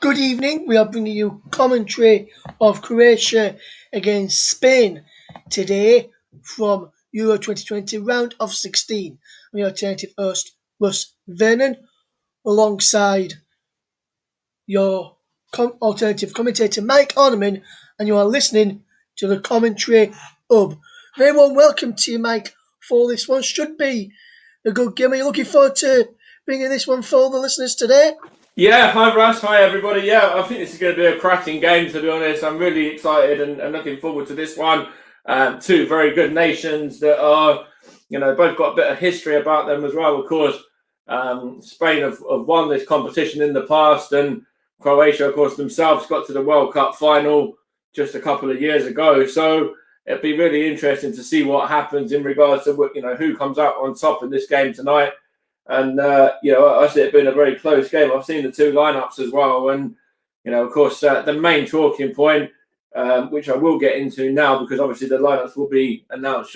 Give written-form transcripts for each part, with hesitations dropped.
Good evening. We are bringing you commentary of Croatia against Spain today from Euro 2020 round of 16. I'm your alternative host, Russ Vernon, alongside your alternative commentator, Mike Orneman, and you are listening to the Commentary Hub. Very warm welcome to you, Mike, for this one. Should be a good game. Are you looking forward to bringing this one for the listeners today? Yeah, hi Russ, hi everybody. Yeah, I think this is going to be a cracking game, to be honest. I'm really excited and looking forward to this one. Two very good nations that are, both got a bit of history about them as well. Of course, Spain have won this competition in the past, and Croatia, of course, themselves got to the World Cup final just a couple of years ago. So it'd be really interesting to see what happens in regards to who comes out on top in this game tonight. And, I see it being a very close game. I've seen the two lineups as well. And, of course, the main talking point, which I will get into now, because obviously the lineups will be announced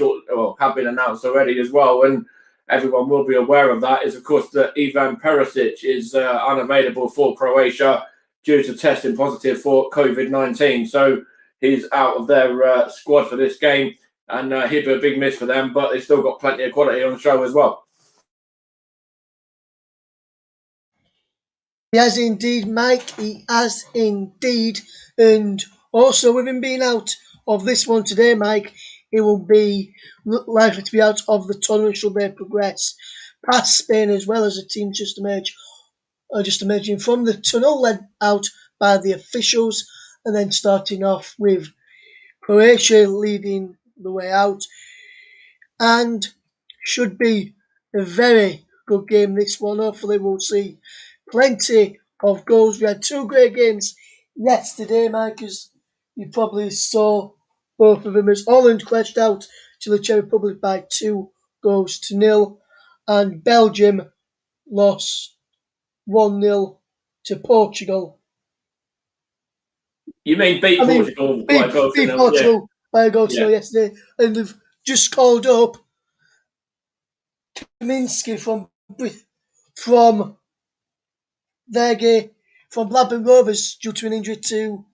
have been announced already as well. And everyone will be aware of that, is, of course, that Ivan Perisic is unavailable for Croatia due to testing positive for COVID-19. So he's out of their squad for this game. And he'd be a big miss for them, but they've still got plenty of quality on the show as well. He has indeed, Mike. He has indeed. And also, with him being out of this one today, Mike, he will be likely to be out of the tournament should they progress past Spain, as well as the team just emerging from the tunnel led out by the officials, and then starting off with Croatia leading the way out. And should be a very good game, this one. Hopefully, we'll see plenty of goals. We had two great games yesterday, Mike, as you probably saw both of them, as Holland clashed out to the Czech Republic by 2-0, and Belgium lost 1-0 to Portugal. You mean beat Portugal by a goal to beat nil? Portugal by a goal to nil yesterday, and they've just called up Kaminsky from from Blackburn Rovers due to an injury to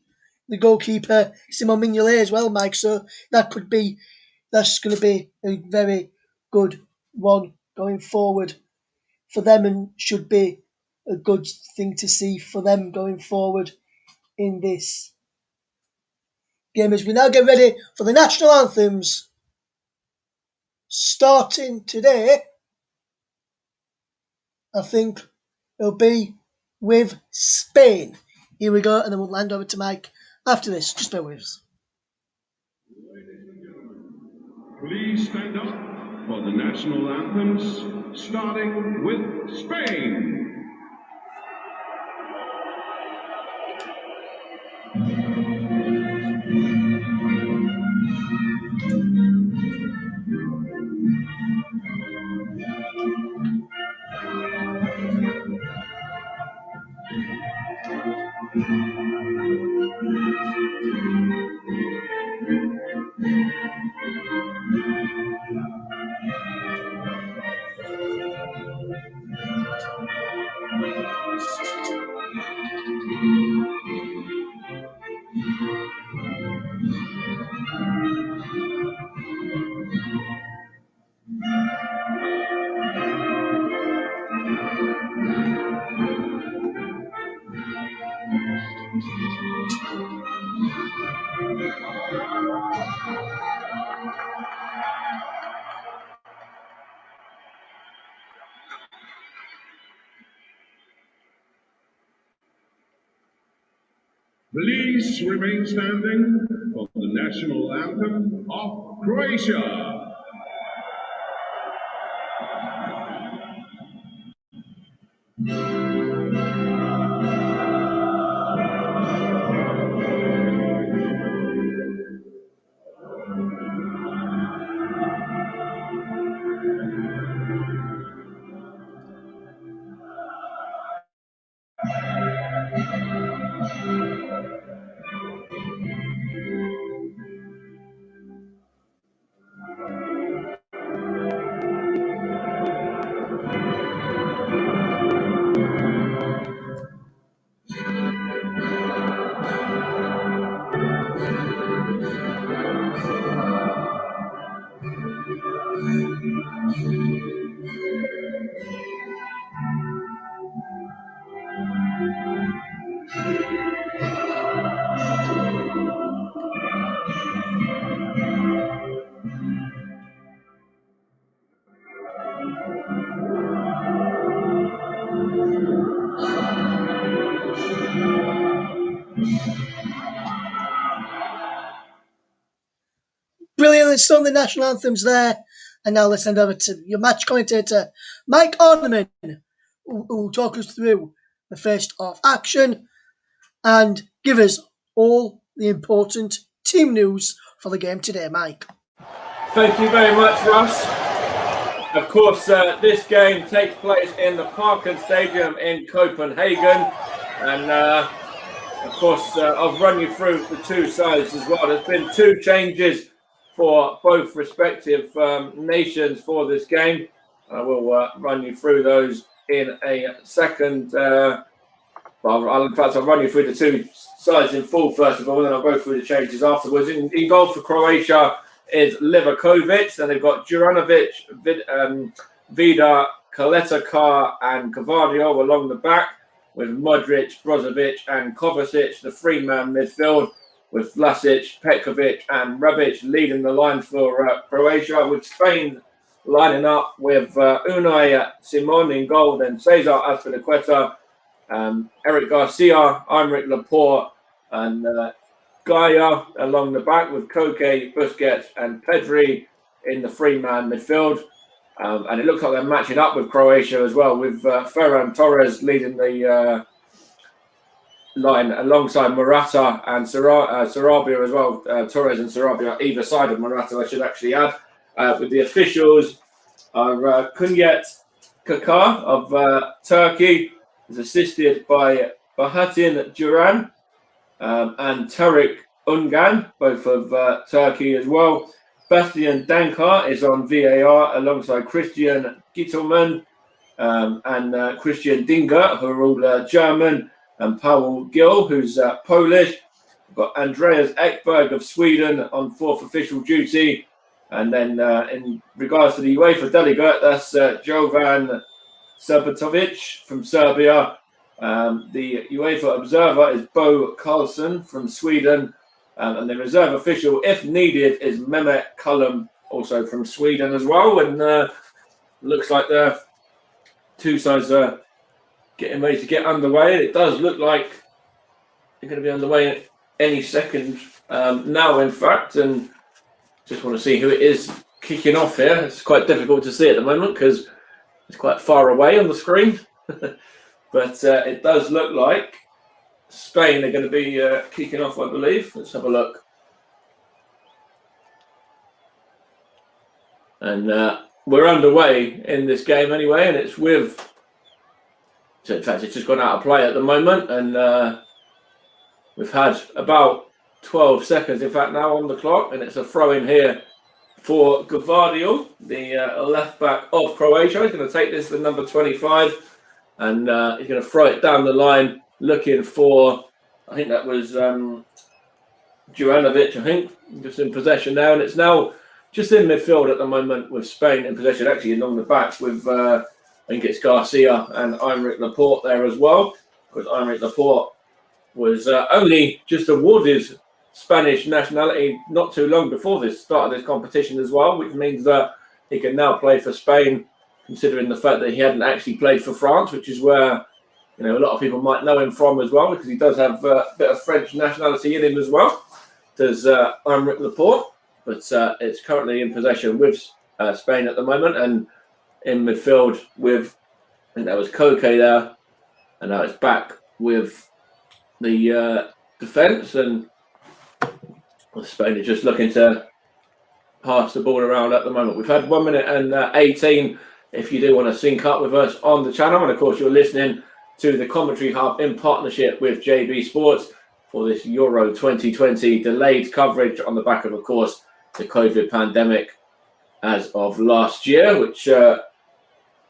the goalkeeper Simon Mignolet as well, Mike. So that's going to be a very good one going forward for them, and should be a good thing to see for them going forward in this game. As we now get ready for the national anthems, starting today, I think it'll be with Spain. Here we go, and then we'll land over to Mike after this. Just bear with us. Please stand up for the national anthems, starting with Spain. Please remain standing for the national anthem of Croatia. Brilliantly sung the national anthems there. And now let's hand over to your match commentator, Mike Orneman, who will talk us through the first half action and give us all the important team news for the game today, Mike. Thank you very much, Russ. Of course, this game takes place in the Parken Stadium in Copenhagen. And of course, I'll run you through the two sides as well. There's been two changes for both respective nations for this game. I will run you through those in a second. In fact, I'll run you through the two sides in full first of all, and then I'll go through the changes afterwards. In goal for Croatia is Livakovic. Then they've got Juranovic, Vida, Kaletakar, and Kavadio along the back, with Modric, Brozovic, and Kovacic, the three-man midfield, with Vlasic, Petkovic, and Rebic leading the line for Croatia, with Spain lining up with Unai Simon in goal, then Cesar Azpilicueta, Eric Garcia, Aymeric Laporte, and Gaia along the back, with Koke, Busquets, and Pedri in the three-man midfield. And it looks like they're matching up with Croatia as well, with Ferran Torres leading the line alongside Morata and Sarabia as well. Torres and Sarabia either side of Morata, I should actually add. With the officials are Kunyet Kakar of Turkey, is assisted by Bahattin Duran and Tarık Ungan, both of Turkey as well. Bastian Dankar is on VAR alongside Christian Gittelman and Christian Dinger, who are all German, and Paul Gill, who's Polish. We've got Andreas Ekberg of Sweden on fourth official duty. And then in regards to the UEFA delegate, that's Jovan Sabatovic from Serbia. The UEFA observer is Bo Carlson from Sweden. And the reserve official, if needed, is Mehmet Cullum, also from Sweden as well. And looks like the two sides are getting ready to get underway. It does look like they're going to be underway any second now, in fact. And just want to see who it is kicking off here. It's quite difficult to see at the moment because it's quite far away on the screen. But it does look like Spain are going to be kicking off, I believe. Let's have a look. And we're underway in this game anyway, and it's with... So in fact, it's just gone out of play at the moment, and we've had about 12 seconds, in fact, now on the clock, and it's a throw-in here for Gvardiol, the left-back of Croatia. He's going to take this to number 25, and he's going to throw it down the line, looking for, I think that was Juranovic, I think, just in possession now. And it's now just in midfield at the moment with Spain in possession, actually along the back with, I think it's Garcia and Aymeric Laporte there as well. Because Aymeric Laporte was only just awarded Spanish nationality not too long before this start of this competition as well, which means that he can now play for Spain, considering the fact that he hadn't actually played for France, which is where a lot of people might know him from as well, because he does have a bit of French nationality in him as well. Does Aymeric Laporte, but it's currently in possession with Spain at the moment, and in midfield with, I think that was Koke there, and now it's back with the defence, and Spain is just looking to pass the ball around at the moment. We've had 1 minute and 18 if you do want to sync up with us on the channel, and of course you're listening to the Commentary Hub in partnership with JB Sports for this Euro 2020 delayed coverage on the back of course, the COVID pandemic as of last year, which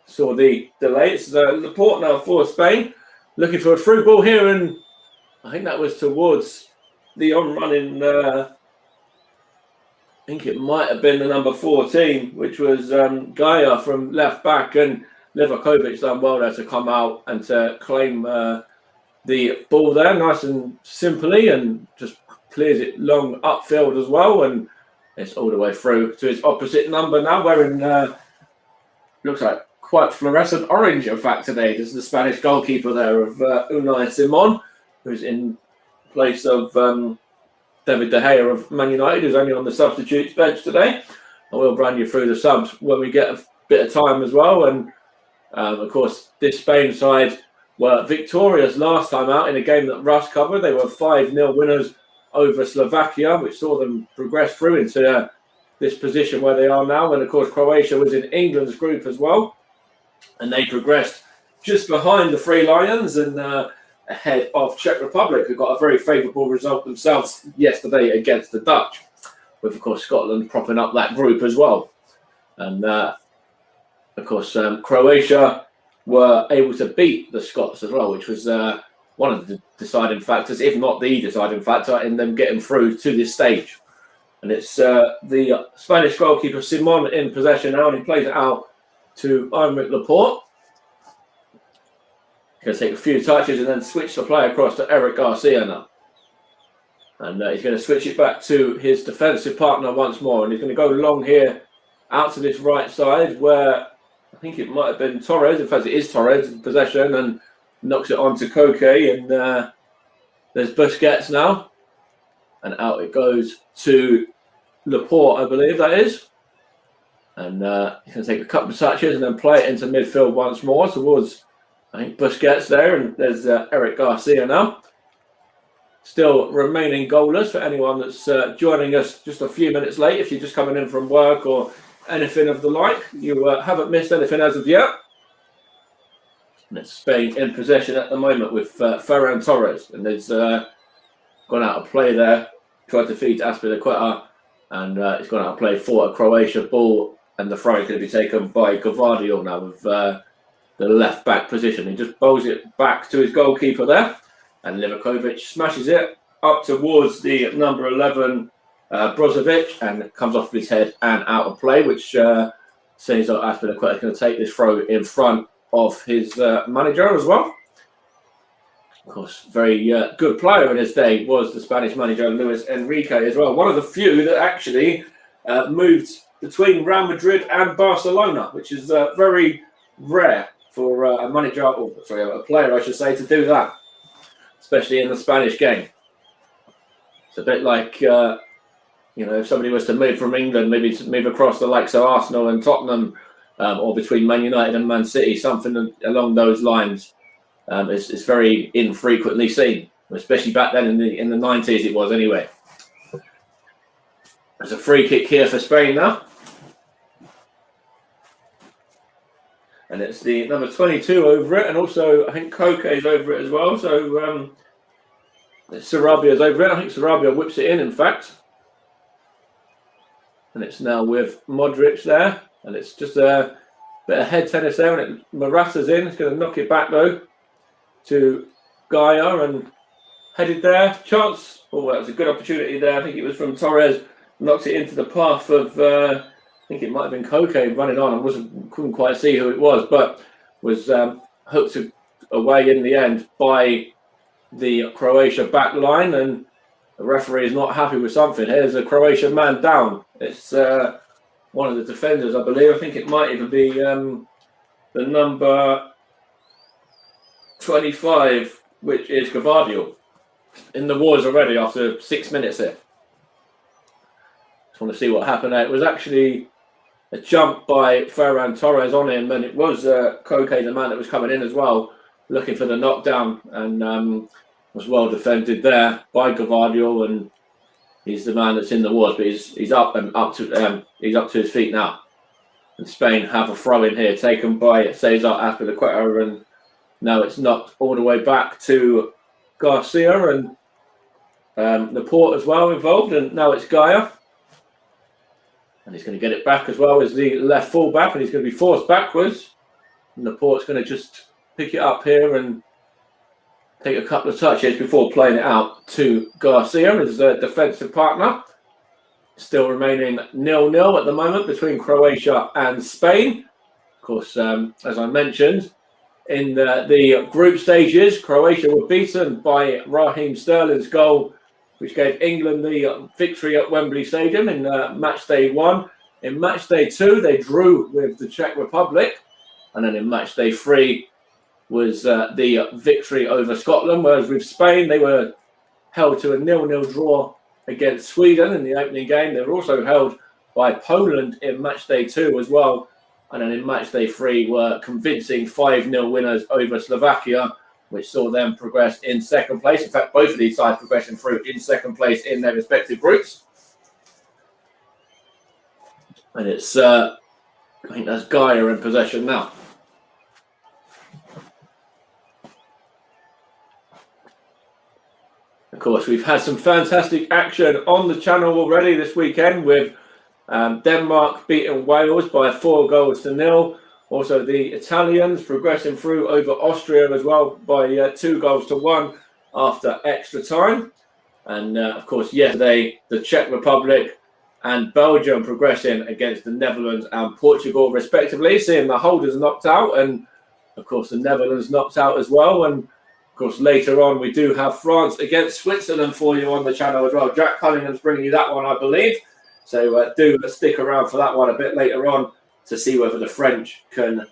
saw the delay. It's Laporte now for Spain, looking for a through ball here, and I think that was towards the on-running, I think it might have been the number 14, which was Gaia from left back, and Livakovic done well there to come out and to claim the ball there nice and simply and just clears it long upfield as well, and it's all the way through to his opposite number now, wearing looks like quite fluorescent orange in fact today. This is the Spanish goalkeeper there of Unai Simon, who's in place of David De Gea of Man United, who's only on the substitutes bench today. I will run you through the subs when we get a bit of time as well. And of course, this Spain side were victorious last time out in a game that Russ covered. They were 5-0 winners over Slovakia, which saw them progress through into this position where they are now. And of course, Croatia was in England's group as well, and they progressed just behind the Three Lions and ahead of Czech Republic, who got a very favourable result themselves yesterday against the Dutch, with of course Scotland propping up that group as well. And of course, Croatia were able to beat the Scots as well, which was one of the deciding factors, if not the deciding factor, in them getting through to this stage. And it's the Spanish goalkeeper Simon in possession now, and he plays it out to Aymeric Laporte. Going to take a few touches and then switch the play across to Eric Garcia now. And he's going to switch it back to his defensive partner once more. And he's going to go long here out to this right side where I think it might have been Torres. In fact, it is Torres in possession and knocks it on to Koke. And there's Busquets now. And out it goes to Laporte, I believe that is. And he's going to take a couple of touches and then play it into midfield once more towards, I think, Busquets there. And there's Eric Garcia now. Still remaining goalless for anyone that's joining us just a few minutes late. If you're just coming in from work or anything of the like, you haven't missed anything as of yet. And it's Spain in possession at the moment with Ferran Torres. And there's gone out of play there. Tried to feed Azpilicueta. And it's gone out of play for a Croatia ball. And the throw is going to be taken by Gvardiol now with the left back position. He just bowls it back to his goalkeeper there. And Livakovic smashes it up towards the number 11, Brozovic, and it comes off his head and out of play, which seems like Azpilicueta is going to take this throw in front of his manager as well. Of course, very good player in his day was the Spanish manager, Luis Enrique, as well. One of the few that actually moved between Real Madrid and Barcelona, which is very rare for a manager, or sorry, a player, I should say, to do that, especially in the Spanish game. It's a bit like, if somebody was to move from England, maybe to move across the likes of Arsenal and Tottenham, or between Man United and Man City, something along those lines. It's very infrequently seen, especially back then in the 90s it was anyway. There's a free kick here for Spain now. And it's the number 22 over it, and also I think Koke is over it as well. So Sarabia's over it. I think Sarabia whips it in fact. And it's now with Modric there. And it's just a bit of head tennis there, and Morata's in. It's going to knock it back though to Gaia and headed there. Chance. Oh, that was a good opportunity there. I think it was from Torres. Knocks it into the path of I think it might have been Koke running on. I couldn't quite see who it was, but was hooked away in the end by the Croatia back line, and the referee is not happy with something. Here's a Croatian man down. It's one of the defenders, I believe. I think it might even be the number 25, which is Gvardiol, in the wars already after 6 minutes here. Just want to see what happened there. It was actually a jump by Ferran Torres on him, and it was Koke, the man that was coming in as well, looking for the knockdown, and was well defended there by Gvardiol, and he's the man that's in the wars, but he's up to his feet now. And Spain have a throw in here taken by Cesar Azpilicueta, and now it's knocked all the way back to Garcia, and Laporte as well involved, and now it's Gaia. And he's going to get it back as well as the left full back, and he's going to be forced backwards. And Laporte's going to just pick it up here and take a couple of touches before playing it out to Garcia as a defensive partner. Still remaining 0-0 at the moment between Croatia and Spain. Of course, as I mentioned, In the group stages, Croatia were beaten by Raheem Sterling's goal, which gave England the victory at Wembley Stadium in match day 1. In match day 2, they drew with the Czech Republic. And then in match day 3 was the victory over Scotland. Whereas with Spain, they were held to a 0-0 draw against Sweden in the opening game. They were also held by Poland in match day 2 as well. And then in match day 3 were convincing 5-0 winners over Slovakia, which saw them progress in second place. In fact, both of these sides progressing through in second place in their respective groups. And it's, I think that's Gaia in possession now. Of course, we've had some fantastic action on the channel already this weekend with Denmark beating Wales by 4-0. Also, the Italians progressing through over Austria as well by 2-1 after extra time. And of course, yesterday, the Czech Republic and Belgium progressing against the Netherlands and Portugal, respectively, seeing the holders knocked out. And of course, the Netherlands knocked out as well. And of course, later on, we do have France against Switzerland for you on the channel as well. Jack Cunningham's bringing you that one, I believe. So do stick around for that one a bit later on to see whether the French can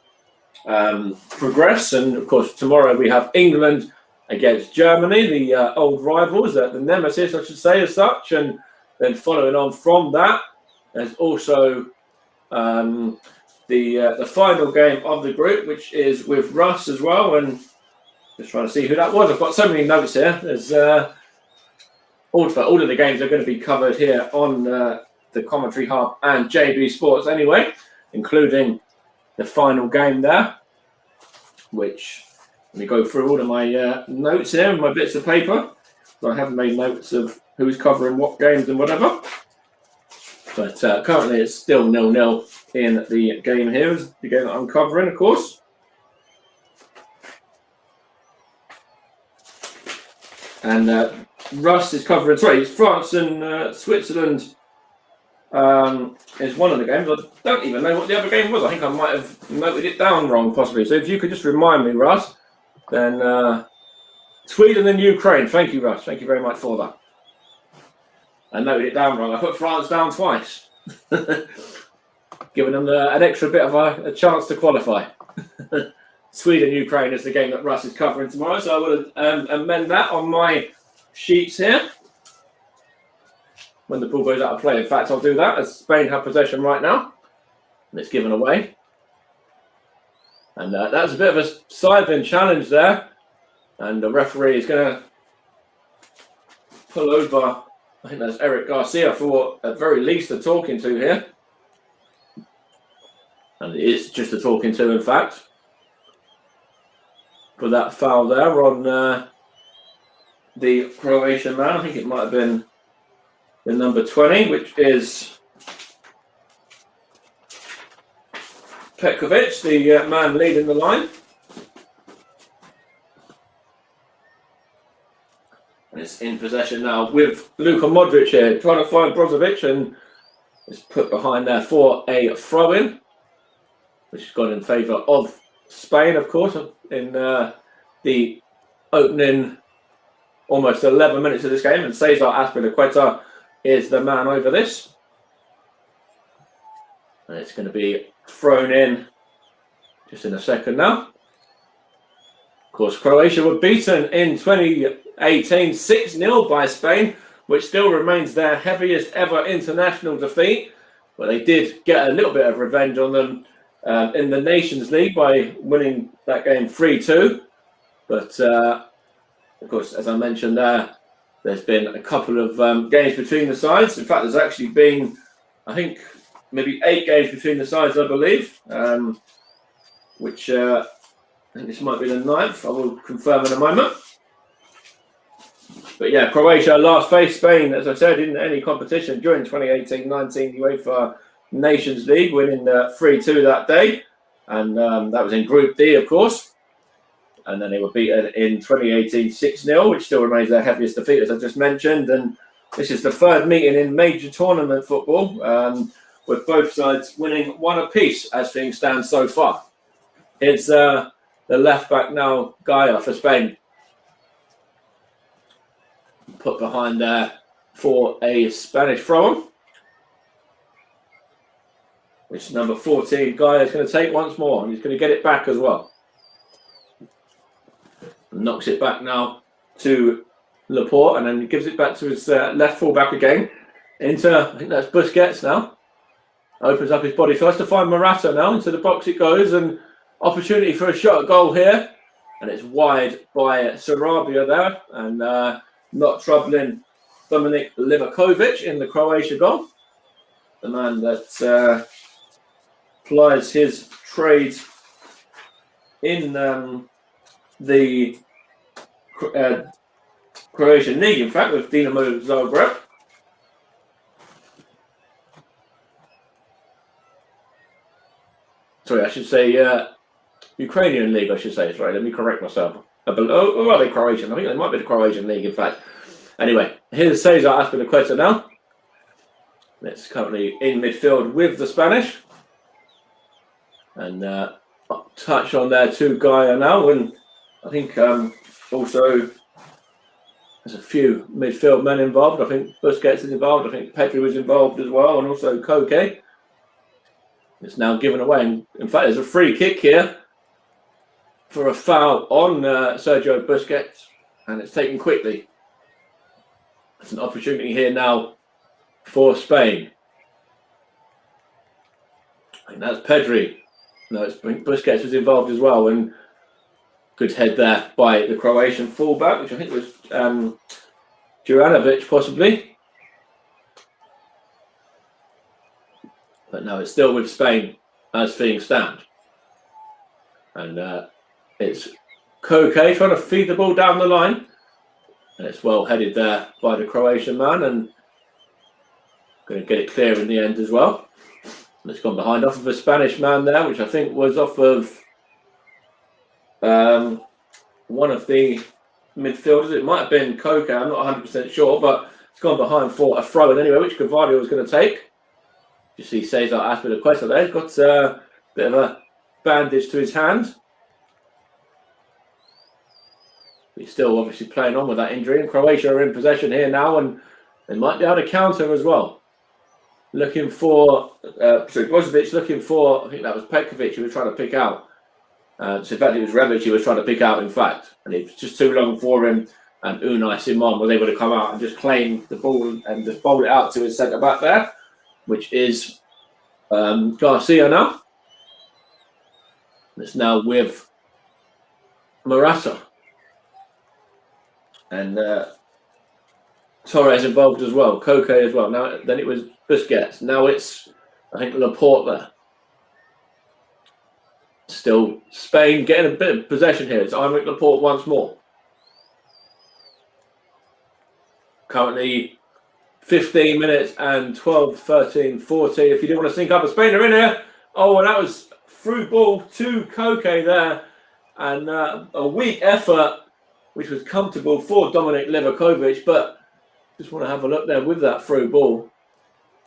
progress. And of course, tomorrow we have England against Germany, the old rivals, the nemesis, I should say, as such. And then following on from that, there's also the final game of the group, which is with Russ as well. And just trying to see who that was. I've got so many notes here. There's all of the games are going to be covered here on the Commentary Hub and JB Sports anyway, including the final game there, which, let me go through all of my notes here and my bits of paper. So I haven't made notes of who's covering what games and whatever. But currently it's still 0-0 in the game here, is the game that I'm covering, of course. And Russ is covering, sorry, it's France and Switzerland is one of the games. I don't even know what the other game was. I think I might have noted it down wrong, possibly. So if you could just remind me, Russ, then Sweden and Ukraine. Thank you, Russ. Thank you very much for that. I noted it down wrong. I put France down twice, giving them an extra bit of a chance to qualify. Sweden-Ukraine is the game that Russ is covering tomorrow, so I will amend that on my sheets here when the ball goes out of play. In fact, I'll do that as Spain have possession right now, and it's given away. And that's a bit of a side-bin challenge there, and the referee is going to pull over, I think that's Eric Garcia, for at very least a talking to here. And it is just a talking to, in fact. For that foul there on the Croatian man. I think it might have been the number 20, which is Petkovic, the man leading the line. And it's in possession now with Luka Modric here, trying to find Brozovic, and it's put behind there for a throw-in, which has gone in favour of Spain, of course, in the opening almost 11 minutes of this game. And Cesar Azpilicueta is the man over this. And it's going to be thrown in just in a second now. Of course, Croatia were beaten in 2018 6-0 by Spain, which still remains their heaviest ever international defeat. But they did get a little bit of revenge on them in the Nations League by winning that game 3-2. But, of course, as I mentioned there's been a couple of games between the sides. In fact, there's actually been, I think, maybe 8 games between the sides, I believe, which I think this might be the 9th. I will confirm in a moment. But, yeah, Croatia last faced Spain, as I said, in any competition during 2018-19 UEFA Nations League, winning 3-2 that day, and that was in Group D, of course. And then they were beaten in 2018 6-0, which still remains their heaviest defeat, as I just mentioned. And this is the third meeting in major tournament football, with both sides winning one apiece as things stand so far. It's the left back now, Gaia for Spain. Put behind there for a Spanish throw-on, which number 14, Gaia, is going to take once more, and he's going to get it back as well. Knocks it back now to Laporte, and then he gives it back to his left full-back again. Into, I think that's Busquets now. Opens up his body, tries to find Morata now. Into the box it goes, and opportunity for a shot at goal here. And it's wide by Sarabia there, and not troubling Dominik Livakovic in the Croatia goal. The man that plies his trade in the Croatian league, in fact, with Dinamo Zagreb. Sorry, I should say Ukrainian league, I should say. Sorry, let me correct myself. Oh, are they Croatian? I think they might be the Croatian league, in fact. Anyway, here's Cesar Azpilicueta now. It's currently in midfield with the Spanish. And touch on there to Gaia now. And I think also there's a few midfield men involved. I think Busquets is involved. I think Pedri was involved as well. And also Koke. It's now given away. And in fact, there's a free kick here for a foul on Sergio Busquets. And it's taken quickly. It's an opportunity here now for Spain. And that's Pedri. No, Busquets was involved as well. And good head there by the Croatian fullback, which I think was Juranovic possibly. But no, it's still with Spain as things stand. And it's Koke trying to feed the ball down the line. And it's well headed there by the Croatian man. And going to get it clear in the end as well. And it's gone behind off of a Spanish man there, which I think was off of one of the midfielders. It might have been Koke, I'm not 100% sure, but it's gone behind for a throw-in anyway, which Carvalho was going to take. You see Cesar Azpilicueta there. He's got a bit of a bandage to his hand. He's still obviously playing on with that injury, and Croatia are in possession here now, and they might be able to counter as well. Looking for, Brozovic looking for, I think that was Petkovic he was trying to pick out. So in fact, it was Rebic he was trying to pick out, in fact. And it was just too long for him. And Unai Simon was able to come out and just claim the ball and just bowl it out to his centre-back there, which is Garcia now. It's now with Morata. And Torres involved as well, Koke as well. Now, then it was Busquets. Now it's, I think, Laporte there. Still Spain getting a bit of possession here. It's Aymeric Laporte once more. Currently 15 minutes and 12, 13, 14. If you didn't want to sync up, Spain are in here. Oh, and that was through ball to Koke there. And a weak effort, which was comfortable for Dominik Livakovic, but just want to have a look there with that through ball.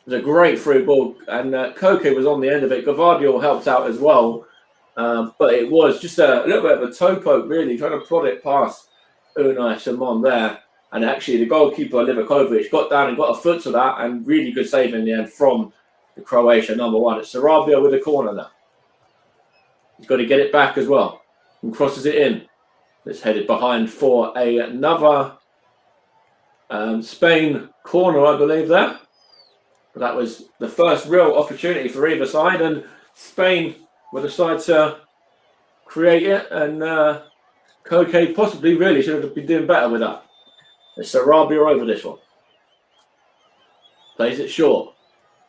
It was a great through ball, and Koke was on the end of it. Gavardio helped out as well, but it was just a little bit of a toe poke, really, trying to prod it past Unai Simon there. And actually, the goalkeeper, Livakovic, got down and got a foot to that, and really good save in the end from the Croatia number one. It's Sarabia with a corner now. He's got to get it back as well, and crosses it in. It's headed behind for another Spain corner, I believe there. But that was the first real opportunity for either side, and Spain were decided to create it, and Koke possibly really should have been doing better with that. It's Sarabia over this one. Plays it short.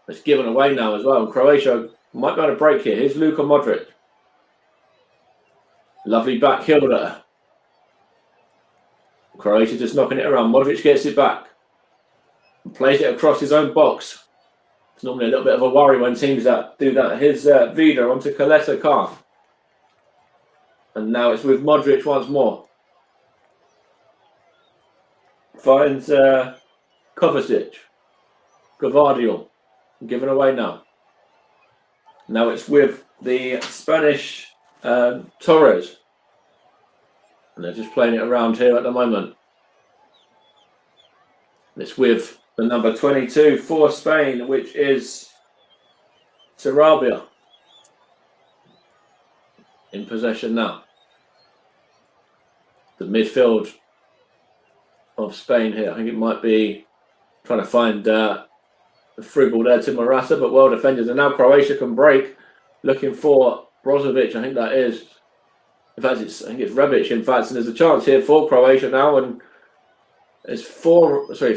It's given away now as well, and Croatia might be able to break here. Here's Luka Modric. Lovely back heel there. Croatia just knocking it around. Modric gets it back and plays it across his own box. It's normally a little bit of a worry when teams that do that. Here's Vida onto Kaleta Khan. And now it's with Modric once more. Finds Kovacic. Gavardio. Given away now. Now it's with the Spanish Torres. And they're just playing it around here at the moment. It's with the number 22 for Spain, which is Sarabia, in possession now. The midfield of Spain here. I think it might be trying to find the through ball there to Morata, but well defended. And now Croatia can break, looking for Brozovic. I think that is. In fact, I think it's Rebic. In fact, and there's a chance here for Croatia now, and it's 4 on 3.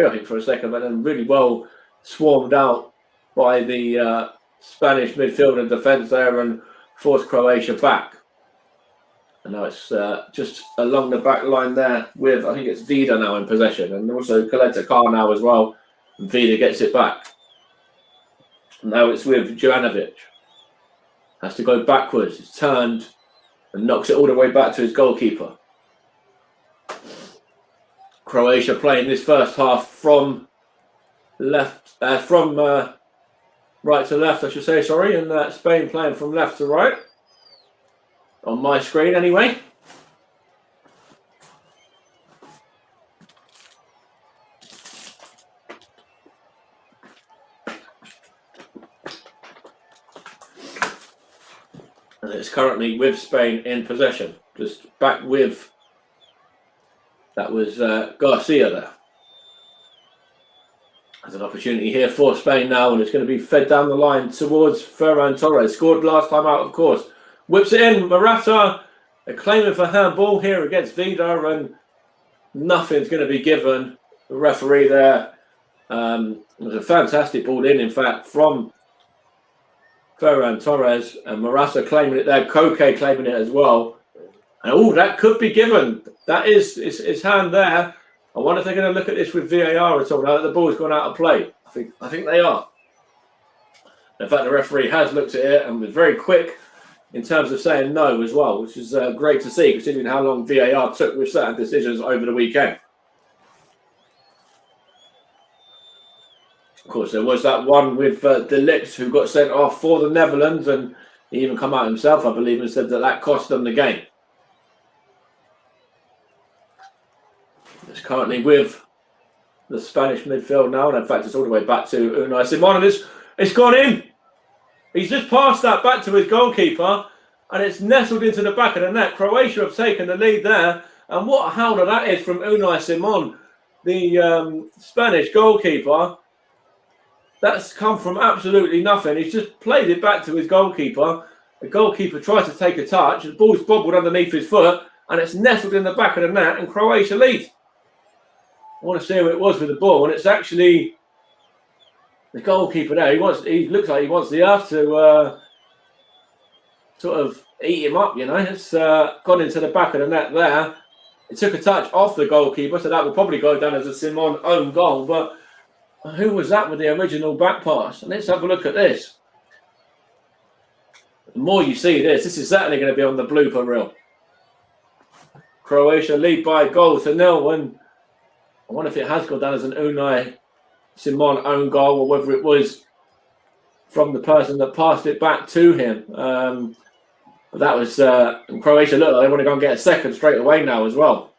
I think for a second, but then really well swarmed out by the Spanish midfield and defence there, and forced Croatia back. And now it's just along the back line there with, I think it's Vida now in possession, and also Kaleta Kar now as well. And Vida gets it back. And now it's with Jovanovic. Has to go backwards. It's turned and knocks it all the way back to his goalkeeper. Croatia playing this first half from left, right to left, I should say. Sorry, and Spain playing from left to right. On my screen, anyway. And it's currently with Spain in possession. Just back with, that was Garcia there. There's an opportunity here for Spain now, and it's going to be fed down the line towards Ferran Torres. Scored last time out, of course. Whips it in. Morata, they're claiming for handball here against Vida, and nothing's going to be given. The referee there. It was a fantastic ball in fact, from Ferran Torres, and Morata claiming it there. Koke claiming it as well. And that could be given. That is his hand there. I wonder if they're going to look at this with VAR at all now that the ball's gone out of play. I think they are. In fact, the referee has looked at it and was very quick in terms of saying no as well, which is great to see, considering how long VAR took with certain decisions over the weekend. Of course, there was that one with De Ligt, who got sent off for the Netherlands, and he even come out himself, I believe, and said that cost them the game. It's currently with the Spanish midfield now, and in fact, it's all the way back to Unai Simon, and it's gone in. He's just passed that back to his goalkeeper, and it's nestled into the back of the net. Croatia have taken the lead there, and what a howler that is from Unai Simon, the Spanish goalkeeper. That's come from absolutely nothing. He's just played it back to his goalkeeper. The goalkeeper tries to take a touch, the ball's bobbled underneath his foot, and it's nestled in the back of the net, and Croatia lead. I want to see who it was with the ball, and it's actually the goalkeeper there. He looks like he wants the earth to sort of eat him up, you know. It's gone into the back of the net there. It took a touch off the goalkeeper, so that will probably go down as a Simon own goal. But who was that with the original back pass? And let's have a look at this. The more you see this is certainly going to be on the blooper reel. Croatia lead by a goal to 0, and I wonder if it has gone down as an Unai Simon own goal, or whether it was from the person that passed it back to him. But that was Croatia. Look like they want to go and get a second straight away now as well.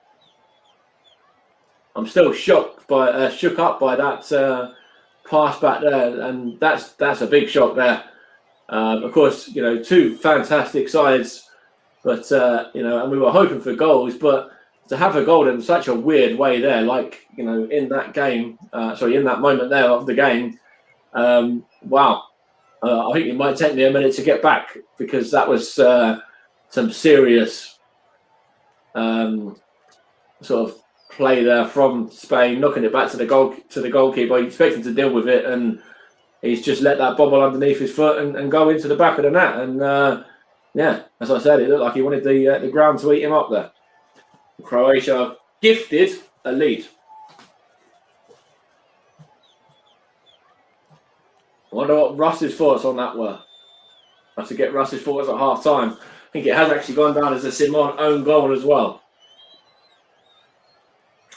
I'm still shook up by that pass back there, and that's a big shock there. Of course, you know, two fantastic sides, but you know, and we were hoping for goals, but to have a goal in such a weird way there, like, you know, in that game, in that moment there of the game, wow. I think it might take me a minute to get back, because that was some serious sort of play there from Spain, knocking it back to the goalkeeper. You expect him to deal with it, and he's just let that bobble underneath his foot and go into the back of the net. And yeah, as I said, it looked like he wanted the ground to eat him up there. Croatia gifted a lead. I wonder what Russ's thoughts on that were. I have to get Russ's thoughts at half time. I think it has actually gone down as a Simon own goal as well.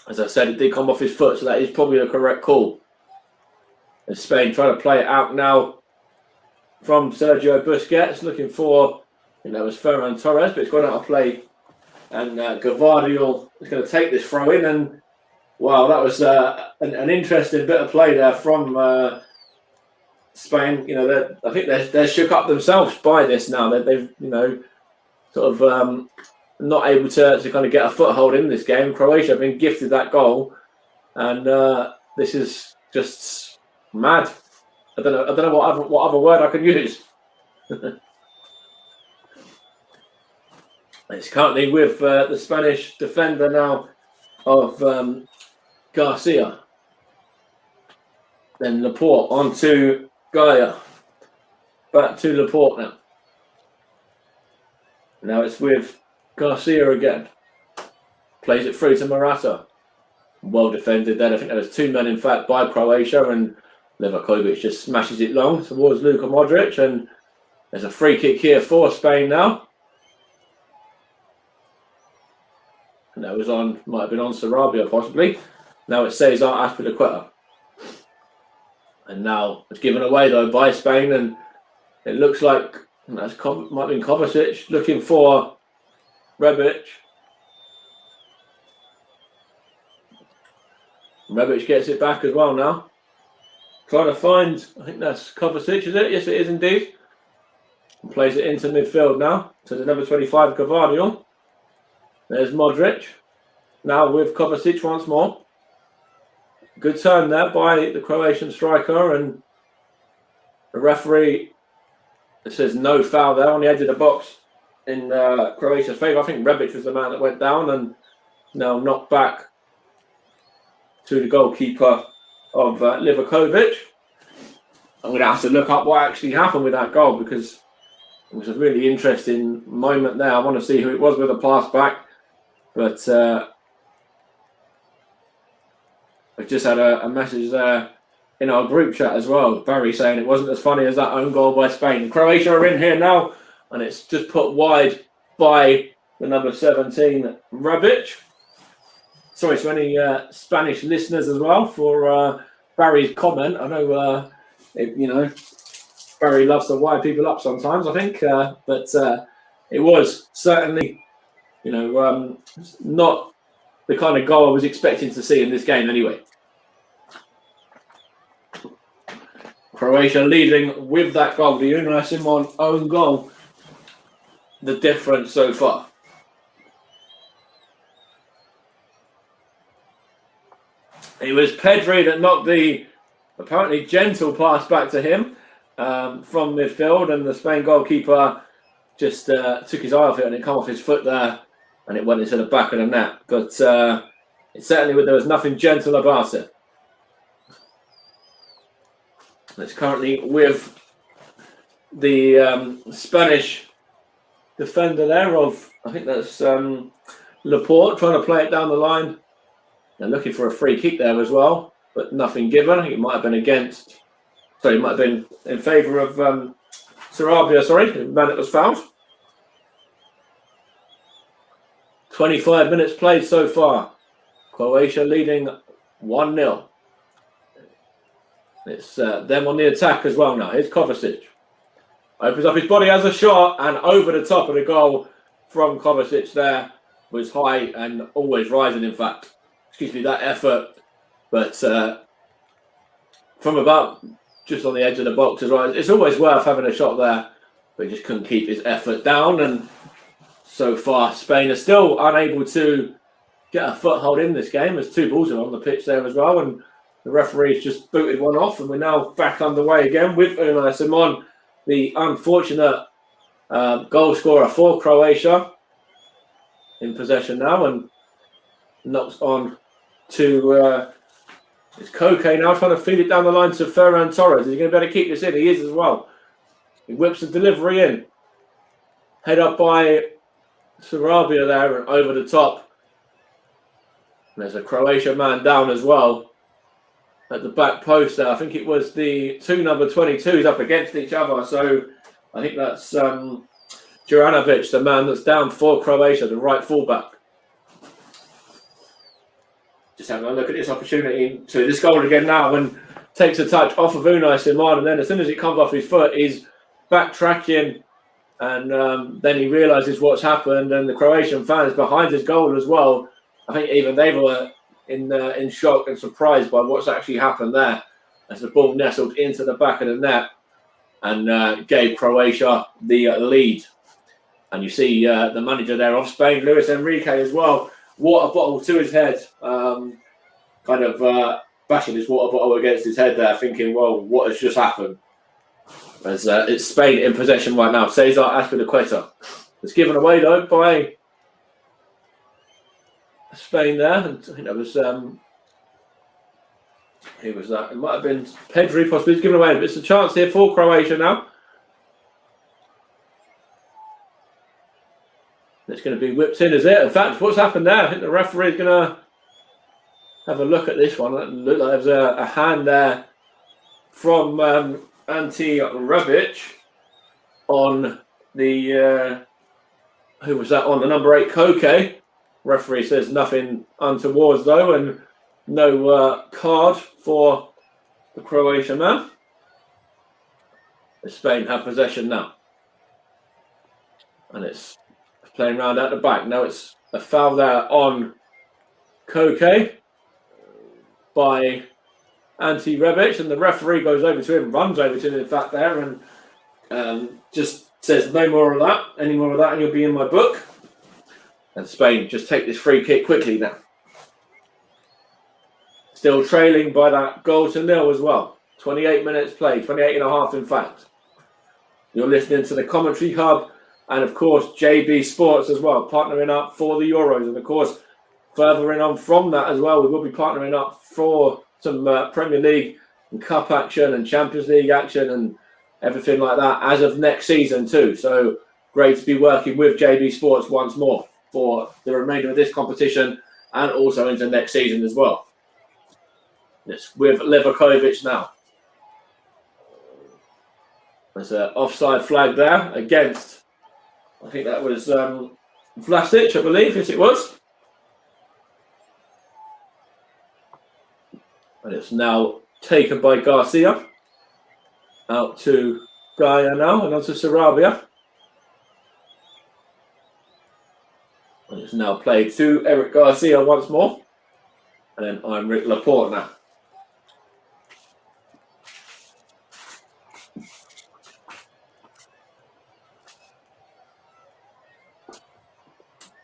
As I said, it did come off his foot, so that is probably the correct call. As Spain trying to play it out now from Sergio Busquets, looking for think that was Ferran Torres, but it's gone out of play. And Gavardiol is going to take this throw in. And wow, that was an interesting bit of play there from Spain. You know, I think they're shook up themselves by this now. They've sort of not able to kind of get a foothold in this game. Croatia have been gifted that goal, and this is just mad. I don't know what other word I could use. It's currently with the Spanish defender now of Garcia. Then Laporte onto Gaia. Back to Laporte now. Now it's with Garcia again. Plays it through to Morata. Well defended then. I think there was 2 men in fact by Croatia, and Livakovic just smashes it long towards Luka Modric, and there's a free kick here for Spain now. And that was might have been on Sarabia possibly. Now it's Cesar Azpilicueta. And now it's given away though by Spain, and it looks like might have been Kovacic looking for Rebic. Rebic gets it back as well now. Trying to find, I think that's Kovacic, is it? Yes, it is indeed. And plays it into midfield now to the number 25, Gavardiol. There's Modric. Now with Kovacic once more. Good turn there by the Croatian striker, and the referee, it says no foul there on the edge of the box in Croatia's favour. I think Rebic was the man that went down, and now knocked back to the goalkeeper of Livakovic. I'm going to have to look up what actually happened with that goal, because it was a really interesting moment there. I want to see who it was with a pass back, but I've just had a message there in our group chat as well. Barry saying it wasn't as funny as that own goal by Spain. Croatia are in here now, and it's just put wide by the number 17, Rebic. Sorry to any Spanish listeners as well for Barry's comment. I know, Barry loves to wire people up sometimes, I think, but it was certainly, not the kind of goal I was expecting to see in this game anyway. Croatia leading with that goal, the Unai Simon own goal, the difference so far. It was Pedri that knocked the apparently gentle pass back to him from midfield, and the Spain goalkeeper just took his eye off it, and it came off his foot there, and it went into the back of the net. But it certainly, there was nothing gentle about it. It's currently with the Spanish defender there of, I think that's Laporte, trying to play it down the line. They're looking for a free kick there as well, but nothing given. I think it might have been it might have been in favour of Sarabia, the man that was fouled. 25 minutes played so far. Croatia leading 1-0. It's them on the attack as well now. Here's Kovacic. Opens up his body, has a shot, and over the top of the goal from Kovacic there was high and always rising, in fact. Excuse me, that effort. But from about just on the edge of the box as well, it's always worth having a shot there. But he just couldn't keep his effort down, and so far Spain are still unable to get a foothold in this game. There's 2 balls on the pitch there as well, and the referee's just booted one off, and we're now back underway again with Unai Simon, the unfortunate goal scorer for Croatia, in possession now, and knocks on to it's Koke now, trying to feed it down the line to Ferran Torres. Is he going to be able to keep this in? He is as well. He whips the delivery in. Head up by Sarabia there and over the top. And there's a Croatia man down as well at the back post there. I think it was the 2 number 22s up against each other. So I think that's Juranovic, the man that's down for Croatia, the right fullback. Just having a look at this opportunity to this goal again now, and takes a touch off of Unai Simon, and then as soon as it comes off his foot, he's backtracking And then he realises what's happened, and the Croatian fans behind his goal as well. I think even they were in shock and surprised by what's actually happened there, as the ball nestled into the back of the net and gave Croatia the lead. And you see the manager there of Spain, Luis Enrique, as well. Water bottle to his head, bashing his water bottle against his head there, thinking, well, what has just happened? As it's Spain in possession right now. Cesar Azpilicueta. It's given away, though, by Spain there. And I think that was... who was that? It might have been Pedri, possibly. It's given away. But it's a chance here for Croatia now. It's going to be whipped in, is it? In fact, what's happened there? I think the referee is going to have a look at this one. It looked like there was a hand there from Ante Rebic on the who was that on? The number 8 Koke. Referee says nothing untoward though, and no card for the Croatian man. Spain have possession now, and it's playing round at the back. Now it's a foul there on Koke by Ante Rebic, and the referee goes over to him, runs over to him, in fact, there, and just says, no more of that, any more of that, and you'll be in my book. And Spain just take this free kick quickly now. Still trailing by that goal to nil as well. 28 minutes played, 28 and a half, in fact. You're listening to the Commentary Hub, and of course, JB Sports as well, partnering up for the Euros, and of course, furthering on from that as well, we will be partnering up for some Premier League and Cup action and Champions League action and everything like that as of next season too. So great to be working with JB Sports once more for the remainder of this competition and also into next season as well. It's with Livakovic now. There's an offside flag there against, I think that was Vlasic, I believe, yes it was. And it's now taken by Garcia. Out to Gaia now, and onto Sarabia. And it's now played to Eric Garcia once more. And then Aymeric Laporte now.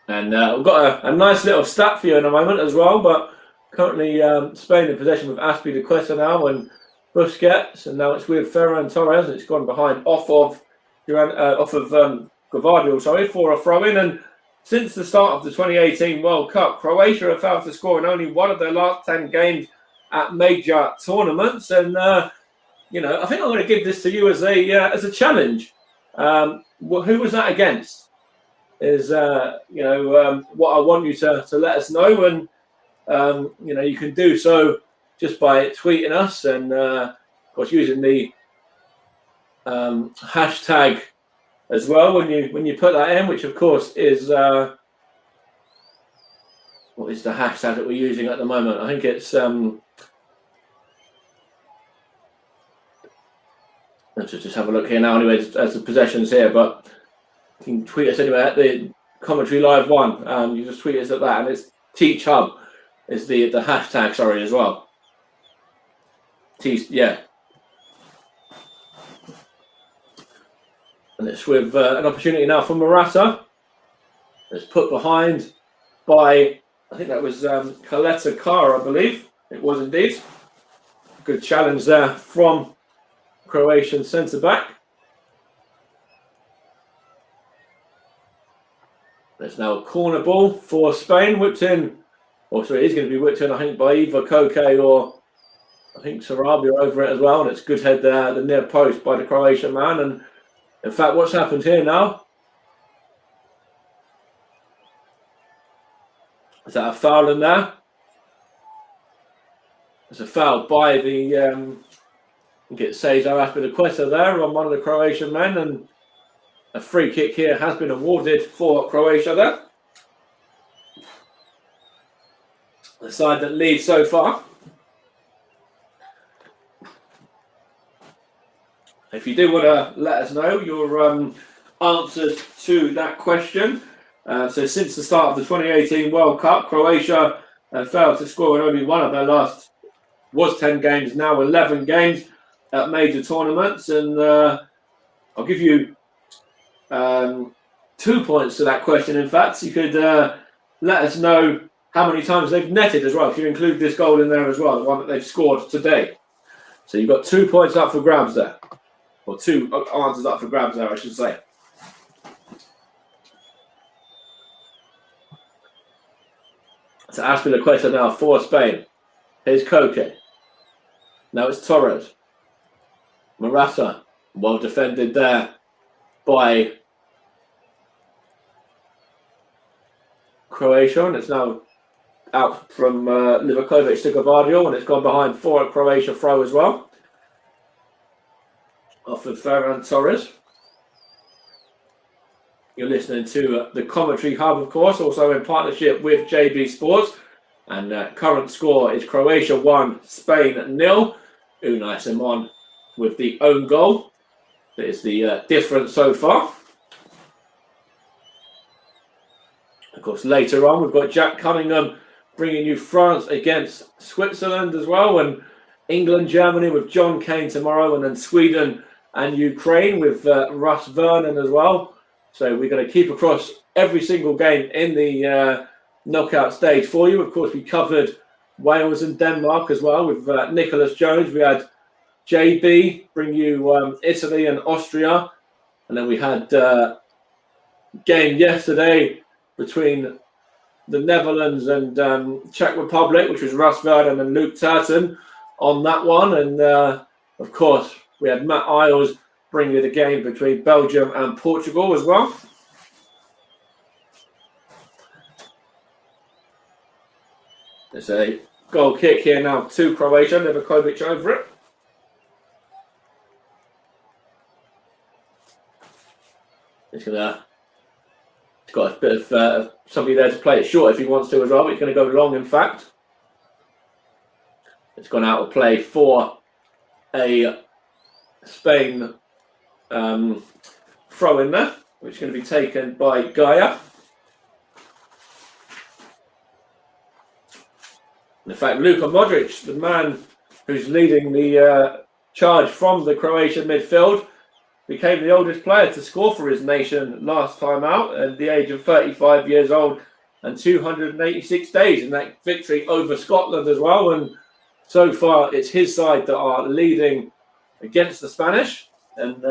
And we've got a nice little stat for you in a moment as well, but currently Spain in possession with Azpilicueta now and Busquets, and now it's with Ferran Torres, and it's gone behind off of Gvardiol, for a throw-in. And since the start of the 2018 World Cup, Croatia have failed to score in only one of their last 10 games at major tournaments. And I think I'm going to give this to you as a challenge. Who was that against? Is what I want you to let us know, and you can do so just by tweeting us and of course using the hashtag as well when you put that in, which of course is what is the hashtag that we're using at the moment? I think it's let's just have a look here now anyway as the possessions here, but you can tweet us anyway at the Commentary Live 1. You just tweet us at that, and it's Teach Hub is the hashtag, sorry, as well. Yeah. And it's with an opportunity now for Morata. It's put behind by, I think that was Kaleta Kara, I believe. It was indeed. Good challenge there from Croatian centre-back. There's now a corner ball for Spain, whipped in. Or sorry, it is going to be whipped in, I think, by either Koke or I think Sarabia over it as well. And it's good head there, the near post by the Croatian man. And in fact, what's happened here now? Is that a foul in there? It's a foul by the, I think it's Cesar Azpilicueta there on one of the Croatian men. And a free kick here has been awarded for Croatia there. The side that leads so far. If you do want to let us know your answers to that question. So since the start of the 2018 World Cup, Croatia failed to score in only one of their last, was 10 games, now 11 games at major tournaments. And I'll give you 2 points to that question. In fact, you could let us know how many times they've netted as well, if you include this goal in there as well, the one that they've scored today. So you've got 2 points up for grabs there. Or 2 answers up for grabs there, I should say. So ask me the question now for Spain. Here's Koke. Now it's Torres. Morata. Well defended there by Croatia. And it's now out from Livakovic to Gavardio. And it's gone behind for a Croatia throw as well. Off of Ferran Torres. You're listening to the Commentary Hub, of course, also in partnership with JB Sports. And current score is Croatia 1, Spain 0. Unai Simon with the own goal. That is the difference so far. Of course, later on, we've got Jack Cunningham bringing you France against Switzerland as well. And England, Germany with John Kane tomorrow. And then Sweden and Ukraine with Russ Vernon as well. So we're going to keep across every single game in the knockout stage for you. Of course, we covered Wales and Denmark as well with Nicholas Jones. We had JB bring you Italy and Austria. And then we had a game yesterday between the Netherlands and Czech Republic, which was Russ Vernon and Luke Turton on that one. And of course, we had Matt Isles bring you the game between Belgium and Portugal as well. There's a goal kick here now to Croatia. Livakovic over it. He's got a bit of somebody there to play it short if he wants to as well. But he's going to go long, in fact. It's gone out of play for a Spain throw in there, which is going to be taken by Gaia. In fact, Luka Modric, the man who's leading the charge from the Croatian midfield, became the oldest player to score for his nation last time out at the age of 35 years old and 286 days in that victory over Scotland as well. And so far, it's his side that are leading against the Spanish. And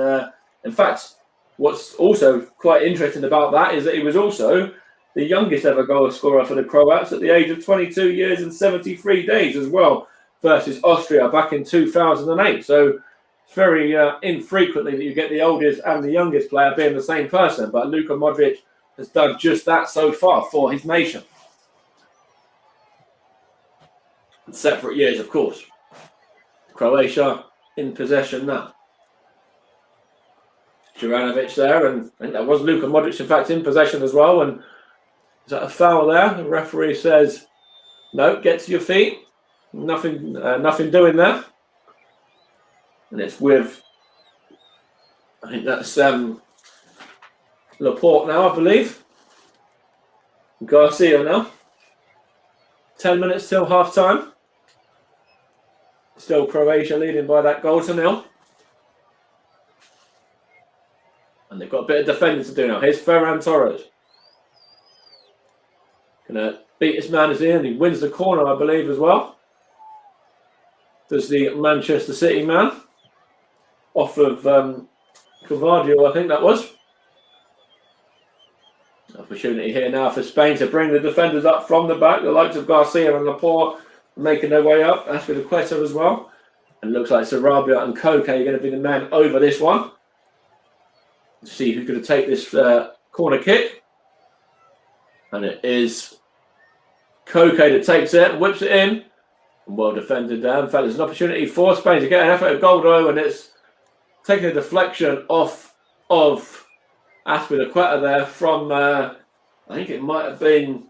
in fact, what's also quite interesting about that is that he was also the youngest ever goal scorer for the Croats at the age of 22 years and 73 days as well, versus Austria back in 2008. So it's very infrequently that you get the oldest and the youngest player being the same person. But Luka Modric has done just that so far for his nation. In separate years, of course. Croatia in possession now. Juranovic there, and I think that was Luka Modric, in fact, in possession as well. And is that a foul there? The referee says, no, get to your feet. Nothing doing there. And it's with, I think that's Laporte now, I believe. Garcia now. 10 minutes till half time. Still Croatia leading by that goal to 0. And they've got a bit of defending to do now. Here's Ferran Torres. Gonna beat this man as in. He wins the corner, I believe, as well. Does the Manchester City man. Off of Gavardio, I think that was. Opportunity here now for Spain to bring the defenders up from the back. The likes of Garcia and Laporte making their way up. That's with Quetta as well. And it looks like Sarabia and Koke are going to be the man over this one. Let's see who's going to take this corner kick. And it is Koke that takes it and whips it in. Well defended there. In fact, there's an opportunity for Spain to get an effort at goal though, and it's taking a deflection off of Aspilicueta there from, I think it might have been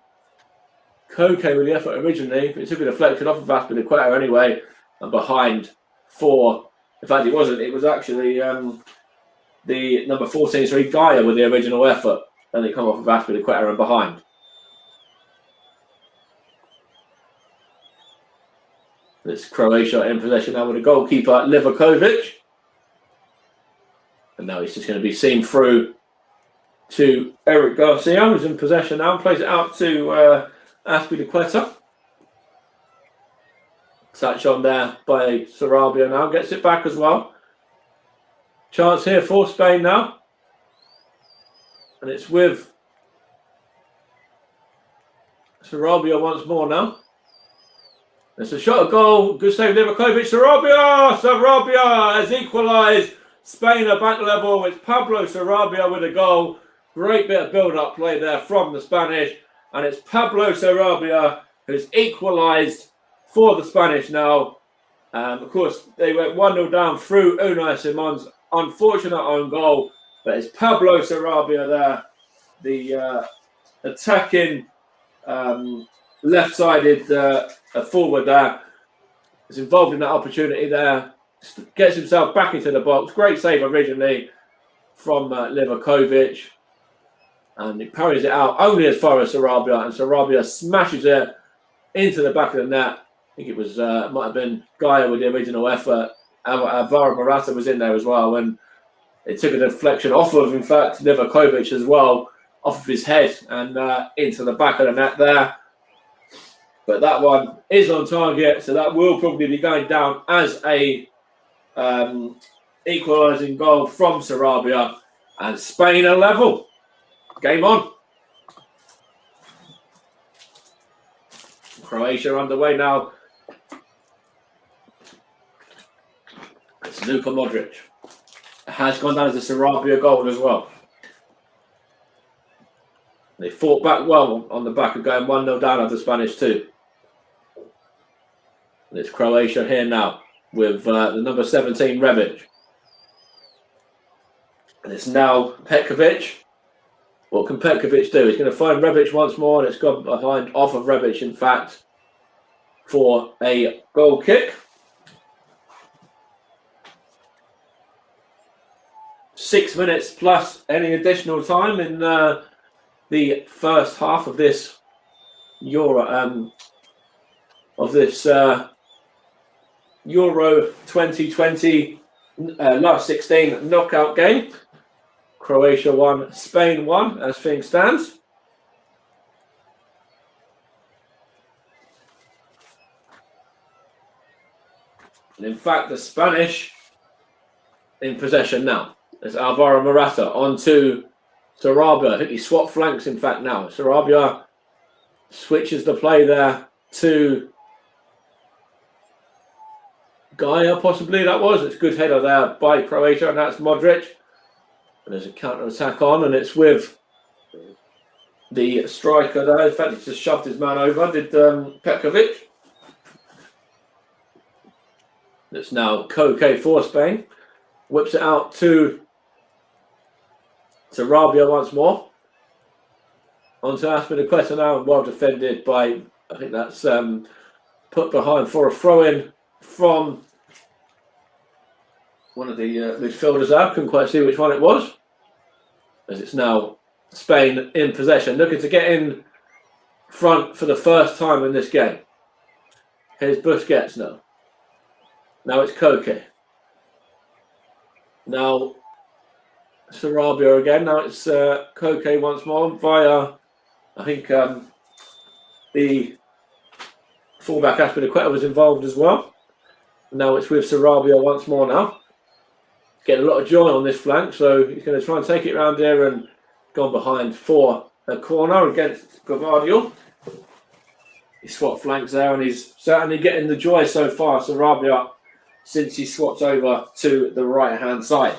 Koke with the effort originally, but it took a deflection off of Aspilicueta anyway, and behind for, in fact it wasn't, it was actually the number 14, sorry, Gaia with the original effort. And they come off of Aspilicueta and behind. It's Croatia in possession now with the goalkeeper, Livakovic. And now he's just going to be seen through to Eric Garcia, who's in possession now, and plays it out to Aspilicueta. Touch on there by Sarabia now, gets it back as well. Chance here for Spain now. And it's with Sarabia once more now. It's a shot at goal. Good save, Livakovic. Sarabia has equalised. Spain are back level. It's Pablo Sarabia with a goal. Great bit of build-up play there from the Spanish. And it's Pablo Sarabia who's equalised for the Spanish now. Of course, they went 1-0 down through Unai Simon's unfortunate own goal. But it's Pablo Sarabia there, the attacking left-sided forward there. Is involved in that opportunity there. Gets himself back into the box. Great save originally from Livakovic. And he parries it out only as far as Sarabia. And Sarabia smashes it into the back of the net. I think it was might have been Gaia with the original effort. Alvaro Morata was in there as well. And it took a deflection off of, in fact, Livakovic as well. Off of his head and into the back of the net there. But that one is on target. So that will probably be going down as a equalising goal from Sarabia. And Spain are level. Game on. Croatia underway now. It's Luka Modric. It has gone down as a Sarabia goal as well. They fought back well on the back of going 1-0 down of the Spanish too. And it's Croatia here now with the number 17, Rebic. And it's now Petkovic. What can Petkovic do? He's going to find Rebic once more, and it's gone behind off of Rebic, in fact, for a goal kick. 6 minutes plus any additional time in the first half of this Euro Euro 2020 last 16 knockout game. Croatia won, Spain won, as things stands. And in fact, the Spanish in possession now. There's Alvaro Morata onto Sarabia. I think he swapped flanks, in fact, now. Sarabia switches the play there to Gaia, possibly that was. It's a good header there by Croatia, and that's Modric. And there's a counter-attack on, and it's with the striker there. In fact, he just shoved his man over, did Petkovic. It's now Koke for Spain. Whips it out to Sarabia once more. Onto Aspilicueta now, and well defended by, I think that's put behind for a throw-in from one of the midfielders there. Couldn't quite see which one it was. As it's now Spain in possession, looking to get in front for the first time in this game. Here's Busquets now. Now it's Koke. Now Sarabia again. Now it's Koke once more via, I think, the fullback Aspilicueta was involved as well. Now it's with Sarabia once more now. Getting a lot of joy on this flank, so he's going to try and take it around here and gone behind for a corner against Gavardio. He swapped flanks there, and he's certainly getting the joy so far, Sarabia, since he swapped over to the right-hand side.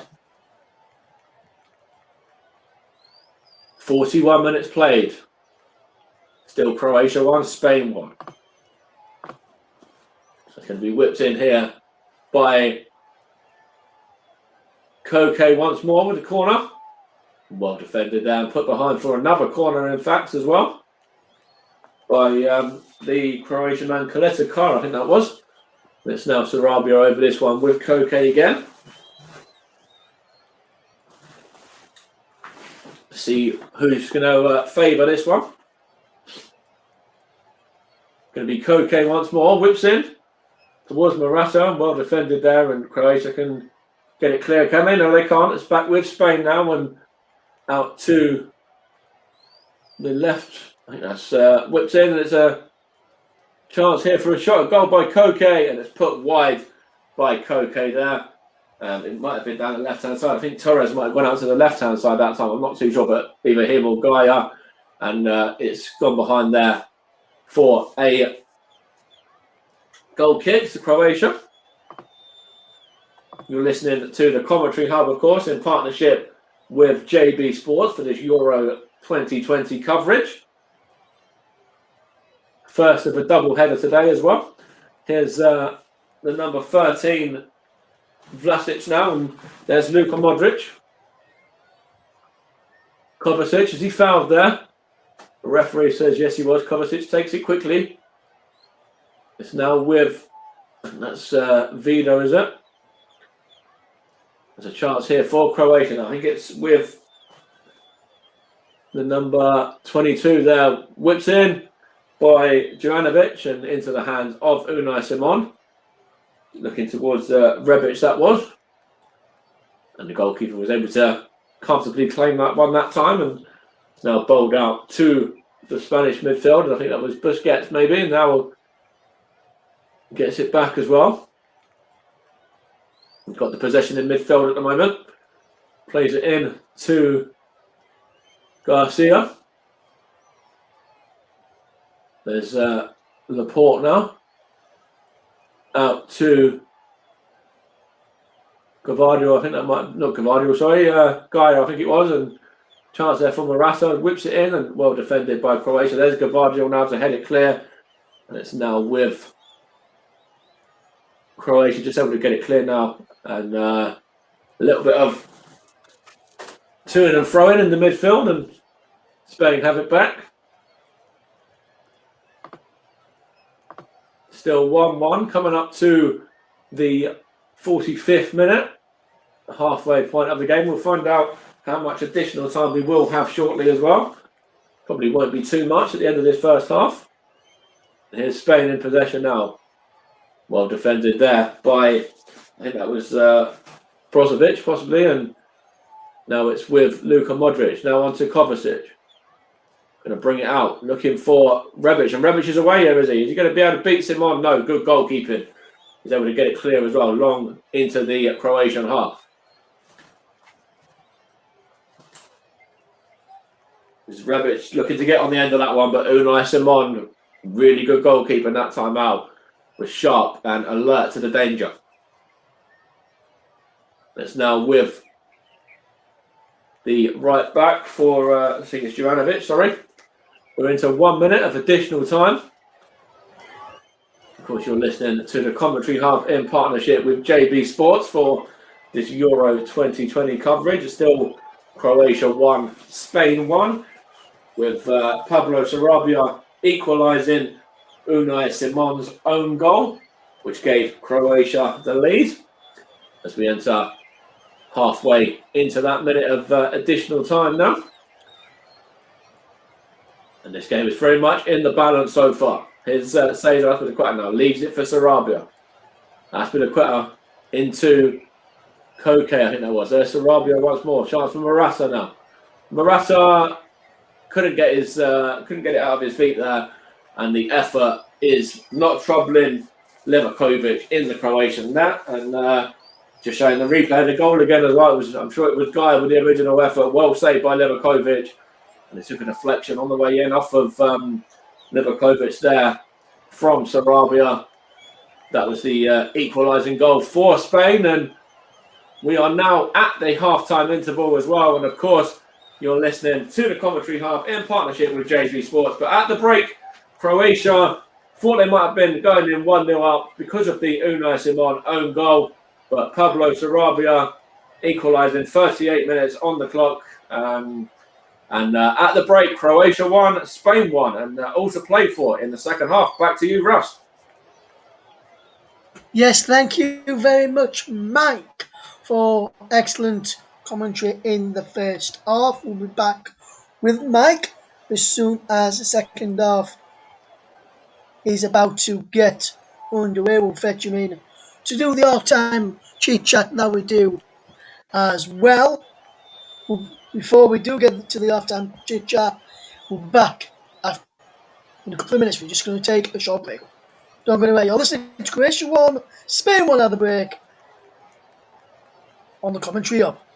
41 minutes played. Still Croatia 1, Spain 1. So it's going to be whipped in here by Koke once more with the corner. Well defended there and put behind for another corner, in fact, as well. By the Croatian man, Kaleta Kar, I think that was. It's now Sarabia over this one with Koke again. see who's going to favour this one. Going to be Koke once more. Whips in towards Morata. Well defended there, and Croatia can get it clear. Come in. No, they can't. It's back with Spain now, and out to the left. I think that's whips in. There's a chance here for a shot. A goal by Koke, and it's put wide by Koke there. It might have been down the left-hand side. I think Torres might have gone out to the left-hand side that time. I'm not too sure, but either him or Gaia. And it's gone behind there for a goal kick to Croatia. You're listening to the Commentary Hub, of course, in partnership with JB Sports for this Euro 2020 coverage. First of a double header today as well. Here's the number 13 Vlasic now, and there's Luka Modric. Kovacic, is he fouled there? The referee says yes, he was. Kovacic takes it quickly. It's now with, that's Vido, is it? There's a chance here for Croatia. I think it's with the number 22 there. Whips in by Juranovic and into the hands of Unai Simon. Looking towards Rebic, that was. And the goalkeeper was able to comfortably claim that one that time, and now bowled out to the Spanish midfield. And I think that was Busquets maybe, and now gets it back as well. We've got the possession in midfield at the moment. Plays it in to Garcia. There's Laporte now. Out to Gavardio, I think that might, not Gavardio, sorry, Gaia, I think it was, and chance there from Morata, whips it in, and well defended by Croatia. There's Gavardio now to head it clear, and it's now with Croatia just able to get it clear now, and a little bit of to and fro in the midfield, and Spain have it back. Still 1-1, coming up to the 45th minute, the halfway point of the game. We'll find out how much additional time we will have shortly as well. Probably won't be too much at the end of this first half. Here's Spain in possession now. Well defended there by, I think that was Brozovic possibly, and now it's with Luka Modric. Now on to Kovacic. Going to bring it out, looking for Rebic, and Rebic is away here, is he? Is he going to be able to beat Simon? No, good goalkeeping. He's able to get it clear as well, long into the Croatian half. Is Rebic looking to get on the end of that one, but Unai Simon, really good goalkeeper that time out, was sharp and alert to the danger. It's now with the right back for, I think it's Juranovic, sorry. We're into 1 minute of additional time. Of course, you're listening to the Commentary Hub in partnership with JB Sports for this Euro 2020 coverage. It's still Croatia 1, Spain 1, with Pablo Sarabia equalising Unai Simon's own goal, which gave Croatia the lead. As we enter halfway into that minute of additional time now. And this game is very much in the balance so far. His Cesar Azpilicueta now leaves it for Sarabia. Azpilicueta into Koke, I think that was. There's Sarabia once more. Chance for Morata now. Morata couldn't get it out of his feet there, and the effort is not troubling Levakovic in the Croatian net. And just showing the replay of the goal again as well. I'm sure it was Gaia with the original effort. Well saved by Levakovic. And it took a deflection on the way in off of Levakovic there from Sarabia. That was the equalising goal for Spain. And we are now at the half-time interval as well. And of course, you're listening to the Commentary Hub in partnership with JB Sports. But at the break, Croatia thought they might have been going in 1-0 up because of the Unai Simon own goal. But Pablo Sarabia equalising 38 minutes on the clock. And at the break, Croatia won, Spain won, and also played for in the second half. Back to you, Russ. Yes, thank you very much, Mike, for excellent commentary in the first half. We'll be back with Mike as soon as the second half is about to get underway. We'll fetch him in to do the half-time chit-chat that we do as well. Before we do get to the half-time chit-chat, we'll be back in a couple of minutes. We're just going to take a short break. Don't go anywhere. You're listening to Croatia 1, Spain 1 at the break on the commentary up.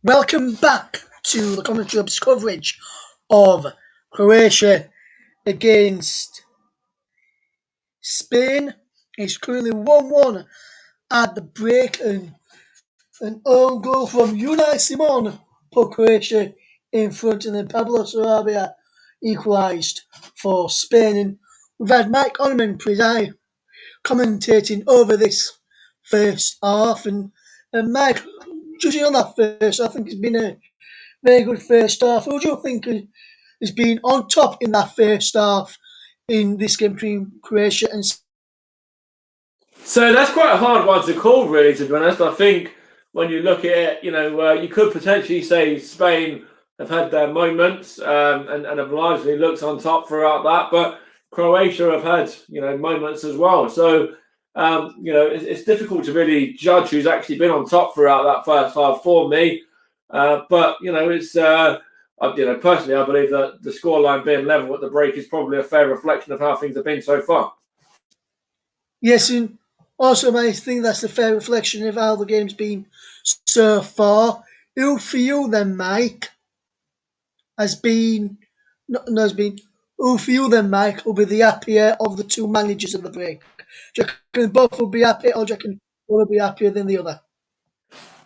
Welcome back to the Commentary Hub's coverage of Croatia against Spain. It's currently 1-1 at the break, and an own goal from Unai Simon put Croatia in front, and then Pablo Sarabia equalised for Spain. And we've had Mike Onman commentating over this first half, and Mike, judging on that first, I think it's been a very good first half. Who do you think has been on top in that first half in this game between Croatia and So that's quite a hard one to call, really, to be honest. I think when you look at it, you could potentially say Spain have had their moments and have largely looked on top throughout that, but Croatia have had, moments as well. So, it's difficult to really judge who's actually been on top throughout that first half for me. But, personally, I believe that the scoreline being level at the break is probably a fair reflection of how things have been so far. Yes, and also I think that's a fair reflection of how the game's been so far. Who for you then, Mike, has been no, has been who for you then, Mike, will be the happier of the two managers of the break? Do you reckon both will be happy, or do you reckon one will be happier than the other?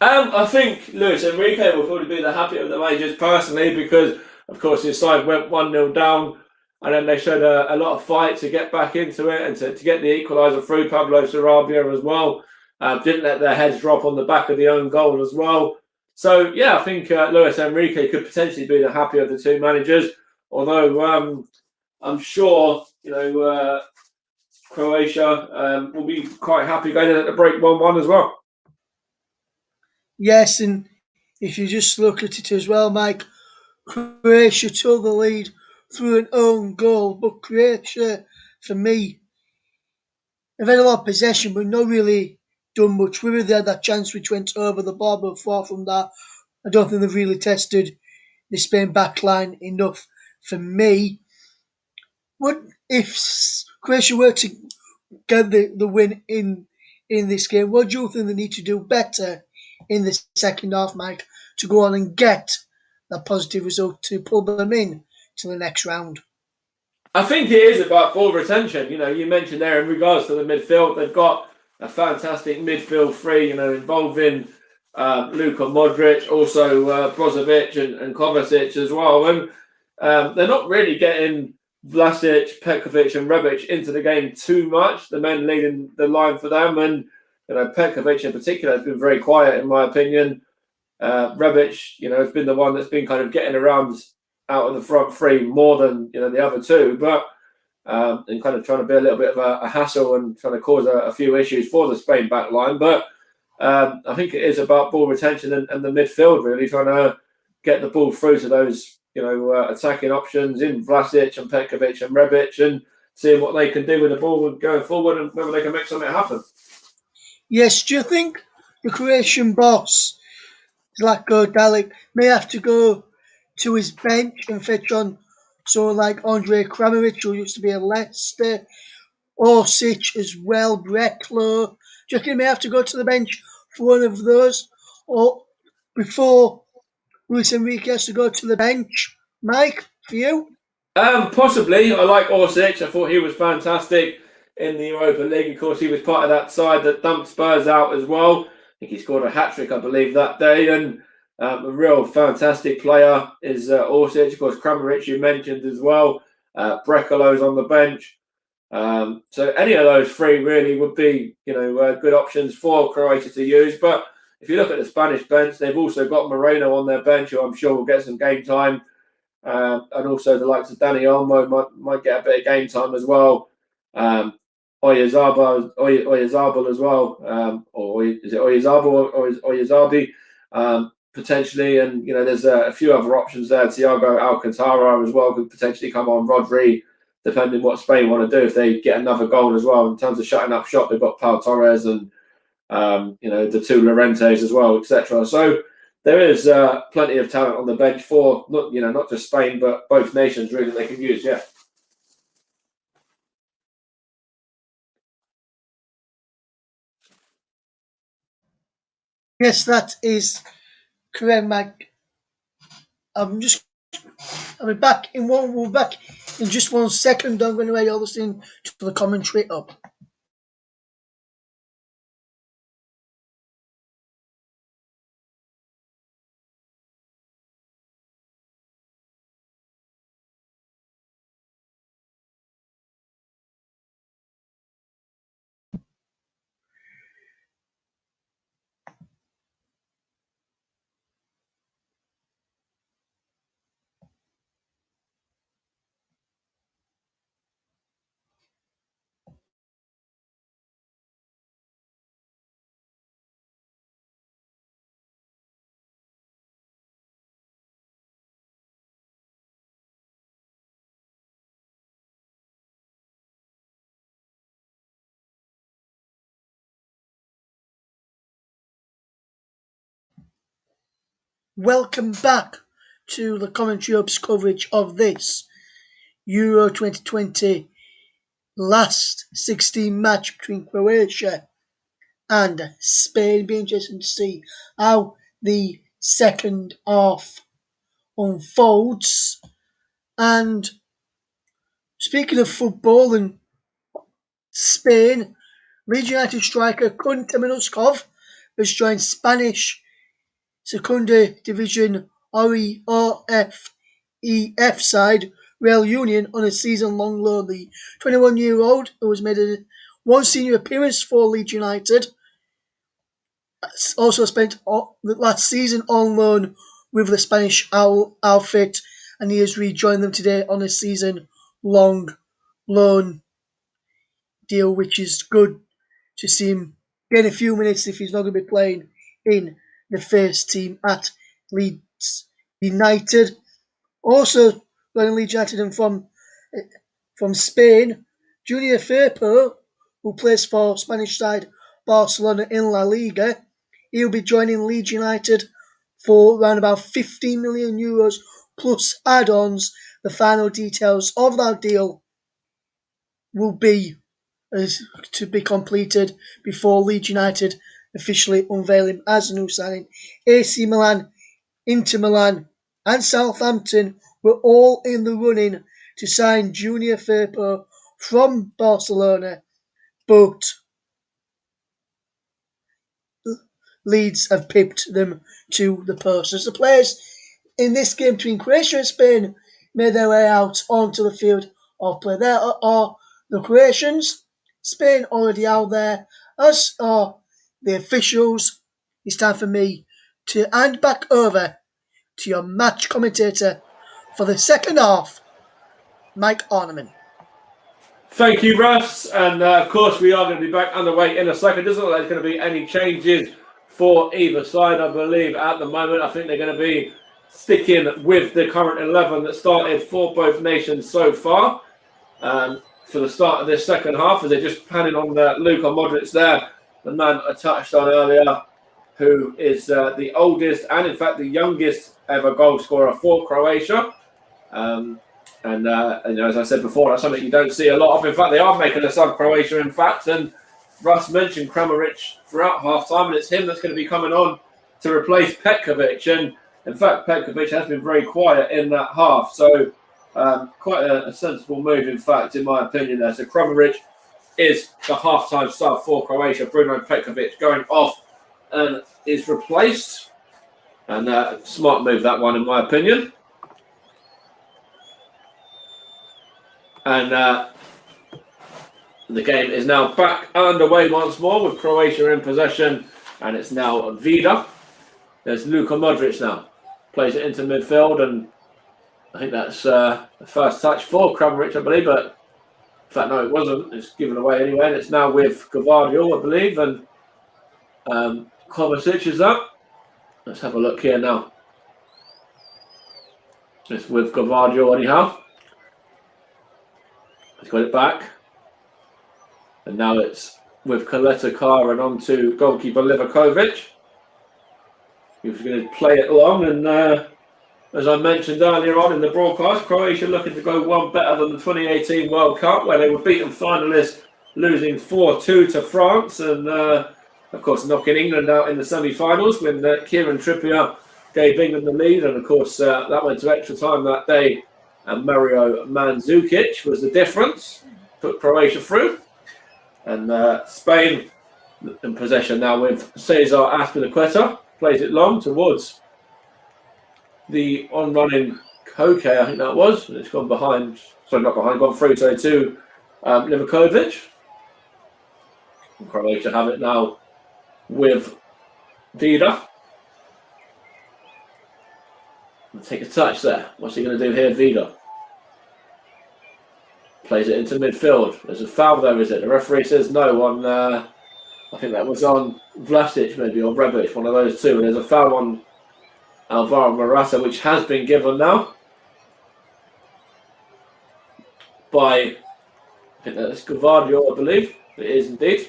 I think Luis Enrique will probably be the happier of the managers personally because, of course, his side went 1-0 down and then they showed a lot of fight to get back into it and to get the equaliser through. Pablo Sarabia as well. Didn't let their heads drop on the back of the own goal as well. So, yeah, I think Luis Enrique could potentially be the happier of the two managers, although I'm sure, Croatia will be quite happy going in at the break 1-1 as well. Yes, and if you just look at it as well, Mike, Croatia took the lead through an own goal, but Croatia, for me, have had a lot of possession, but not really done much with it. They had that chance which went over the bar, but far from that, I don't think they've really tested the Spain backline enough for me. What if Croatia were to get the win in this game? What do you think they need to do better in the second half, Mike, to go on and get that positive result to pull them in to the next round? I think it is about ball retention. You mentioned there in regards to the midfield, they've got a fantastic midfield three, involving Luka Modric, also Brozovic and Kovacic as well. And they're not really getting Vlasic, Petkovic and Rebic into the game too much, the men leading the line for them. And, Petkovic in particular has been very quiet, in my opinion. Rebic, has been the one that's been kind of getting around out of the front three more than the other two, but and kind of trying to be a little bit of a hassle and trying to cause a few issues for the Spain back line. But I think it is about ball retention and the midfield really trying to get the ball through to those attacking options in Vlasic and Petkovic and Rebic and seeing what they can do with the ball going forward and whether they can make something happen. Yes, do you think the Croatian boss, Zlatko Dalic, may have to go to his bench and fetch on someone like Andre Kramaric, who used to be at Leicester, Orsic as well, Breklo? Do you reckon he may have to go to the bench for one of those, or before Luis Enrique has to go to the bench? Mike, for you? Possibly. I like Orsic. I thought he was fantastic in the Europa League. Of course, he was part of that side that dumped Spurs out as well. I think he scored a hat-trick, I believe, that day. And a real fantastic player is Orsic. Of course, Kramaric you mentioned as well. Brekalo's on the bench. So any of those three really would be, good options for Croatia to use. But if you look at the Spanish bench, they've also got Moreno on their bench, who I'm sure will get some game time. And also the likes of Danny Olmo might get a bit of game time as well. Oyazabal as well, or is it Oyazabal or is Oyazabi potentially? And there's a few other options there. Thiago Alcantara as well could potentially come on. Rodri, depending what Spain want to do if they get another goal as well. In terms of shutting up shop, they've got Pau Torres and the two Llorentes as well, etc. So there is plenty of talent on the bench for not just Spain but both nations really they can use. Yeah. Yes, that is Correct, Mike. I'm just. I'll be back in one. We'll be back in just 1 second. I'm going to wait all this in to the commentary up. Welcome back to the commentary up's coverage of this Euro 2020 last 16 match between Croatia and Spain. Be interesting to see how the second half unfolds. And speaking of football and Spain, Leeds United striker Kun Temenuskov has joined Spanish Segunda Division REFEF side Real Union on a season-long loan. The 21-year-old, who has made one senior appearance for Leeds United, also spent the last season on loan with the Spanish outfit, and he has rejoined them today on a season-long loan deal, which is good to see him get a few minutes if he's not going to be playing in the first team at Leeds United. Also, going Leeds United and from Spain, Junior Firpo, who plays for Spanish side Barcelona in La Liga, he'll be joining Leeds United for around about 15 million euros plus add-ons. The final details of that deal will be to be completed before Leeds United officially unveil him as a new signing. AC Milan, Inter Milan and Southampton were all in the running to sign Junior Firpo from Barcelona, but Leeds have pipped them to the post. As the players in this game between Croatia and Spain made their way out onto the field of play. There are the Croatians, Spain already out there, as are the officials. It's time for me to hand back over to your match commentator for the second half, Mike Orneman. Thank you, Russ. And of course, we are going to be back underway in a second. It doesn't look like there's going to be any changes for either side, I believe, at the moment. I think they're going to be sticking with the current 11 that started for both nations so far for the start of this second half, as they're just panning on Luka Modric there, the man I touched on earlier, who is the oldest and, in fact, the youngest ever goal scorer for Croatia. And as I said before, that's something you don't see a lot of. In fact, they are making a sub Croatia, in fact. And Russ mentioned Kramaric throughout half-time, and it's him that's going to be coming on to replace Petkovic. And, in fact, Petkovic has been very quiet in that half. So, quite a sensible move, in fact, in my opinion there. So, Kramaric is the half-time sub for Croatia. Bruno Petkovic going off and is replaced. And smart move, that one, in my opinion. And the game is now back underway once more with Croatia in possession. And it's now Vida. There's Luka Modric now. Plays it into midfield. And I think that's the first touch for Kramaric, I believe. But in fact, no, it wasn't. It's given away anyway. And it's now with Gvardiol, I believe. And Kovacic is up. Let's have a look here now. It's with Gvardiol anyhow. He's got it back. And now it's with Kaleta Kara and on to goalkeeper Livakovic. He was going to play it long. And as I mentioned earlier on in the broadcast, Croatia looking to go one better than the 2018 World Cup, where they were beaten finalists, losing 4-2 to France. And, of course, knocking England out in the semi-finals when Kieran Trippier gave England the lead, and of course that went to extra time that day, and Mario Mandzukic was the difference, put Croatia through, and Spain in possession now with Cesar Azpilicueta, plays it long towards the on-running Koke, I think that was, and it's gone behind, sorry not behind, gone through to Livakovic. And Croatia have it now with Vida. Take a touch there. What's he going to do here, Vida? Plays it into midfield. There's a foul there, is it? The referee says no on, I think that was on Vlasic maybe, or Rebic, one of those two. And there's a foul on Alvaro Morata, which has been given now by, I think that's Gvardio, I believe. It is indeed.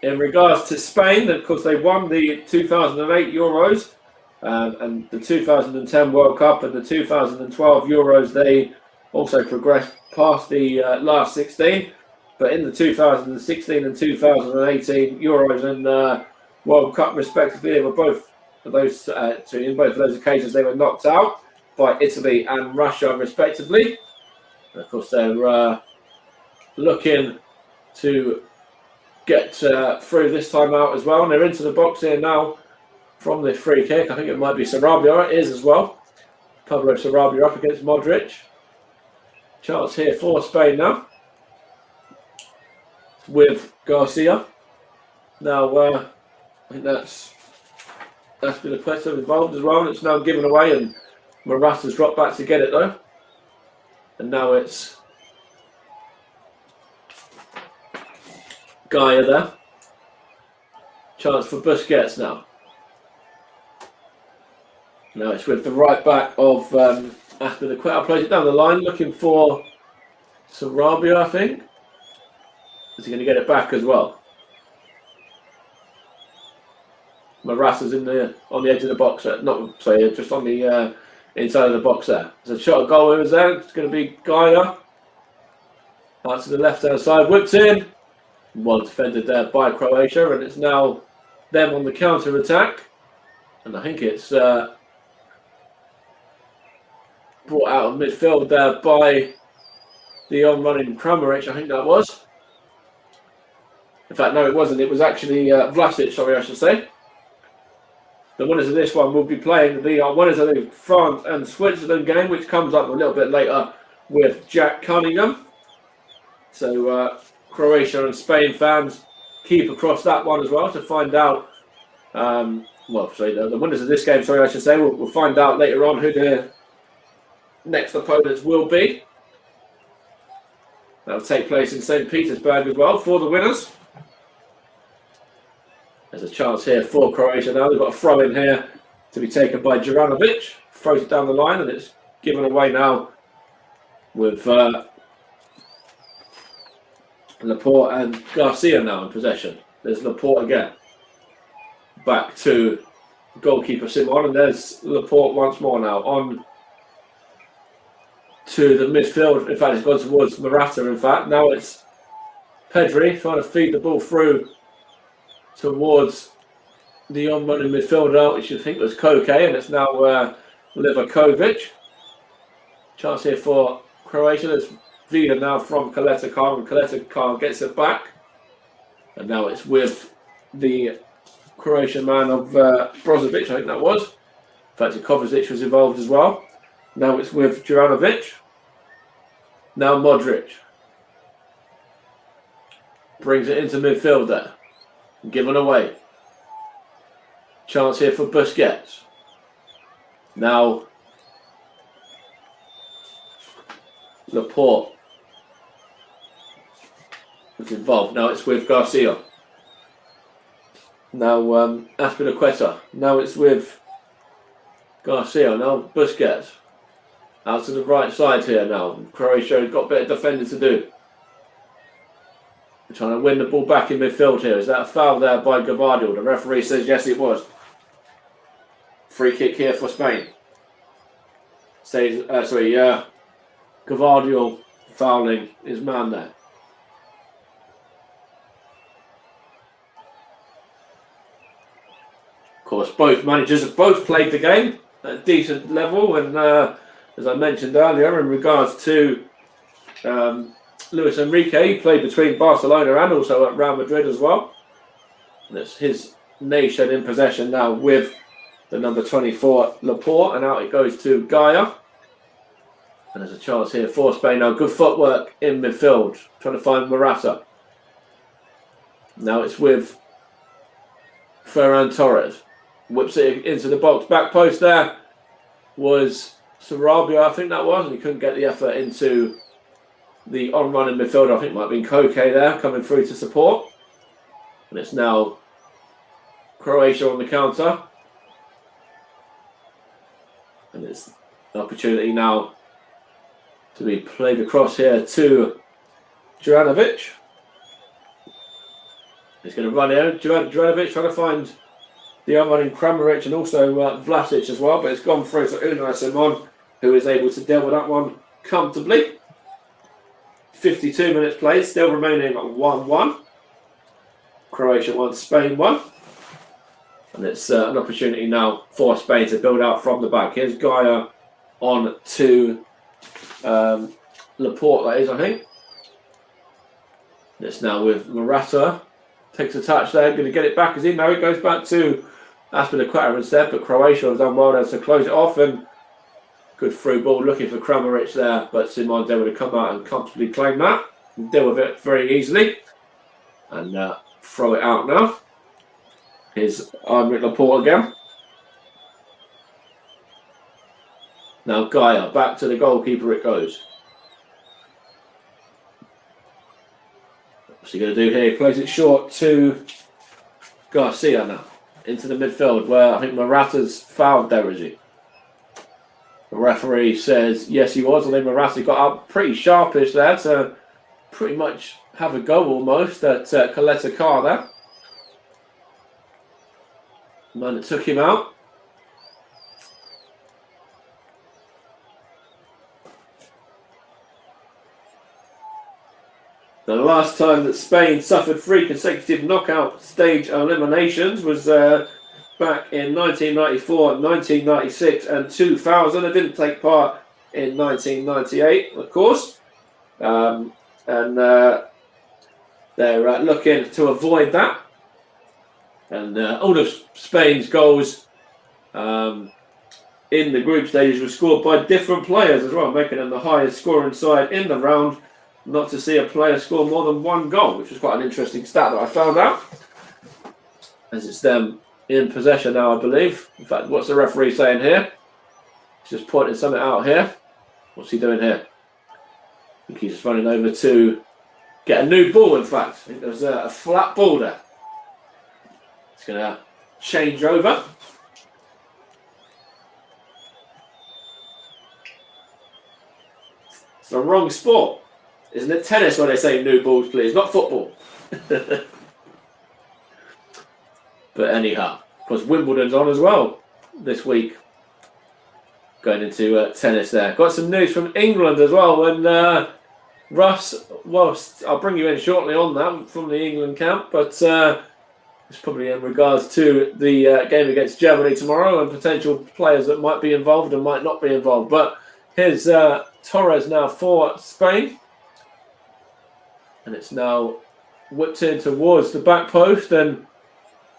In regards to Spain, of course, they won the 2008 Euros and the 2010 World Cup and the 2012 Euros. They also progressed past the last 16, but in the 2016 and 2018 Euros and World Cup, respectively, they were both of those. In both of those occasions, they were knocked out by Italy and Russia, respectively. And of course, they're looking to get through this time out as well, and they're into the box here now from the free kick. I think it might be Sarabia. It is as well. Pablo Sarabia up against Modric. Chance here for Spain now with Garcia. Now I think that's been a question involved as well, and it's now given away, and Morata's dropped back to get it though, and now it's Gaia there. Chance for Busquets now. Now it's with the right back of Azpilicueta. Plays it down the line, looking for Sarabia, I think. Is he going to get it back as well? Morata's on the edge of the box there. Not sorry, just on the inside of the box there. There's a shot of goal over there. It's going to be Gaia. Out to the left hand side, whipped in. Well defended there by Croatia, and it's now them on the counter attack. And I think it's brought out of midfield there by the on-running Kramaric, I think that was. In fact, no, it wasn't. It was actually Vlasic, sorry, I should say. The winners of this one will be playing the winners of the France and Switzerland game, which comes up a little bit later with Jack Cunningham. So Croatia and Spain fans keep across that one as well to find out. The winners of this game, sorry, I should say, we'll find out later on who the next opponents will be. That'll take place in St. Petersburg as well for the winners. There's a chance here for Croatia now. They've got a throw in here to be taken by Juranovic. Throws it down the line, and it's given away now with Laporte and Garcia now in possession. There's Laporte again. Back to goalkeeper Simon, and there's Laporte once more now on to the midfield. In fact, it's gone towards Morata, in fact. Now it's Pedri trying to feed the ball through towards the on-running midfielder, which you think was Koke, and it's now Livakovic. Chance here for Croatia. There's Vida now from Kaleta Khan, and Kaleta Khan gets it back. And now it's with the Croatian man of Brozovic, I think that was. In fact, Kovacic was involved as well. Now it's with Juranovic. Now Modric. Brings it into midfield there. Given away. Chance here for Busquets. Now Laporte is involved. Now it's with Garcia. Now Azpilicueta. Now it's with Garcia. Now Busquets. Out to the right side here now. Croatia has got a bit of defending to do. They're trying to win the ball back in midfield here. Is that a foul there by Gvardio? The referee says yes, it was. Free kick here for Spain. Says Gvardio fouling his man there. course, both managers have both played the game at a decent level, and as I mentioned earlier, in regards to Luis Enrique, he played between Barcelona and also at Real Madrid as well. And it's his nation in possession now with the number 24 Laporte, and out it goes to Gaia. And there's a chance here for Spain now. Good footwork in midfield, trying to find Morata. Now it's with Ferran Torres. Whips it into the box. Back post there was Sarabia, I think that was, and he couldn't get the effort into the on-run in midfield. I think it might have been Koke there coming through to support. And it's now Croatia on the counter. And it's an opportunity now to be played across here to Juranovic. He's going to run here. Juranovic trying to find the on-running Kramaric and also Vlasic as well, but it's gone through to Unai Simon, who is able to deal with that one comfortably. 52 minutes played, still remaining 1-1. Croatia 1, Spain 1. And it's an opportunity now for Spain to build out from the back. Here's Gaia on to Laporte, that is, I think. And it's now with Morata. Takes a touch there, going to get it back as he now it goes back to Aspilicueta instead, but Croatia has done well there to close it off, and good through ball looking for Kramaric there, but Simon's able to come out and comfortably claim that and deal with it very easily and throw it out now. Here's Aymeric Laporte again. Now Gaia, back to the goalkeeper it goes. What's he going to do here? He plays it short to Garcia now. Into the midfield where I think Morata's fouled there, is he? The referee says yes he was. I think Morata got up pretty sharpish there to pretty much have a go almost at Coletta Carr there. Man that took him out. The last time that Spain suffered 3 consecutive knockout stage eliminations was back in 1994, 1996 and 2000. They didn't take part in 1998, of course. And they're looking to avoid that. And all of Spain's goals in the group stages were scored by different players as well, making them the highest scoring side in the round. Not to see a player score more than 1 goal, which was quite an interesting stat that I found out. As it's them in possession now, I believe. In fact, what's the referee saying here? He's just pointing something out here. What's he doing here? I think he's running over to get a new ball, in fact. I think there's a flat ball there. It's going to change over. It's the wrong sport. Isn't it tennis when they say new balls, please? Not football. But anyhow, of course, Wimbledon's on as well this week. Going into tennis there. Got some news from England as well. And Russ, well, I'll bring you in shortly on that from the England camp. But it's probably in regards to the game against Germany tomorrow and potential players that might be involved and might not be involved. But here's Torres now for Spain. And it's now whipped in towards the back post and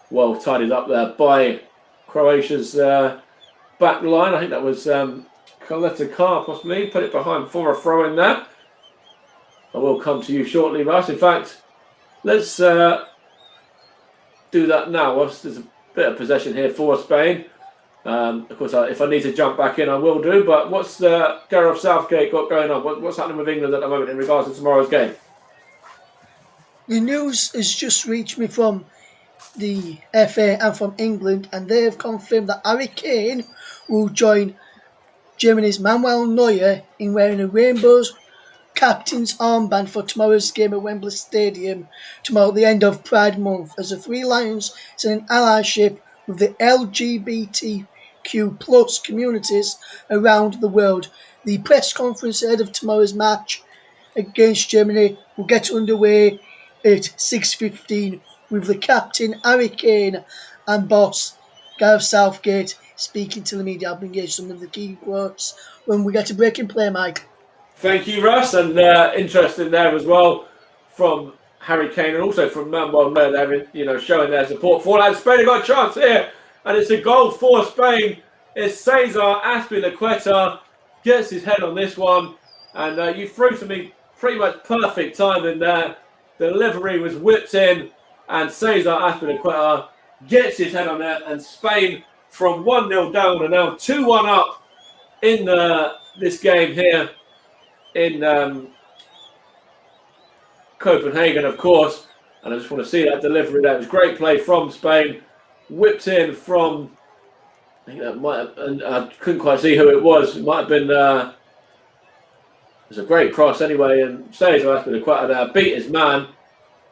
well tidied up there by Croatia's back line. I think that was Coletta Carr possibly. Put it behind for a throw in there. I will come to you shortly, Russ. In fact, let's do that now. There's a bit of possession here for Spain. Of course, if I need to jump back in, I will do. But what's Gareth Southgate got going on? What's happening with England at the moment in regards to tomorrow's game? The news has just reached me from the FA and from England, and they have confirmed that Harry Kane will join Germany's Manuel Neuer in wearing a Rainbows captain's armband for tomorrow's game at Wembley Stadium tomorrow at the end of Pride Month, as the Three Lions send allyship with the LGBTQ plus communities around the world. The press conference ahead of tomorrow's match against Germany will get underway at 6:15 with the captain Harry Kane and boss Gareth Southgate speaking to the media. I'll bring you some of the key quotes when we get to break and play, Mike. Thank you, Russ, and interesting there as well from Harry Kane and also from Manuel Neuer. They're showing their support for that. Spain have got a chance here, and it's a goal for Spain. It's Cesar Azpilicueta gets his head on this one, and you threw to me pretty much perfect timing there. The delivery was whipped in, and Cesar Azpilicueta gets his head on there, and Spain from 1-0 down and now 2-1 up in this game here in Copenhagen, of course. And I just want to see that delivery. That was great play from Spain, whipped in from. I think that might have, and I couldn't quite see who it was. It might have been. It was a great cross anyway, and Cesar Azpilicueta beat his man.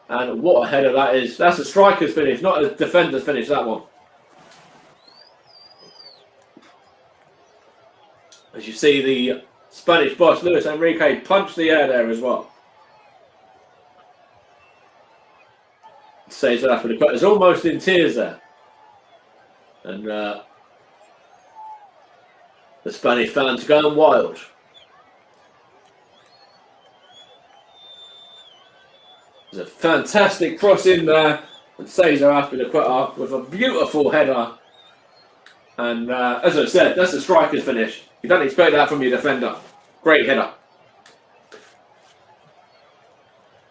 And what a header that is! That's a striker's finish, not a defender's finish. That one. As you see, the Spanish boss Luis Enrique punched the air there as well. Cesar Azpilicueta is almost in tears there, and the Spanish fans going wild. There's a fantastic cross in there, and Cesar Azpilicueta with a beautiful header. And as I said, that's a striker's finish. You don't expect that from your defender. Great header.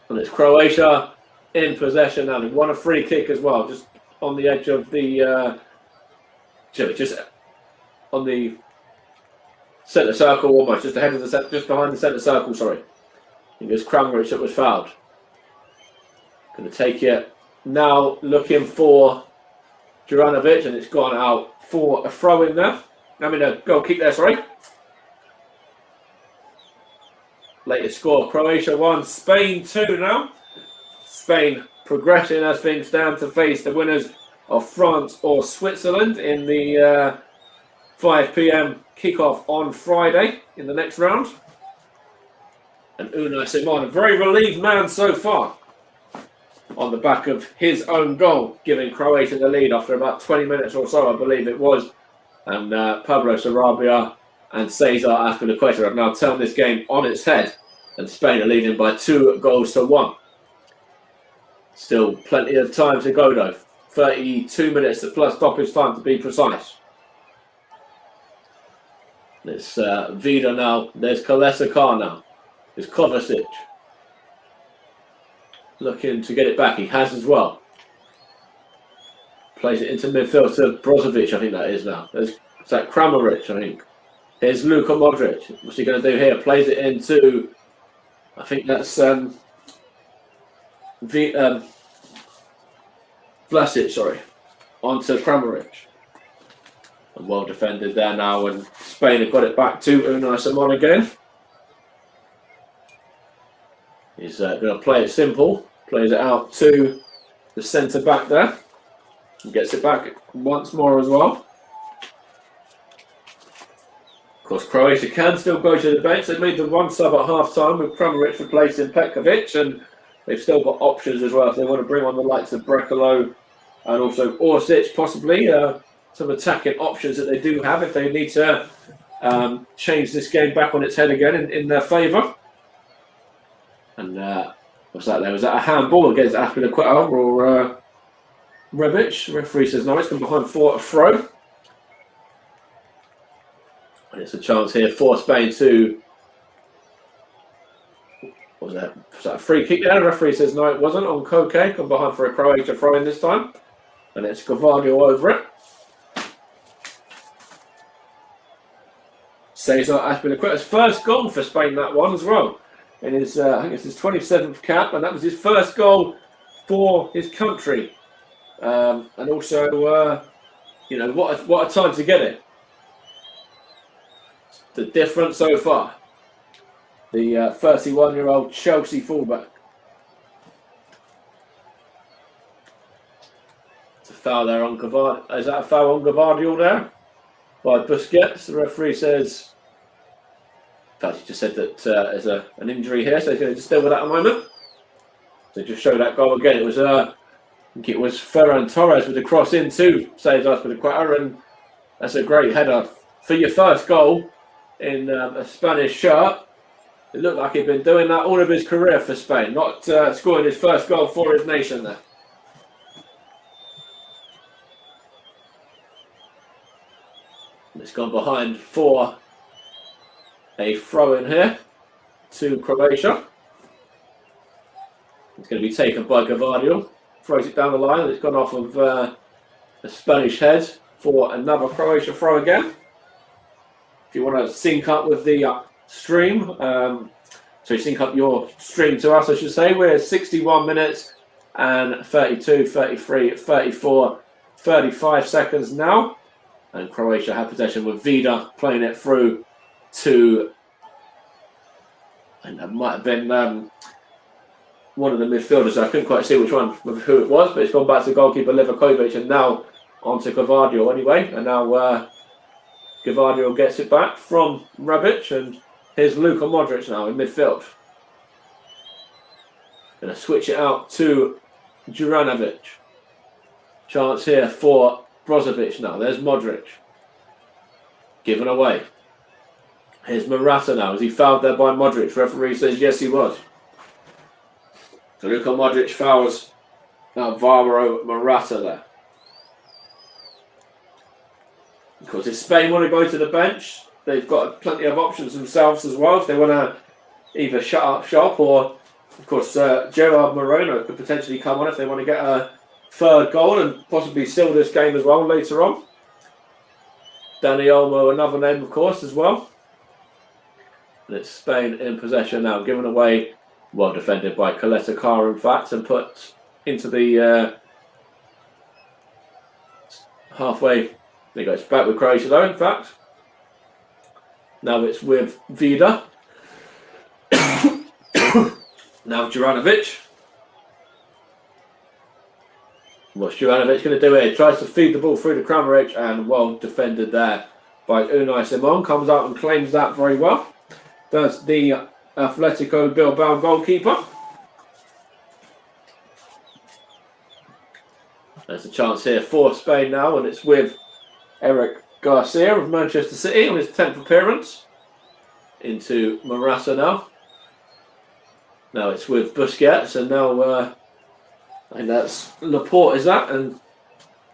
And it's Croatia in possession now. They won a free kick as well, just on the edge of the, just on the centre circle almost, just ahead of the just behind the centre circle. Sorry, I think it was Kramaric that was fouled. Going to take it now, looking for Juranovic, and it's gone out for a throw in there. I mean, a goal kick there, sorry. Latest score, Croatia 1, Spain 2 now. Spain progressing as things stand to face the winners of France or Switzerland in the 5 p.m. kickoff on Friday in the next round. And Unai Simon, a very relieved man so far, on the back of his own goal, giving Croatia the lead after about 20 minutes or so, I believe it was. And Pablo Sarabia and Cesar Azpilicueta have now turned this game on its head, and Spain are leading by 2-1. Still plenty of time to go though. 32 minutes plus stoppage time to be precise. There's Vida now. There's Kalesakar now. There's Kovacic. Looking to get it back. He has as well. Plays it into midfield to Brozovic, I think that is now. There's that Kramaric, I think. Here's Luka Modric. What's he going to do here? Plays it into, I think that's Vlasic, sorry. Onto Kramaric. And well defended there now, and Spain have got it back to Unai Simon again. He's going to play it simple. Plays it out to the centre back there. He gets it back once more as well. Of course, Croatia can still go to the bench. They made the one sub at half time with Kramaric replacing Petkovic, and they've still got options as well if they want to bring on the likes of Brekalo and also Orsic, possibly. Some attacking options that they do have if they need to change this game back on its head again in their favour. And what's that there? Was that a handball against Azpilicueta or Rebic? The referee says no, it's come behind for a throw. And it's a chance here for Spain to. What was that? Was that a free kick there? The referee says no, it wasn't. On Koke, come behind for a Croatia throw in this time. And it's Gavardio over it. Cesar Azpilicueta's first goal for Spain, that one as well. In his, I think it's his 27th cap, and that was his first goal for his country. And also, what a time to get it. The difference so far. The 31-year-old Chelsea fullback. It's a foul there on Gavardio. Is that a foul on Gavardio there? By Busquets. The referee says. In fact, he just said that there's an injury here, so he's going to just deal with that a moment. So just show that goal again. It was think it was Ferran Torres with the cross into saves us with the Quetta, and that's a great header for your first goal in a Spanish shirt. It looked like he'd been doing that all of his career for Spain, not scoring his first goal for his nation there. It's gone behind for a throw in here to Croatia. It's going to be taken by Gavardio. Throws it down the line. It's gone off of the Spanish head for another Croatia throw again. If you want to sync up with the stream, so sync up your stream to us, I should say, we're 61 minutes and 32, 33, 34, 35 seconds now. And Croatia have possession with Vida playing it through to, and that might have been one of the midfielders. I couldn't quite see which one, who it was, but it's gone back to goalkeeper Livakovic and now onto Gavardio anyway. And now Gavardio gets it back from Rebic, and here's Luka Modric now in midfield. Going to switch it out to Juranovic. Chance here for Brozovic now. There's Modric. Given away. Here's Morata now. Is he fouled there by Modric? Referee says yes, he was. So Luka Modric fouls Alvaro Morata there. Of course, if Spain want to go to the bench, they've got plenty of options themselves as well. If they want to either shut up shop or, of course, Gerard Moreno could potentially come on if they want to get a third goal and possibly seal this game as well later on. Dani Olmo, another name, of course, as well. And it's Spain in possession now, given away, well defended by Coletta Carr, in fact, and put into the halfway. There you go, it's back with Croatia though, in fact. Now it's with Vida. Now Juranovic. What's Juranovic going to do here? Tries to feed the ball through to Kramaric, and well defended there by Unai Simon. Comes out and claims that very well. Does the Atletico Bilbao goalkeeper. There's a chance here for Spain now, and it's with Eric Garcia of Manchester City on his 10th appearance. Into Morata now. Now it's with Busquets, and now I think that's Laporte, is that? And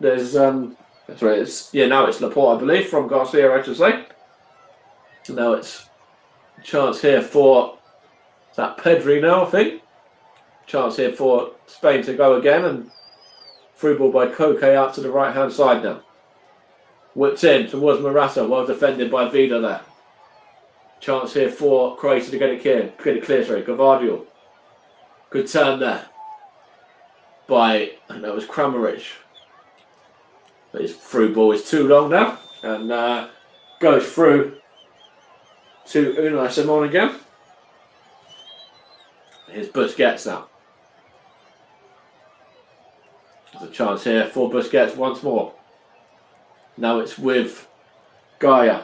there's that's right. Now it's Laporte, I believe, from Garcia, I should say. Now it's a chance here for that Pedri now, I think. Chance here for Spain to go again, and through ball by Koke out to the right hand side now. Whipped in towards Morata, well defended by Vida there. Chance here for Croatia to get it clear, sorry, Gavardio. Good turn there by, and that was Kramaric. But his through ball is too long now, and goes through to Unai Simon again. Here's Busquets now. There's a chance here for Busquets once more. Now it's with Gaia.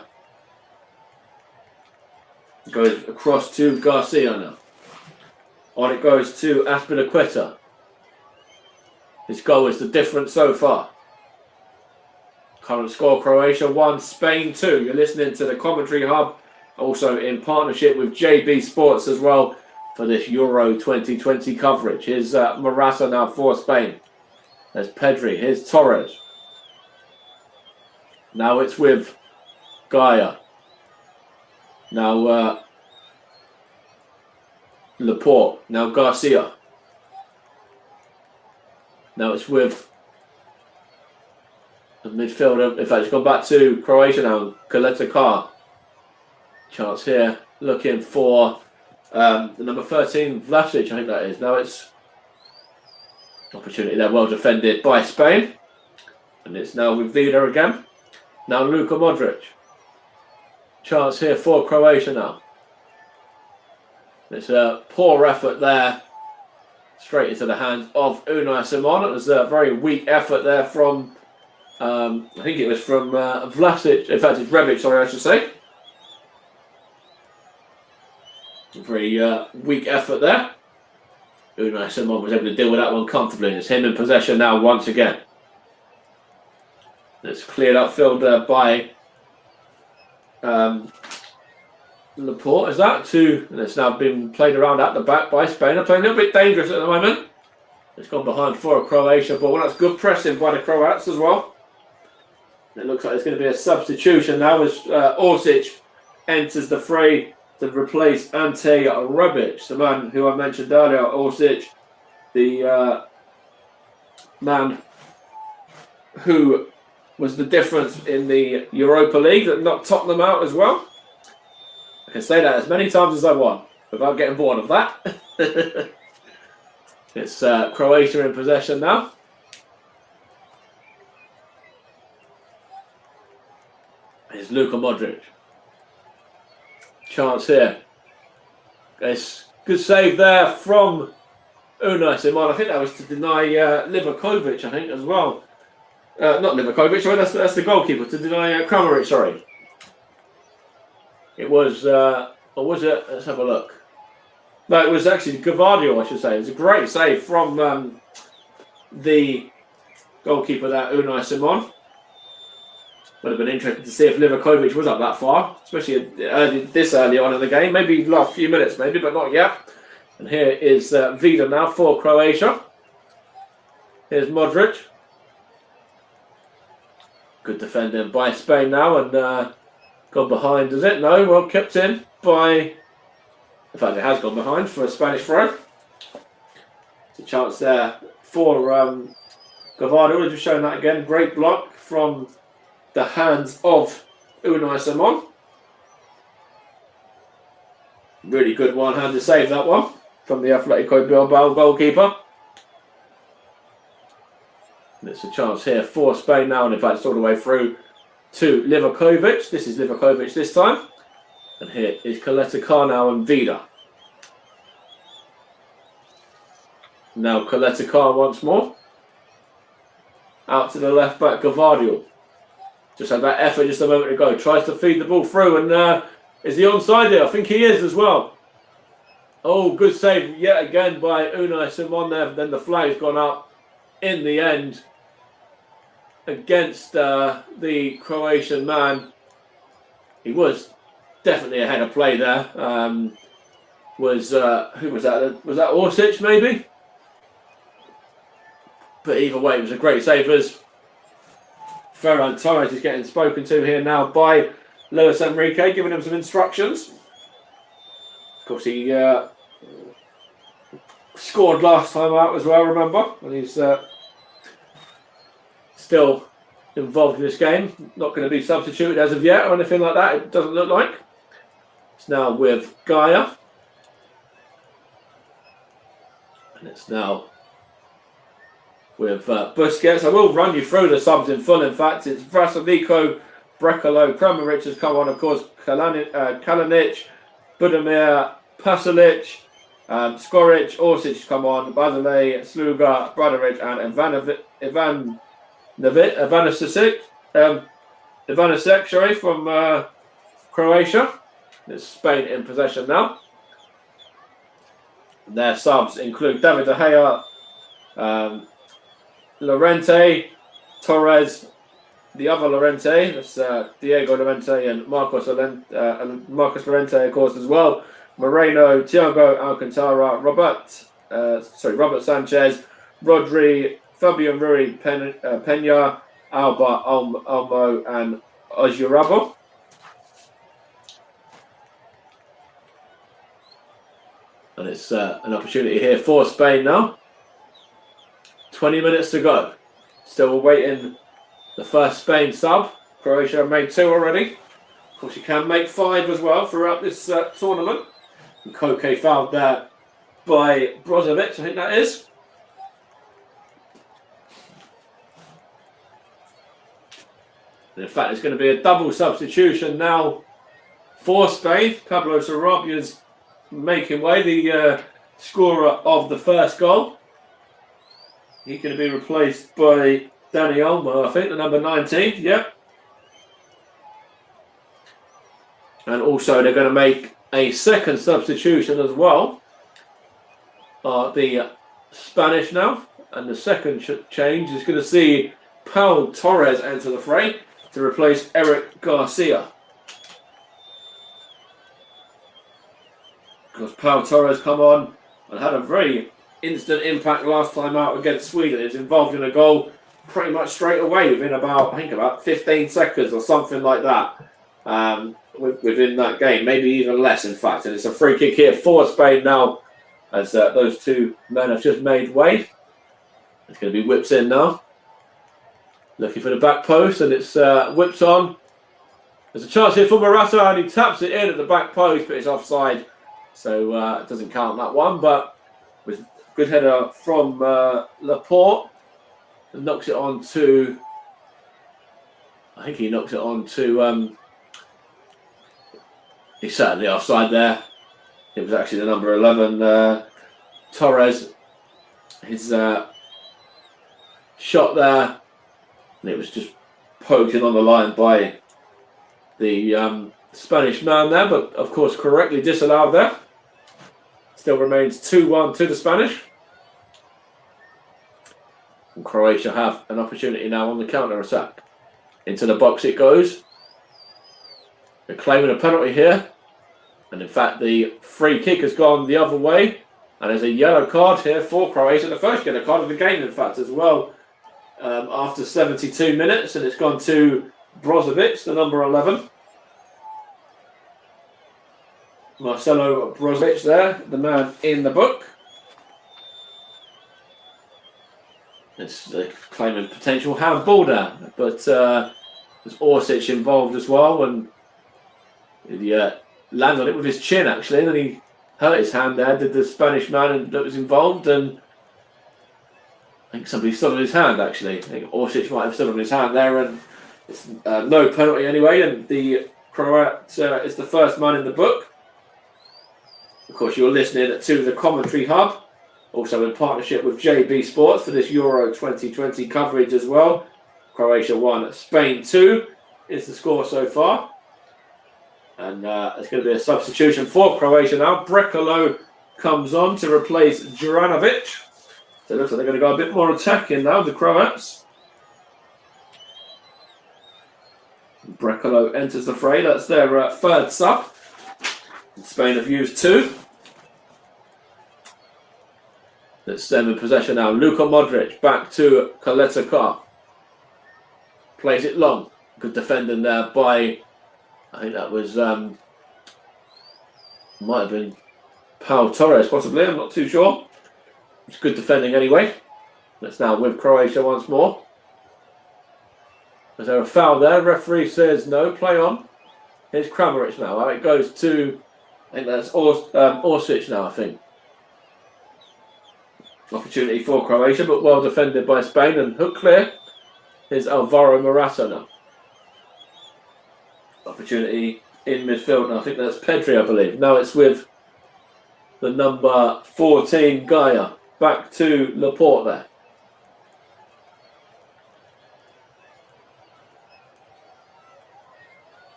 Goes across to Garcia now. On it goes to Azpilicueta. His goal is the difference so far. Current score: Croatia 1, Spain 2. You're listening to the Commentary Hub, also in partnership with JB Sports as well for this Euro 2020 coverage. Here's Morata now for Spain. There's Pedri. Here's Torres. Now it's with Gaia. Now Laporte. Now Garcia. Now it's with the midfielder. In fact, it's gone back to Croatia now. Coletta Carr. Chance here. Looking for the number 13, Vlasic, I think that is. Now it's opportunity there. Well defended by Spain. And it's now with Vida again. Now Luka Modric. Chance here for Croatia now. It's a poor effort there. Straight into the hands of Unai Simon. It was a very weak effort there from, I think it was from Vlasic. In fact, it's Rebic, sorry, I should say. A very weak effort there. Unai Simon was able to deal with that one comfortably. It's him in possession now once again. It's cleared upfield by Laporte, is that? And it's now been played around at the back by Spain. They're playing a little bit dangerous at the moment. It's gone behind for a Croatia ball. That's good pressing by the Croats as well. It looks like it's going to be a substitution now as Orsic enters the fray to replace Ante Rebic, the man who I mentioned earlier. Orsic, the man who was the difference in the Europa League that knocked Tottenham out as well. I can say that as many times as I want without getting bored of that. It's Croatia in possession now. Here's Luka Modric. Chance here. It's good save there from Unai Simon. I think that was to deny Livakovic, I think, as well. Not Livakovic, sorry, that's the goalkeeper. To deny Kramaric, sorry. It was, or was it? Let's have a look. No, it was actually Gavardio, I should say. It was a great save from the goalkeeper there, Unai Simon. Would have been interesting to see if Livakovic was up that far, especially this early on in the game. Maybe last few minutes, maybe, but not yet. And here is Vida now for Croatia. Here's Modric. Good defending by Spain now, and gone behind, is it? No, well kept in by... In fact, it has gone behind for a Spanish throw. It's a chance there for Gavardo. We're just showing that again. Great block from the hands of Unai Simon. Really good one-handed save, that one, from the Atletico Bilbao goalkeeper. And it's a chance here for Spain now, and in fact it's all the way through to Livakovic. This is Livakovic this time. And here is Coletta now and Vida. Now Coletta once more. Out to the left back, Gavardio. Just had that effort just a moment ago. Tries to feed the ball through, and is he onside here? I think he is as well. Oh, good save yet again by Unai Simon there. Then the flag's gone up in the end against the Croatian man. He was definitely ahead of play there. Who was that? Was that Orsic maybe? But either way, it was a great save as Ferran Torres is getting spoken to here now by Luis Enrique, giving him some instructions. Of course, he scored last time out as well, remember? And he's still involved in this game. Not going to be substituted as of yet or anything like that, it doesn't look like. It's now with Gaia. And it's now with Busquets. I will run you through the subs in full. In fact, it's Vasiliko, Brekalo, Kramaric has come on, of course, Kalinic, Budimir, Pasalic, Skoric, Orsic has come on, Bazile, Sluga, Bradaric, and Ivanasek, sorry, from Croatia. It's Spain in possession now. Their subs include David De Gea, Llorente, Torres, the other Llorente, that's Diego Llorente and Marcos Llorente, of course, as well. Moreno, Thiago Alcantara, Robert Sanchez, Rodri, Fabian Rui, Peña, Alba, Olmo, and Ojurabo. And it's an opportunity here for Spain now. 20 minutes to go. Still awaiting the first Spain sub. Croatia have made 2 already. Of course, you can make 5 as well throughout this tournament. And Koke fouled there by Brozovic, I think that is. And in fact, it's going to be a double substitution now for Spain. Pablo Sarabia's making way, the scorer of the first goal. He's going to be replaced by Dani Olmo, I think, the number 19. Yep. And also they're going to make a second substitution as well. are the Spanish now. And the second change is going to see Pau Torres enter the fray to replace Eric Garcia. Because Pau Torres come on and had a very instant impact last time out against Sweden. He was involved in a goal pretty much straight away within about 15 seconds or something like that within that game, maybe even less in fact. And it's a free kick here for Spain now as those two men have just made way. It's going to be whipped in now. Looking for the back post and it's whipped on. There's a chance here for Morata and he taps it in at the back post, but it's offside. So it doesn't count that one, but with good header from Laporte, and knocks it on to. I think he knocks it on to. He's certainly offside there. It was actually the number 11 Torres. His shot there, and it was just poking on the line by the Spanish man there, but of course correctly disallowed there. Still remains 2-1 to the Spanish. And Croatia have an opportunity now on the counter-attack. Into the box it goes. They're claiming a penalty here. And in fact the free kick has gone the other way. And there's a yellow card here for Croatia. The first yellow card of the game in fact as well. After 72 minutes, and it's gone to Brozovic, the number 11. Marcelo Brozovic there, the man in the book. It's claiming potential handball there, but there's Orsic involved as well, and he landed on it with his chin actually, and then he hurt his hand there, did the Spanish man that was involved, and I think somebody stood on his hand actually. I think Orsic might have stood on his hand there, and it's no penalty anyway, and the Croat is the first man in the book. Of course, you're listening to the Commentary Hub, also in partnership with JB Sports for this Euro 2020 coverage as well. Croatia 1, Spain 2 is the score so far. And it's going to be a substitution for Croatia now. Brekalo comes on to replace Juranovic. So it looks like they're going to go a bit more attacking now, the Croats. Brekalo enters the fray. That's their third sub. Spain have used 2. That's them in possession now. Luka Modric back to Kaleta Kar. Plays it long. Good defending there by, I think that was, might have been Pau Torres possibly, I'm not too sure. It's good defending anyway. That's now with Croatia once more. Is there a foul there? Referee says no, play on. Here's Kramaric now. It goes to, I think that's Orsic now, I think. Opportunity for Croatia, but well defended by Spain, and hook clear. Here's Alvaro Morata now. Opportunity in midfield now. I think that's Pedri, I believe. Now it's with the number 14, Gaia. Back to Laporte there.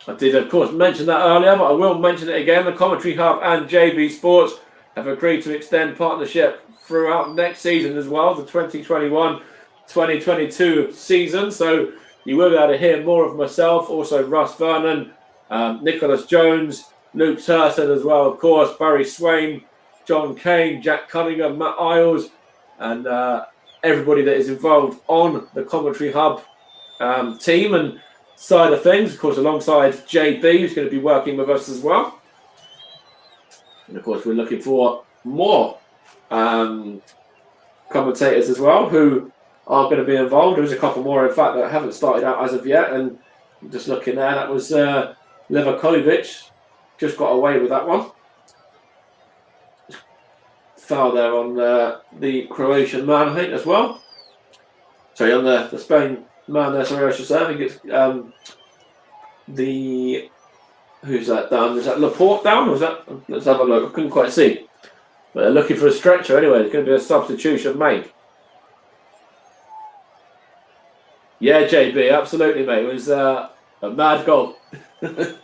I did, of course, mention that earlier, but I will mention it again. The Commentary Hub and JB Sports have agreed to extend partnership throughout next season as well, the 2021-2022 season. So you will be able to hear more of myself, also Russ Vernon, Nicholas Jones, Luke Turton as well, of course, Barry Swain, John Kane, Jack Cunningham, Matt Isles, and everybody that is involved on the Commentary Hub team and side of things, of course, alongside JB, who's going to be working with us as well. And of course, we're looking for more commentators as well who are going to be involved. There's a couple more, in fact, that haven't started out as of yet. And just looking there, that was Levakovic. Just got away with that one. Foul there on the Croatian man, I think, as well. Sorry, on the Spain man there, sorry, I should say. I think it's who's that down? Is that Laporte down? Or is that? Let's have a look. I couldn't quite see. But they're looking for a stretcher anyway. There's going to be a substitution made. Yeah, JB, absolutely, mate. It was a mad goal. Going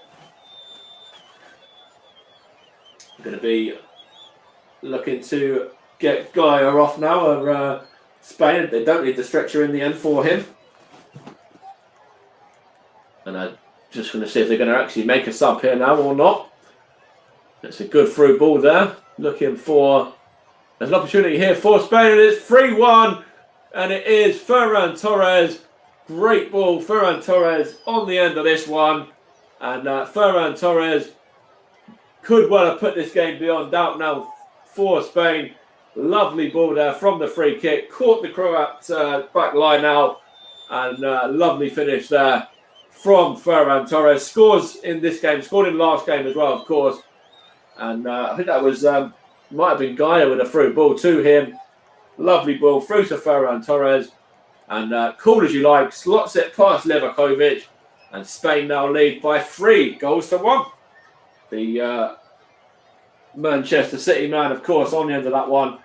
to be looking to get Gaia off now, or Spain. They don't need the stretcher in the end for him. And I'm just going to see if they're going to actually make a sub here now or not. It's a good through ball there. Looking for... There's an opportunity here for Spain, and it's 3-1. And it is Ferran Torres. Great ball. Ferran Torres on the end of this one. And Ferran Torres could well have put this game beyond doubt now for Spain. Lovely ball there from the free kick. Caught the Croat back line out. And lovely finish there from Ferran Torres. Scores in this game. Scored in last game as well, of course. And I think that was... might have been Gaia with a through ball to him. Lovely ball through to Ferran Torres. And cool as you like, slots it past Livakovic. And Spain now lead by 3-1. The Manchester City man, of course, on the end of that one.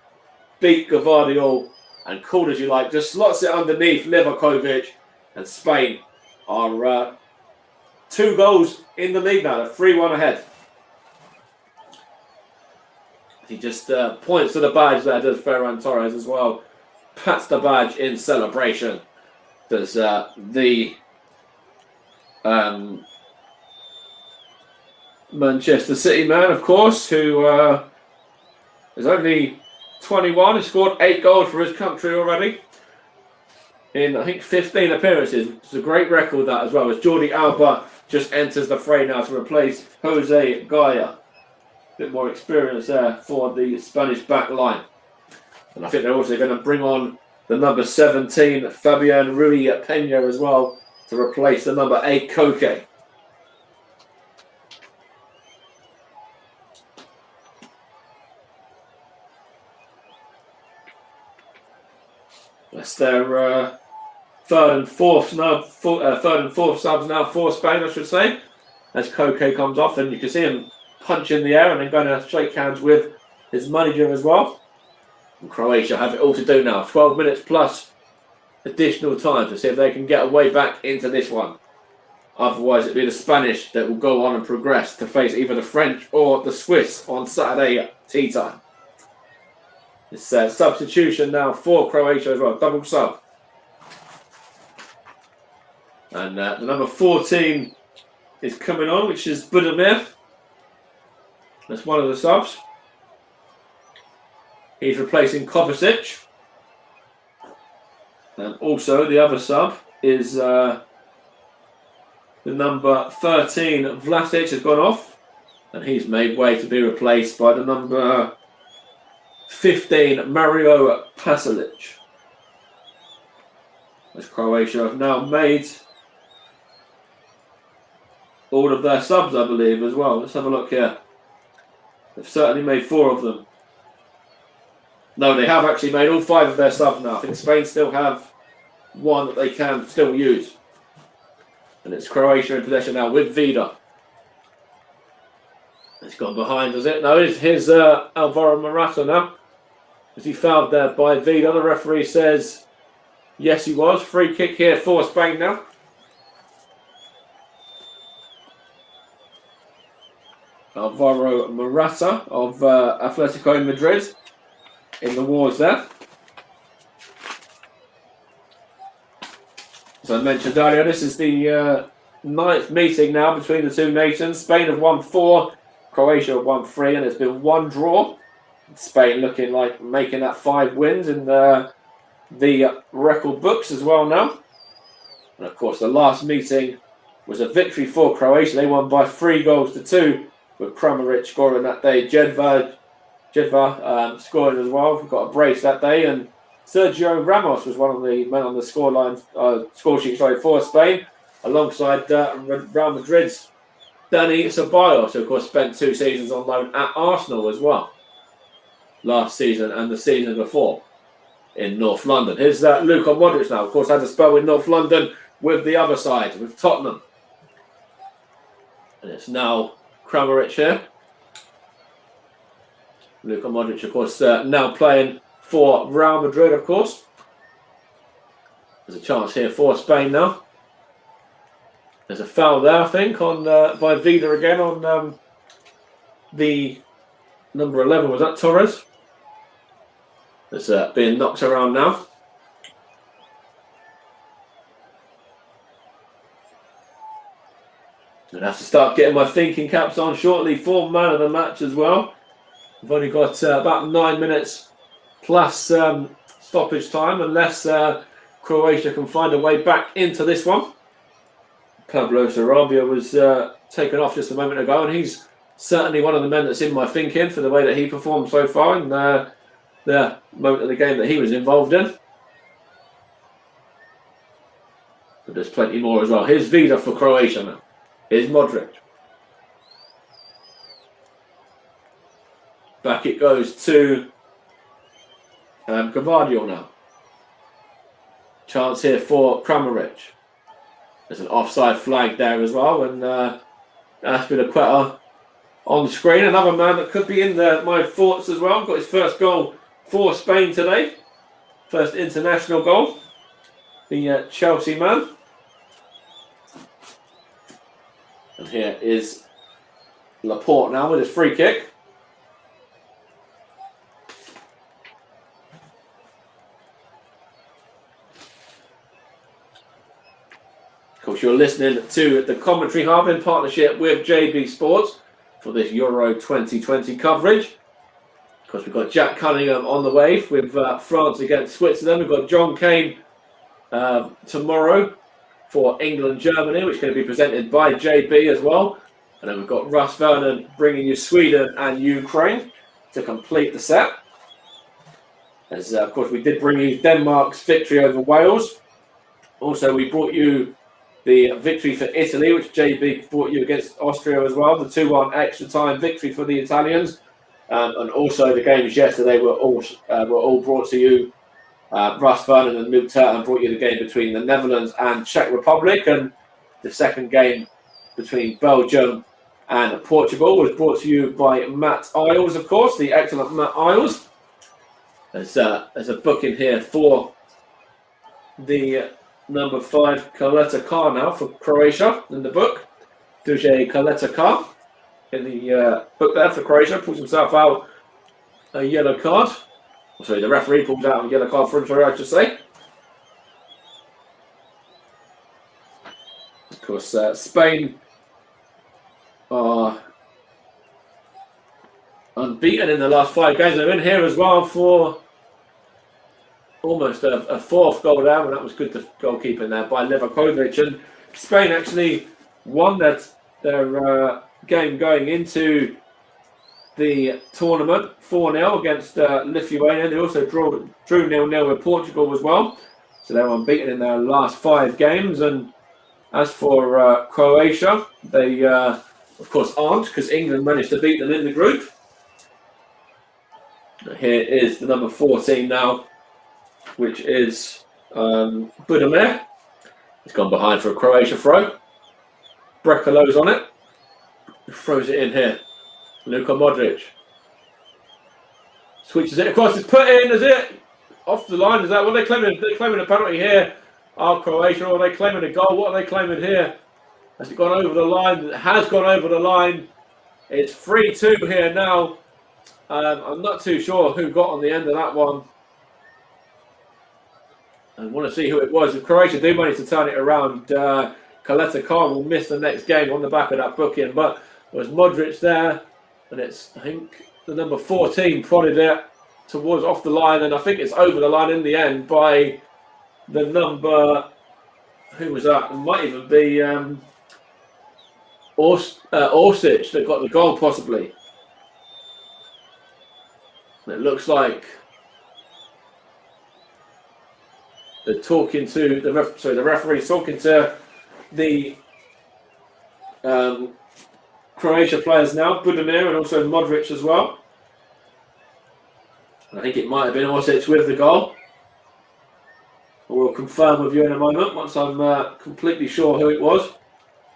Beat Gvardiol. And cool as you like, just slots it underneath Livakovic. And Spain are 2 goals in the lead now. They're 3-1 ahead. He just points to the badge there, does Ferran Torres as well. Pats the badge in celebration. Does the Manchester City man, of course, who is only 21. He scored 8 goals for his country already in, I think, 15 appearances. It's a great record, that, as well, as Jordi Alba just enters the fray now to replace Jose Gaia. Bit more experience there for the Spanish back line. And I think they're also going to bring on the number 17, Fabian Rui Peña, as well, to replace the number 8, Koke. That's their third and fourth subs now for Spain, I should say, as Koke comes off, and you can see him punch in the air and then going to shake hands with his manager as well. And Croatia have it all to do now. 12 minutes plus additional time to see if they can get a way back into this one. Otherwise, it'll be the Spanish that will go on and progress to face either the French or the Swiss on Saturday tea time. It's substitution now for Croatia as well. Double sub. And the number 14 is coming on, which is Budimir. That's one of the subs. He's replacing Kovacic. And also the other sub is the number 13, Vlasic, has gone off. And he's made way to be replaced by the number 15, Mario Pasalic. As Croatia have now made all of their subs, I believe, as well. Let's have a look here. They've certainly made 4 of them. No, they have actually made all 5 of their subs now. I think Spain still have 1 that they can still use. And it's Croatia in possession now with Vida. It's gone behind, does it? No, here's Alvaro Morata now. Was he fouled there by Vida? The referee says yes, he was. Free kick here for Spain now. Alvaro Morata of Atletico Madrid in the wars there. As I mentioned earlier, this is the 9th meeting now between the two nations. Spain have won 4, Croatia have won 3, and it's been 1 draw. Spain looking like making that 5 wins in the record books as well now. And of course, the last meeting was a victory for Croatia. They won by 3-2, with Kramaric scoring that day. Jedva scoring as well. We got a brace that day, and Sergio Ramos was one of the men on the score sheet for Spain, alongside Real Madrid's Dani Ceballos, who of course spent 2 seasons on loan at Arsenal as well, last season and the season before in North London. Here's Luka Modric now, of course, had a spell with North London with the other side, with Tottenham. And it's now Kramaric here. Luka Modric, of course, now playing for Real Madrid, of course. There's a chance here for Spain now. There's a foul there, I think, on by Vida again on the number 11. Was that Torres? that's being knocked around now. I'll have to start getting my thinking caps on shortly for man of the match as well. We've only got about 9 minutes plus stoppage time, unless Croatia can find a way back into this one. Pablo Sarabia was taken off just a moment ago, and he's certainly one of the men that's in my thinking for the way that he performed so far in the moment of the game that he was involved in. But there's plenty more as well. Here's Vida for Croatia now. Here's Modric. Back it goes to Gavardio now. Chance here for Kramaric. There's an offside flag there as well, and Aspilicueta on screen. Another man that could be in my thoughts as well. Got his first goal for Spain today. First international goal. The Chelsea man. And here is Laporte now with his free kick. Of course, you're listening to the Commentary Hub in partnership with JB Sports for this Euro 2020 coverage. Of course, we've got Jack Cunningham on the wave with France against Switzerland. We've got John Kane tomorrow for England-Germany, which is going to be presented by JB as well. And then we've got Russ Vernon bringing you Sweden and Ukraine to complete the set. As, of course, we did bring you Denmark's victory over Wales. Also, we brought you the victory for Italy, which JB brought you against Austria as well. The 2-1 extra time victory for the Italians. And also the games yesterday were all brought to you. Russ Vernon and Luke Turton brought you the game between the Netherlands and Czech Republic, and the second game between Belgium and Portugal was brought to you by Matt Isles, of course, the excellent Matt Isles. There's a booking here for the number 5 Kaleta Kar now for Croatia in the book. Duje Kaleta Kar in the book there for Croatia, pulls himself out a yellow card. Sorry, the referee pulled out a yellow card for him, sorry, I should say. Of course, Spain are unbeaten in the last 5 games. They're in here as well for almost a 4th goal down, and that was good goalkeeping there by Livakovic. And Spain actually won their game going into the tournament 4-0 against Lithuania. They also drew 0-0 with Portugal as well. So they're unbeaten in their last 5 games. And as for Croatia, they of course aren't, because England managed to beat them in the group. Here is the number 14 now, which is Budimir. He's gone behind for a Croatia throw. Brekalo's on it. He throws it in here. Luka Modric switches it across. It's put in, is it? Off the line, is that what they're claiming? They're claiming a penalty here. Are Croatia, or are they claiming a goal? What are they claiming here? Has it gone over the line? It has gone over the line. It's 3-2 here now. I'm not too sure who got on the end of that one. I want to see who it was. If Croatia do manage to turn it around, Kaleta Kar will miss the next game on the back of that booking. But there was Modric there. And it's, I think, the number 14 prodded it towards off the line, and I think it's over the line in the end by the number, who was that? It might even be Orsic that got the goal, possibly. And it looks like they're talking to the referee's talking to the Croatia players now, Budimir and also Modric as well. I think it might have been Orsic with the goal. We'll confirm with you in a moment once I'm completely sure who it was.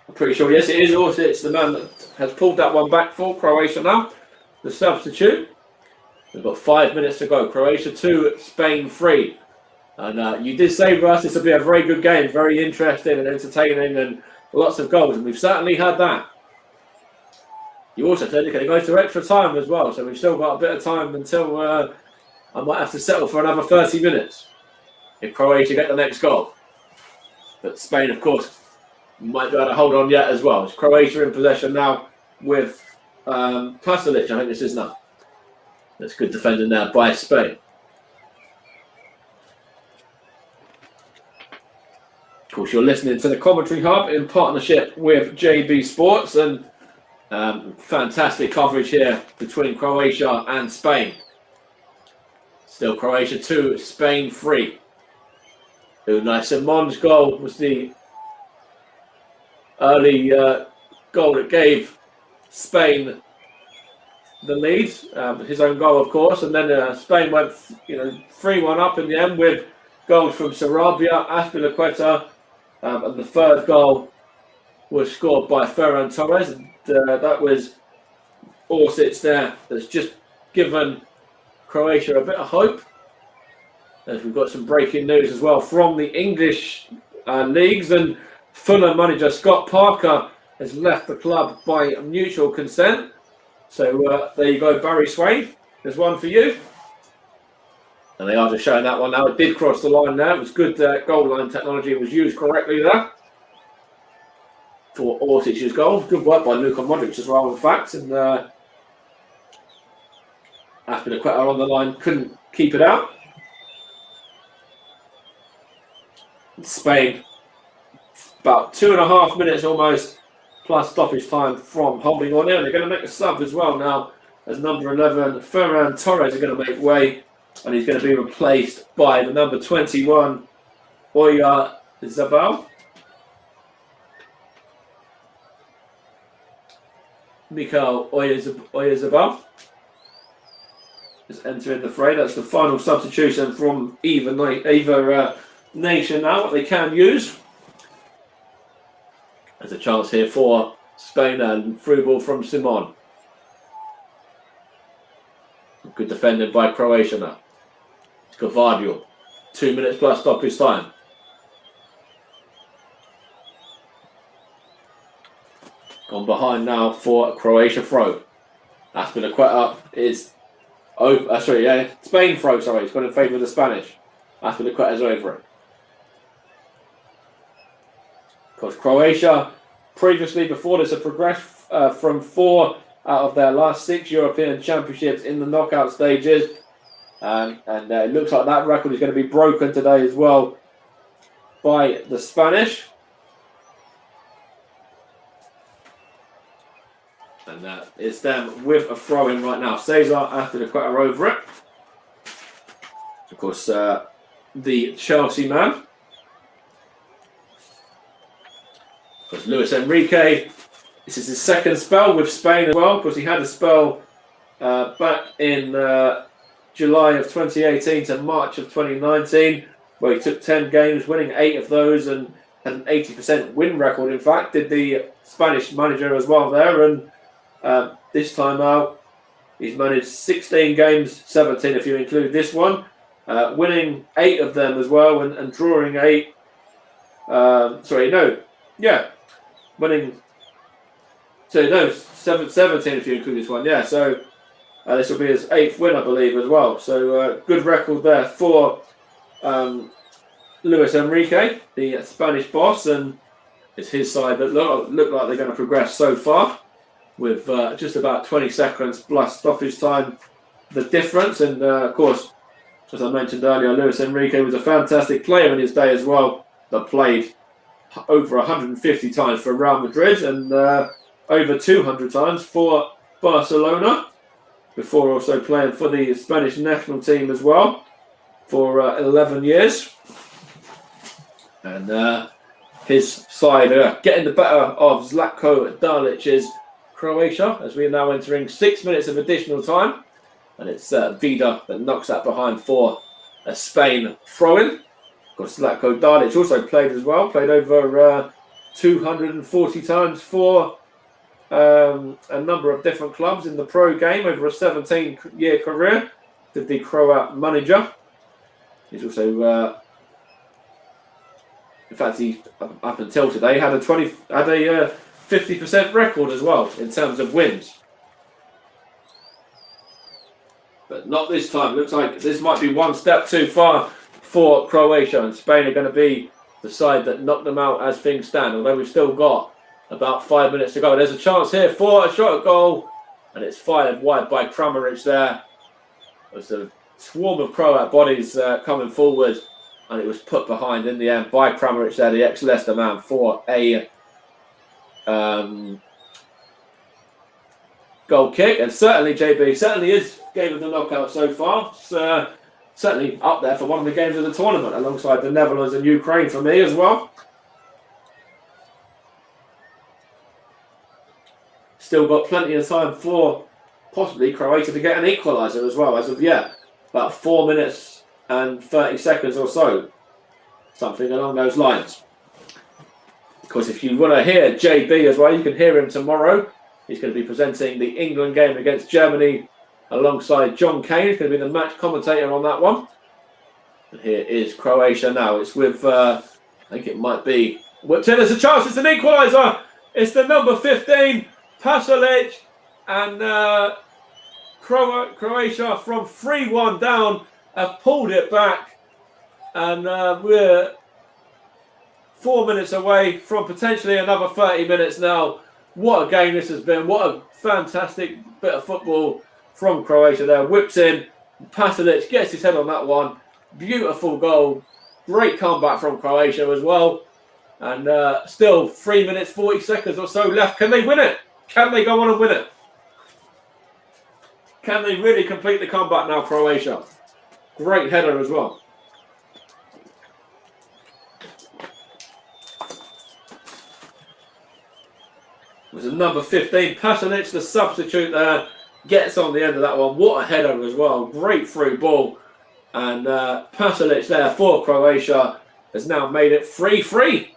I'm pretty sure, yes, it is Orsic, the man that has pulled that one back for Croatia now. The substitute. We've got 5 minutes to go. Croatia 2, Spain 3. And you did say, Russ, this will be a very good game, very interesting and entertaining and lots of goals. And we've certainly had that. You also said it's going to go to extra time as well, so we've still got a bit of time until I might have to settle for another 30 minutes if Croatia get the next goal. But Spain, of course, might be able to hold on yet as well. It's Croatia in possession now with Pasalic, I think this is now. That's good defending there by Spain. Of course, you're listening to the Commentary Hub in partnership with JB Sports, and fantastic coverage here between Croatia and Spain. Still Croatia 2, Spain 3. Unai Simon's goal was the early goal that gave Spain the lead. His own goal, of course, and then Spain went 3-1 up in the end with goals from Sarabia, Azpilicueta, and the third goal was scored by Ferran Torres. And that was Orsic there. That's just given Croatia a bit of hope. As we've got some breaking news as well from the English leagues, and Fulham manager Scott Parker has left the club by mutual consent. So there you go, Barry Swain. There's one for you. And they are just showing that one now. It did cross the line there. It was good goal line technology. It was used correctly there for Orsic's goal. Good work by Luka Modric as well, in fact. And Azpilicueta on the line couldn't keep it out. Spain, about 2.5 minutes almost, plus stoppage time from holding on there. They're going to make a sub as well now, as number 11, Ferran Torres, are going to make way, and he's going to be replaced by the number 21, Oyarzabal. Mikael Oyarzabal is entering the fray. That's the final substitution from either nation now, what they can use. There's a chance here for Spain, and through ball from Simon. Good defending by Croatia now. Gavardio. 2 minutes plus stoppage time. Gone behind now for a Croatia throw. Azpilicueta is over. Spain throw. Sorry, it's gone in favour of the Spanish. Azpilicueta is over it. Because Croatia, previously before this, had progressed from 4 out of their last 6 European Championships in the knockout stages. And it looks like that record is going to be broken today as well by the Spanish. And it's them with a throw-in right now. Cesar Azpilicueta over it. Of course, the Chelsea man. Because Luis Enrique, this is his second spell with Spain as well, because he had a spell back in July of 2018 to March of 2019, where he took 10 games, winning 8 of those, and had an 80% win record. In fact, did the Spanish manager as well there, and this time out, he's managed 16 games, 17 if you include this one, winning 8 of them as well, and drawing 8. Winning. 17 if you include this one. Yeah, so this will be his 8th win, I believe, as well. So good record there for Luis Enrique, the Spanish boss, and it's his side that look like they're going to progress so far, with just about 20 seconds plus stoppage time, the difference. And of course, as I mentioned earlier, Luis Enrique was a fantastic player in his day as well, that played over 150 times for Real Madrid and over 200 times for Barcelona, before also playing for the Spanish national team as well for 11 years. And his side getting the better of Zlatko Dalic's Croatia, as we are now entering 6 minutes of additional time. And it's Vida that knocks that behind for a Spain throw-in. Of course, Zlatko Dalic also played as well, played over 240 times for a number of different clubs in the pro game over a 17-year career. Did the Croat manager. He's also, in fact, he up until today had a 50% record as well in terms of wins. But not this time. Looks like this might be one step too far for Croatia, and Spain are going to be the side that knocked them out as things stand, although we've still got about 5 minutes to go. There's a chance here for a shot at goal, and it's fired wide by Kramaric there. There's a swarm of Croat bodies coming forward, and it was put behind in the end by Kramaric there, the ex-Leicester man, for a goal kick. And certainly, JB, certainly is game of the knockout so far. It's certainly up there for one of the games of the tournament, alongside the Netherlands and Ukraine for me as well. Still got plenty of time for possibly Croatia to get an equaliser as well, as of yet. About 4 minutes and 30 seconds or so. Something along those lines. Of course, if you want to hear JB as well, you can hear him tomorrow. He's going to be presenting the England game against Germany alongside John Kane. He's going to be the match commentator on that one. And here is Croatia now. It's with, I think it might be whipped in. There's a chance. It's an equaliser. It's the number 15, Pasalic. And Croatia from 3-1 down have pulled it back. And we're 4 minutes away from potentially another 30 minutes now. What a game this has been. What a fantastic bit of football from Croatia there. Whips in. Pasalic gets his head on that one. Beautiful goal. Great comeback from Croatia as well. And still 3 minutes, 40 seconds or so left. Can they win it? Can they go on and win it? Can they really complete the comeback now, Croatia? Great header as well. It was a number 15, Pasalic, the substitute there, gets on the end of that one. What a header as well. Great through ball. And Pasalic there for Croatia has now made it 3-3.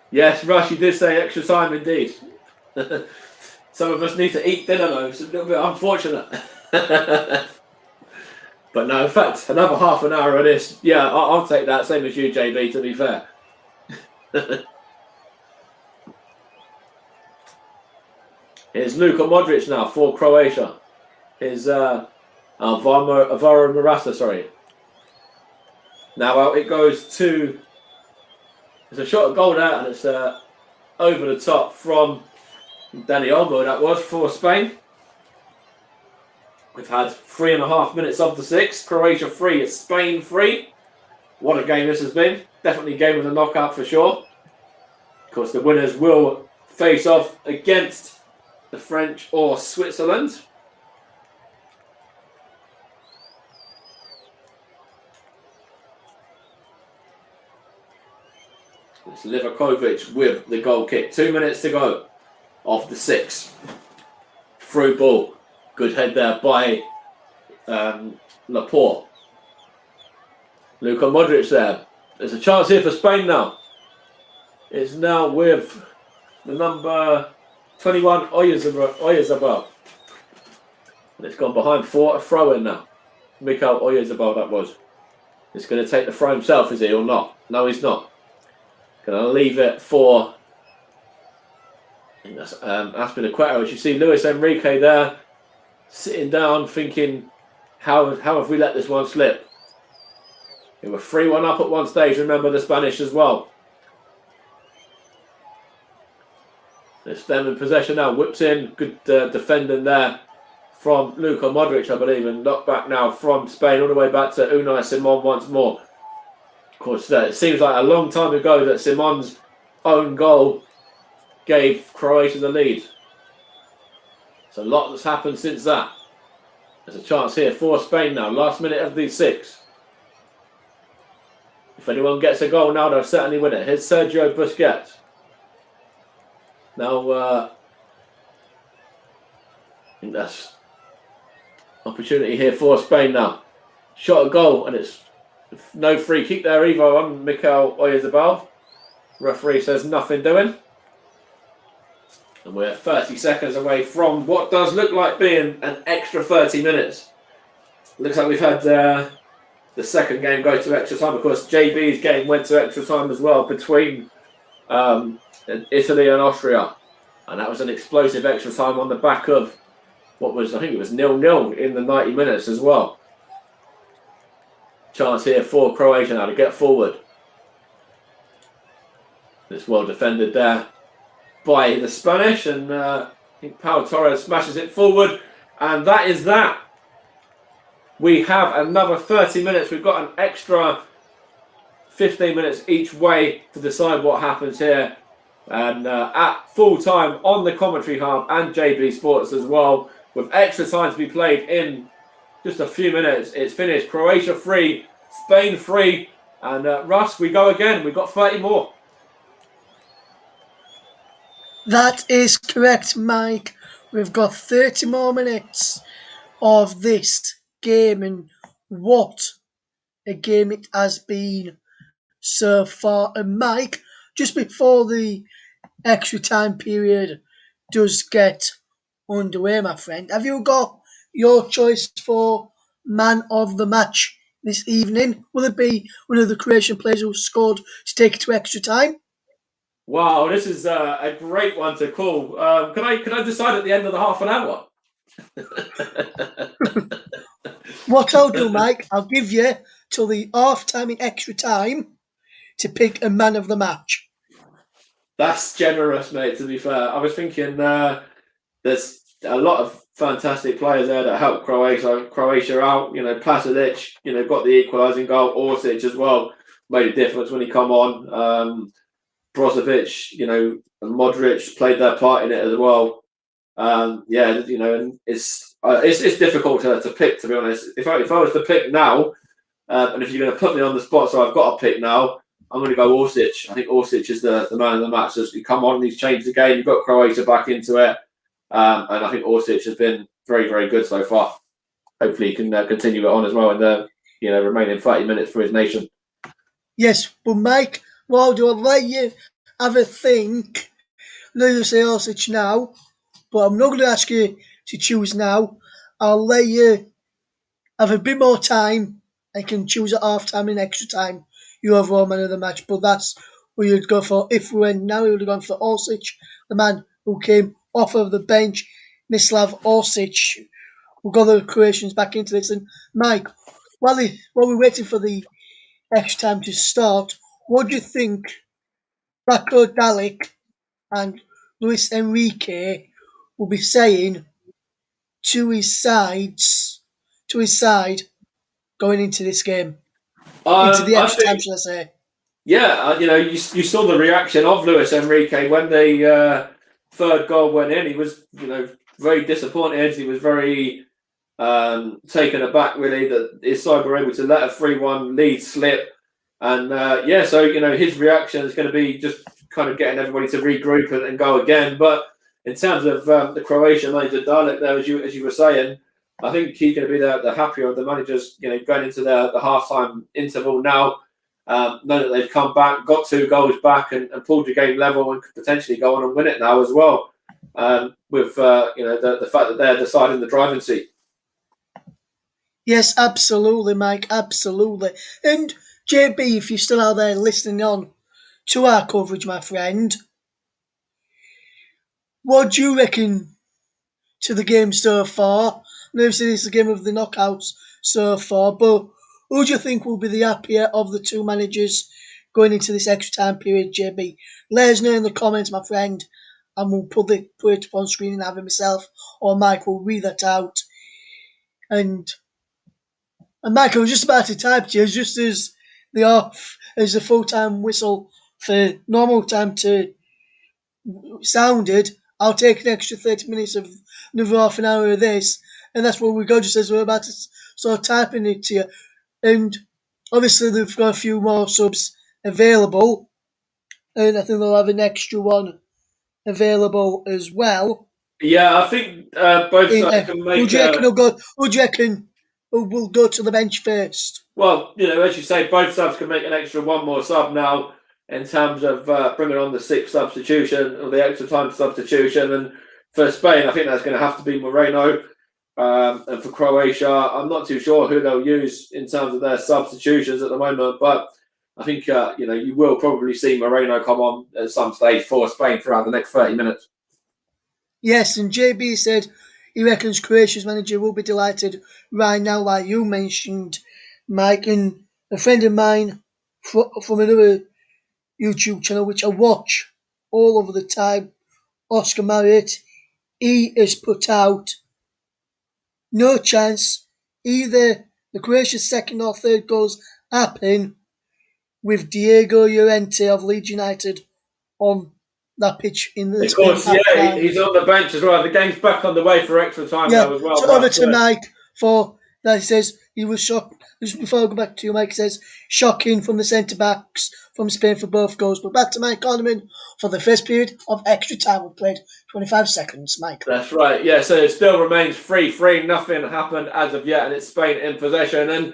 Yes, Rush, you did say extra time indeed. Some of us need to eat dinner though. It's a little bit unfortunate. But no, in fact, another half an hour of this. Yeah, I'll take that. Same as you, JB, to be fair. Here's Luka Modric now for Croatia. Here's Alvaro Morata, sorry. Now out it goes to... There's a shot at goal there, and it's over the top from Dani Olmo, that was, for Spain. We've had 3.5 minutes of the 6. Croatia 3, it's Spain 3. What a game this has been. Definitely game of the knockout for sure. Of course, the winners will face off against the French or Switzerland. It's Livakovic with the goal kick. 2 minutes to go of the 6. Through ball. Good head there by Laporte. Luka Modric there. There's a chance here for Spain now. It's now with the number 21, Oyarzabal. And it's gone behind for a throw-in now. Mikael Oyarzabal, that was. He's going to take the throw himself, is he, or not? No, he's not. Going to leave it for Aspilicueta. As you see Luis Enrique there, sitting down thinking, how have we let this one slip? They were 3-1 up at one stage, remember the Spanish as well. It's them in possession now, whips in, good defending there from Luka Modric, I believe, and knocked back now from Spain all the way back to Unai Simon once more. Of course, it seems like a long time ago that Simon's own goal gave Croatia the lead. It's a lot that's happened since that. There's a chance here for Spain now. Last minute of these 6. If anyone gets a goal now, they'll certainly win it. Here's Sergio Busquets. Now, I think that's opportunity here for Spain now. Shot a goal, and it's no free kick there either on Mikael Oyarzabal. Referee says nothing doing. And we're 30 seconds away from what does look like being an extra 30 minutes. Looks like we've had the second game go to extra time. Of course, JB's game went to extra time as well between Italy and Austria. And that was an explosive extra time on the back of what was, I think it was 0-0 in the 90 minutes as well. Chance here for Croatia now to get forward. It's well defended there by the Spanish, and I think Pau Torres smashes it forward, and that is that. We have another 30 minutes. We've got an extra 15 minutes each way to decide what happens here. And at full time on the commentary hub and JB Sports as well, with extra time to be played in just a few minutes. It's finished. Croatia 3, Spain 3, and Russ, we go again. We've got 30 more. That is correct, Mike. We've got 30 more minutes of this game, and what a game it has been so far. And Mike, just before the extra time period does get underway, my friend, have you got your choice for man of the match this evening? Will it be one of the Croatian players who scored to take it to extra time? Wow, this is a great one to call. Can I decide at the end of the half an hour? What I'll do, Mike, I'll give you till the half time in extra time to pick a man of the match. That's generous, mate, to be fair. I was thinking there's a lot of fantastic players there that helped Croatia out. You know, Pasalic, got the equalising goal. Orsic as well made a difference when he come on. Brozovic, and Modric played their part in it as well. And it's difficult to pick, to be honest. If I was to pick now, and if you're going to put me on the spot, so I've got to pick now, I'm going to go Orsic. I think Orsic is the man of the match. As he come on, he's changed the game. You've got Croatia back into it, and I think Orsic has been very, very good so far. Hopefully, he can continue it on as well in the remaining 30 minutes for his nation. Yes, but Mike, well, I'll let you have a think. I'm not going to say Orsic now, but I'm not going to ask you to choose now. I'll let you have a bit more time. I can choose at half time and extra time. You overall man of the match, but that's what you'd go for. If we went now, we would have gone for Orsic, the man who came off of the bench, Mislav Orsic, who got the Croatians back into this. And Mike, while we're waiting for the extra time to start, what do you think Rako Dalic and Luis Enrique will be saying to his side going into this game? Into the extra time, shall I say? Yeah, you saw the reaction of Luis Enrique when the third goal went in. He was, very disappointed. He was very taken aback, really, that his side were able to let a 3-1 lead slip. And so his reaction is going to be just kind of getting everybody to regroup and go again. But in terms of the Croatian manager Dalic, there, as you were saying, I think he's going to be the happier of the managers, going into the halftime interval now. Know that they've come back, got 2 goals back, and pulled the game level, and could potentially go on and win it now as well. With the fact that they're deciding the driving seat. Yes, absolutely, Mike, absolutely. And JB, if you're still out there listening on to our coverage, my friend, what do you reckon to the game so far? Obviously, it's the game of the knockouts so far, but who do you think will be the happier of the two managers going into this extra time period, JB? Let us know in the comments, my friend, and we'll put it up on screen and have it myself or Mike will read that out. And Mike, I was just about to type to you, just as the full-time whistle for normal time to sounded, I'll take an extra 30 minutes of another half an hour of this, and that's where we go, just as we're about to start typing it to you. And obviously they've got a few more subs available, and I think they'll have an extra one available as well. Yeah, I think both sides can make. Who do you reckon will go to the bench first? Well, as you say, both subs can make an extra one more sub now in terms of bringing on the 6th substitution or the extra time substitution. And for Spain, I think that's going to have to be Moreno. And for Croatia, I'm not too sure who they'll use in terms of their substitutions at the moment. But I think you will probably see Moreno come on at some stage for Spain throughout the next 30 minutes. Yes, and JB said he reckons Croatia's manager will be delighted right now, like you mentioned, Mike. And a friend of mine from another YouTube channel, which I watch all over the time, Oscar Marriott, he has put out no chance either the Croatia's second or third goals happen with Diego Llorente of Leeds United on that pitch in the Of Spain course, half time. he's on the bench as well. The game's back on the way for extra time Yeah, now as well. so over to Mike for that. He says he was shocked. Just before I go back to you, Mike says shocking from the centre backs from Spain for both goals. But back to Mike Orneman for the first period of extra time. We played 25 seconds, Mike. That's right. Yeah, so it still remains 3-3. Nothing happened as of yet, and it's Spain in possession. And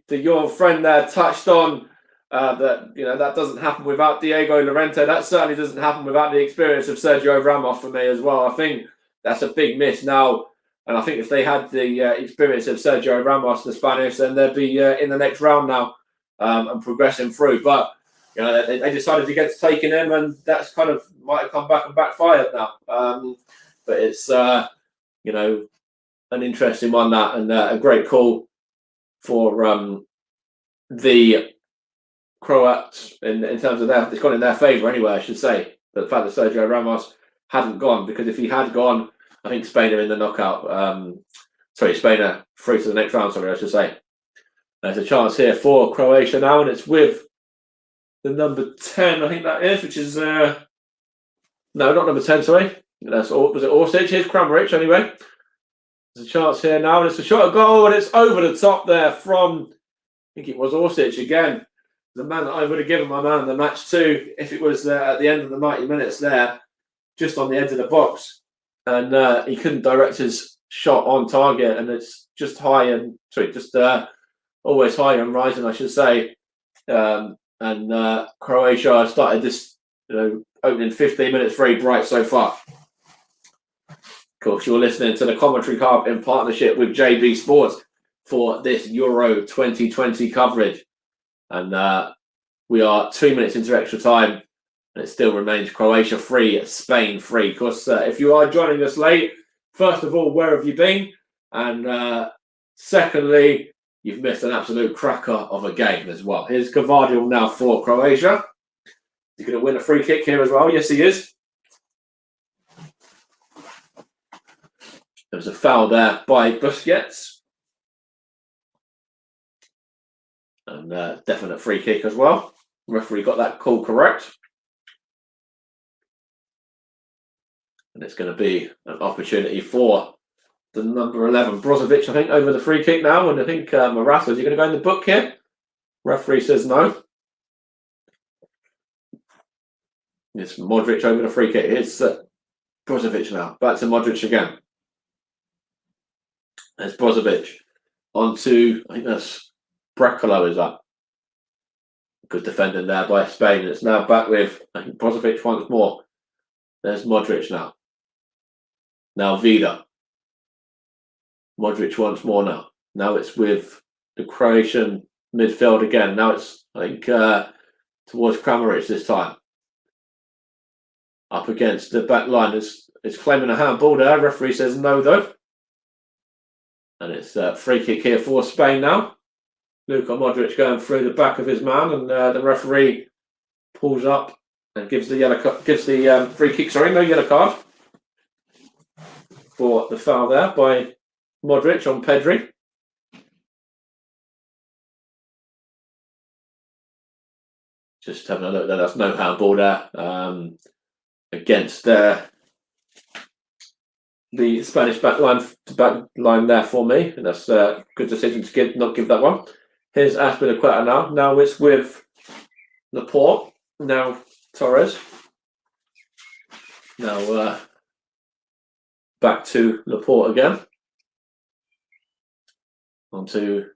your friend there touched on that doesn't happen without Diego Llorente. That certainly doesn't happen without the experience of Sergio Ramos for me as well. I think that's a big miss now. And I think if they had the experience of Sergio Ramos, the Spanish, then they'd be in the next round now and progressing through. But they decided to get taken in, and that's kind of might have come back and backfired now. But it's an interesting one, that, and a great call for the Croats in terms of it's gone in their favour anyway, I should say. The fact that Sergio Ramos hadn't gone, because if he had gone, I think Spain are in the knockout. Spain are through to the next round, I should say. There's a chance here for Croatia now, and it's with the number 10, I think that is, which is... no, not number 10, sorry. Was it Orsic? Here's Kramaric, anyway. There's a chance here now, and it's a shot at goal, and it's over the top there from... I think it was Orsic again. The man that I would have given my man the match to if it was at the end of the 90 minutes there, just on the edge of the box. And he couldn't direct his shot on target, and it's just always high and rising, I should say. And Croatia started this opening 15 minutes very bright so far. Of course, you're listening to the Commentary Hub in partnership with JB Sports for this Euro 2020 coverage. And we are 2 minutes into extra time, and it still remains Croatia 3, Spain 3. Of course, if you are joining us late, first of all, where have you been? And secondly, you've missed an absolute cracker of a game as well. Here's Gvardiol now for Croatia. He's going to win a free kick here as well. Yes, he is. There was a foul there by Busquets. And definite free kick as well. The referee got that call correct. And it's going to be an opportunity for the number 11, Brozovic, I think, over the free kick now. And I think Morata, is he going to go in the book here? Referee says no. It's Modric over the free kick. It's Brozovic now. Back to Modric again. There's Brozovic. On to, I think that's Brekalo, is that? Good defending there by Spain. It's now back with, I think, Brozovic once more. There's Modric now. Now Vida. Modric once more now. Now it's with the Croatian midfield again. Now it's, I think, towards Kramaric this time. Up against the back line. It's claiming a handball there. Referee says no, though. And it's a free kick here for Spain now. Luka Modric going through the back of his man, and the referee pulls up and gives the free kick. Sorry, no yellow card for the foul there by Modric on Pedri. Just having a look there. That's no handball there against the Spanish back line there for me, and that's a good decision to not give that one. Here's Aspilicueta now. Now it's with Laporte. Now Torres. Now back to Laporte again. On to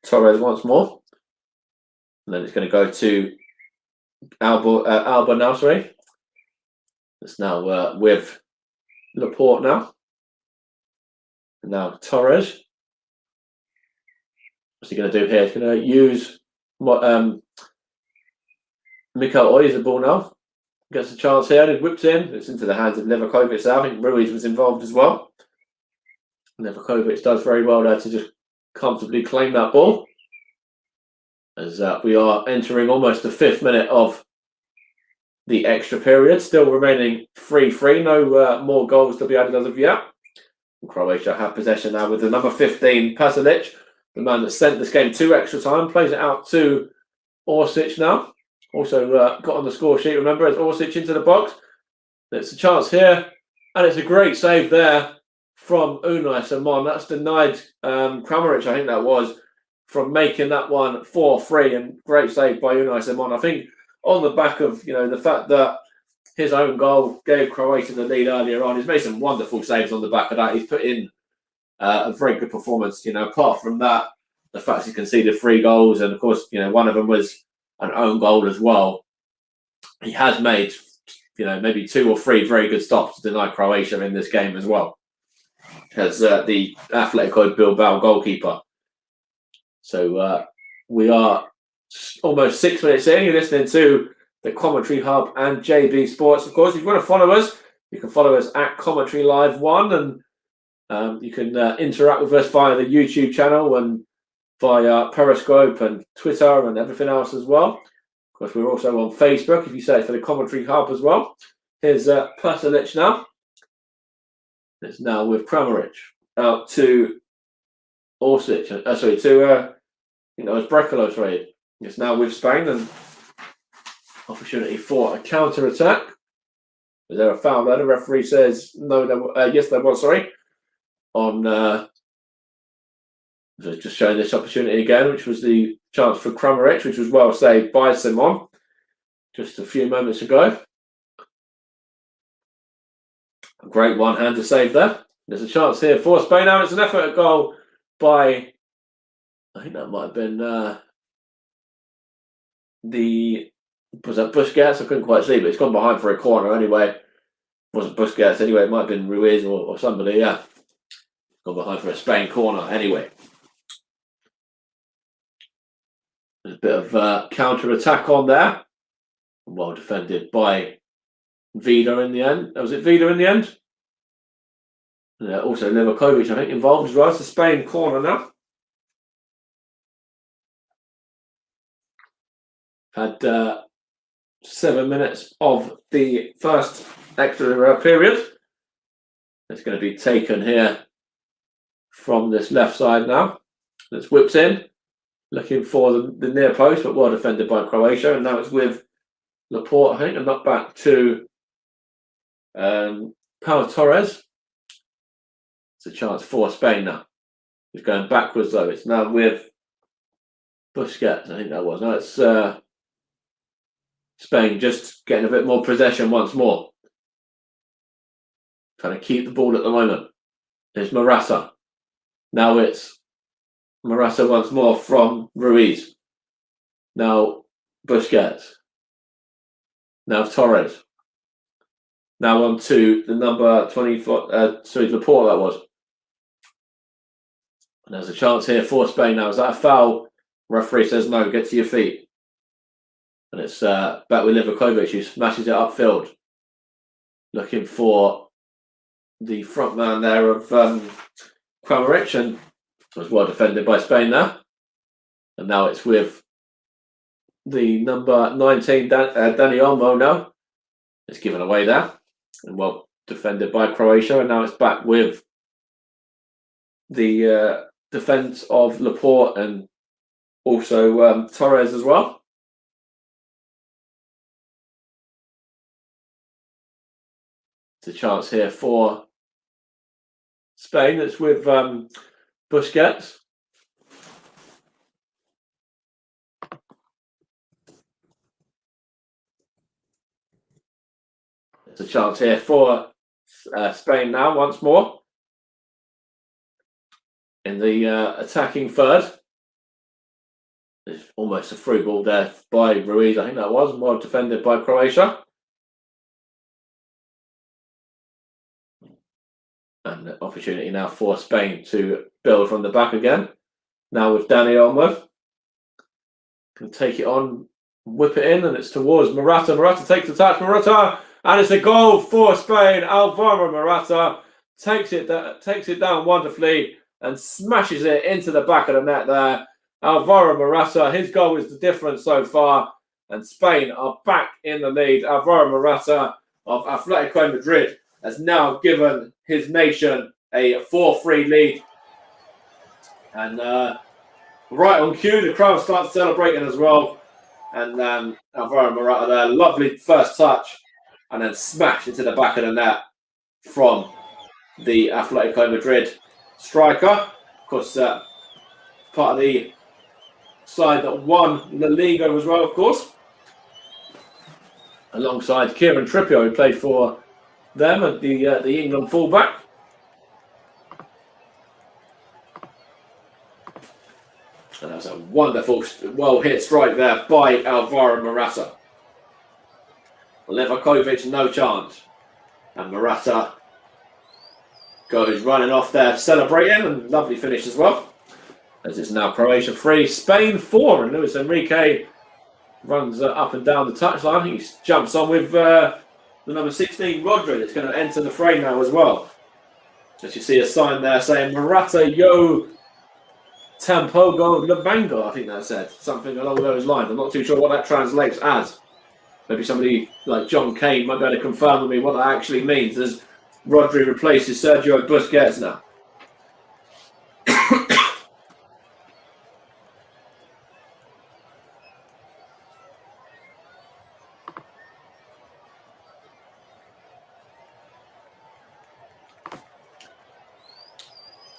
Torres once more. And then it's going to go to Alba now, sorry. It's now with Laporte now. And now Torres. What's he going to do here? He's going to use Mikel Oy is the ball now. Gets a chance here and it whips in. It's into the hands of Levakovic there. I think Ruiz was involved as well. Levakovic does very well there to just comfortably claim that ball. As we are entering almost the 5th minute of the extra period. Still remaining 3-3. No more goals to be added as of yet. Croatia have possession now with the number 15, Pasalic, the man that sent this game to extra time. Plays it out to Orsic now. Also got on the score sheet, remember, as Orsic into the box. There's a chance here, and it's a great save there from Unai Simon. That's denied Kramaric, I think that was, from making that one 4-3, and great save by Unai Simon. I think on the back of the fact that his own goal gave Croatia the lead earlier on, he's made some wonderful saves on the back of that. He's put in a very good performance. Apart from that, the fact he conceded 3 goals, and of course, one of them was an own goal as well. He has made, maybe 2 or 3 very good stops to deny Croatia in this game as well, as the Atletico Bilbao goalkeeper. So we are almost 6 minutes in. You're listening to the Commentary Hub and JB Sports. Of course, if you want to follow us, you can follow us at Commentary Live 1, and you can interact with us via the YouTube channel and via Periscope and Twitter and everything else as well. Of course, we're also on Facebook if you search for the Commentary Hub as well. Here's Pasalic now. It's now with Kramaric out to Orsic. To it's Brekalo, sorry. It's now with Spain, and opportunity for a counter attack. Is there a foul there? The referee says no. Yes, there was. Sorry. On just showing this opportunity again, which was the chance for Kramaric, which was well saved by Simon just a few moments ago. A great one-hander save there. There's a chance here for Spain now. It's an effort at goal by, I think that might have been was that Busquets? I couldn't quite see, but it's gone behind for a corner anyway. It wasn't Busquets anyway. It might have been Ruiz or somebody. Yeah, gone behind for a Spain corner anyway. There's a bit of counter attack on there. Well defended by Vida in the end. Was it Vida in the end? Yeah, also Levakovic, I think, involved as well. It's a Spain corner now. Had 7 minutes of the first extra period. It's going to be taken here from this left side now. It's whipped in, looking for the near post, but well defended by Croatia. And now it's with Laporte, I think, and not back to Pau Torres. It's a chance for Spain now. It's going backwards though. It's now with Busquets, I think that was. Now it's Spain just getting a bit more possession once more. Trying to keep the ball at the moment. There's Morata. Now it's Morata once more from Ruiz. Now Busquets. Now Torres. Now on to the number 24, Laporte that was. And there's a chance here for Spain now. Is that a foul? Referee says no, get to your feet. And it's back with Livakovic, who smashes it upfield. Looking for the front man there of Kramaric, and was well defended by Spain there. And now it's with the number 19, Dani Olmo now. It's given away there. And well defended by Croatia. And now it's back with the defence of Laporte and also Torres as well. It's a chance here for Spain. It's with Busquets. It's a chance here for Spain now once more in the attacking third. There's almost a free ball there by Ruiz, I think that was, well defended by Croatia. And the opportunity now for Spain to build from the back again. Now with Dani Olmo. Can take it on, whip it in, and it's towards Morata. Morata takes the touch. Morata, and it's a goal for Spain. Alvaro Morata takes it down wonderfully and smashes it into the back of the net there. Alvaro Morata, his goal is the difference so far, and Spain are back in the lead. Alvaro Morata of Atletico Madrid has now given his nation a 4-3 lead. And right on cue, the crowd starts celebrating as well. And Alvaro Morata there, lovely first touch, and then smash into the back of the net from the Atletico Madrid striker. Of course, part of the side that won La Liga as well, of course, alongside Kieran Trippier, who played for them at the England fullback. And that's a wonderful, well-hit strike there by Alvaro Morata. Livakovic, no chance. And Morata goes running off there, celebrating, and lovely finish as well. As it's now Croatia 3, Spain 4, and Luis Enrique runs up and down the touchline. He jumps on with the number 16, Rodri, that's going to enter the frame now as well. As you see a sign there saying Morata Yo Tampoco Labango, I think that said. Something along those lines. I'm not too sure what that translates as. Maybe somebody like John Kane might be able to confirm with me what that actually means as Rodri replaces Sergio Busquets now.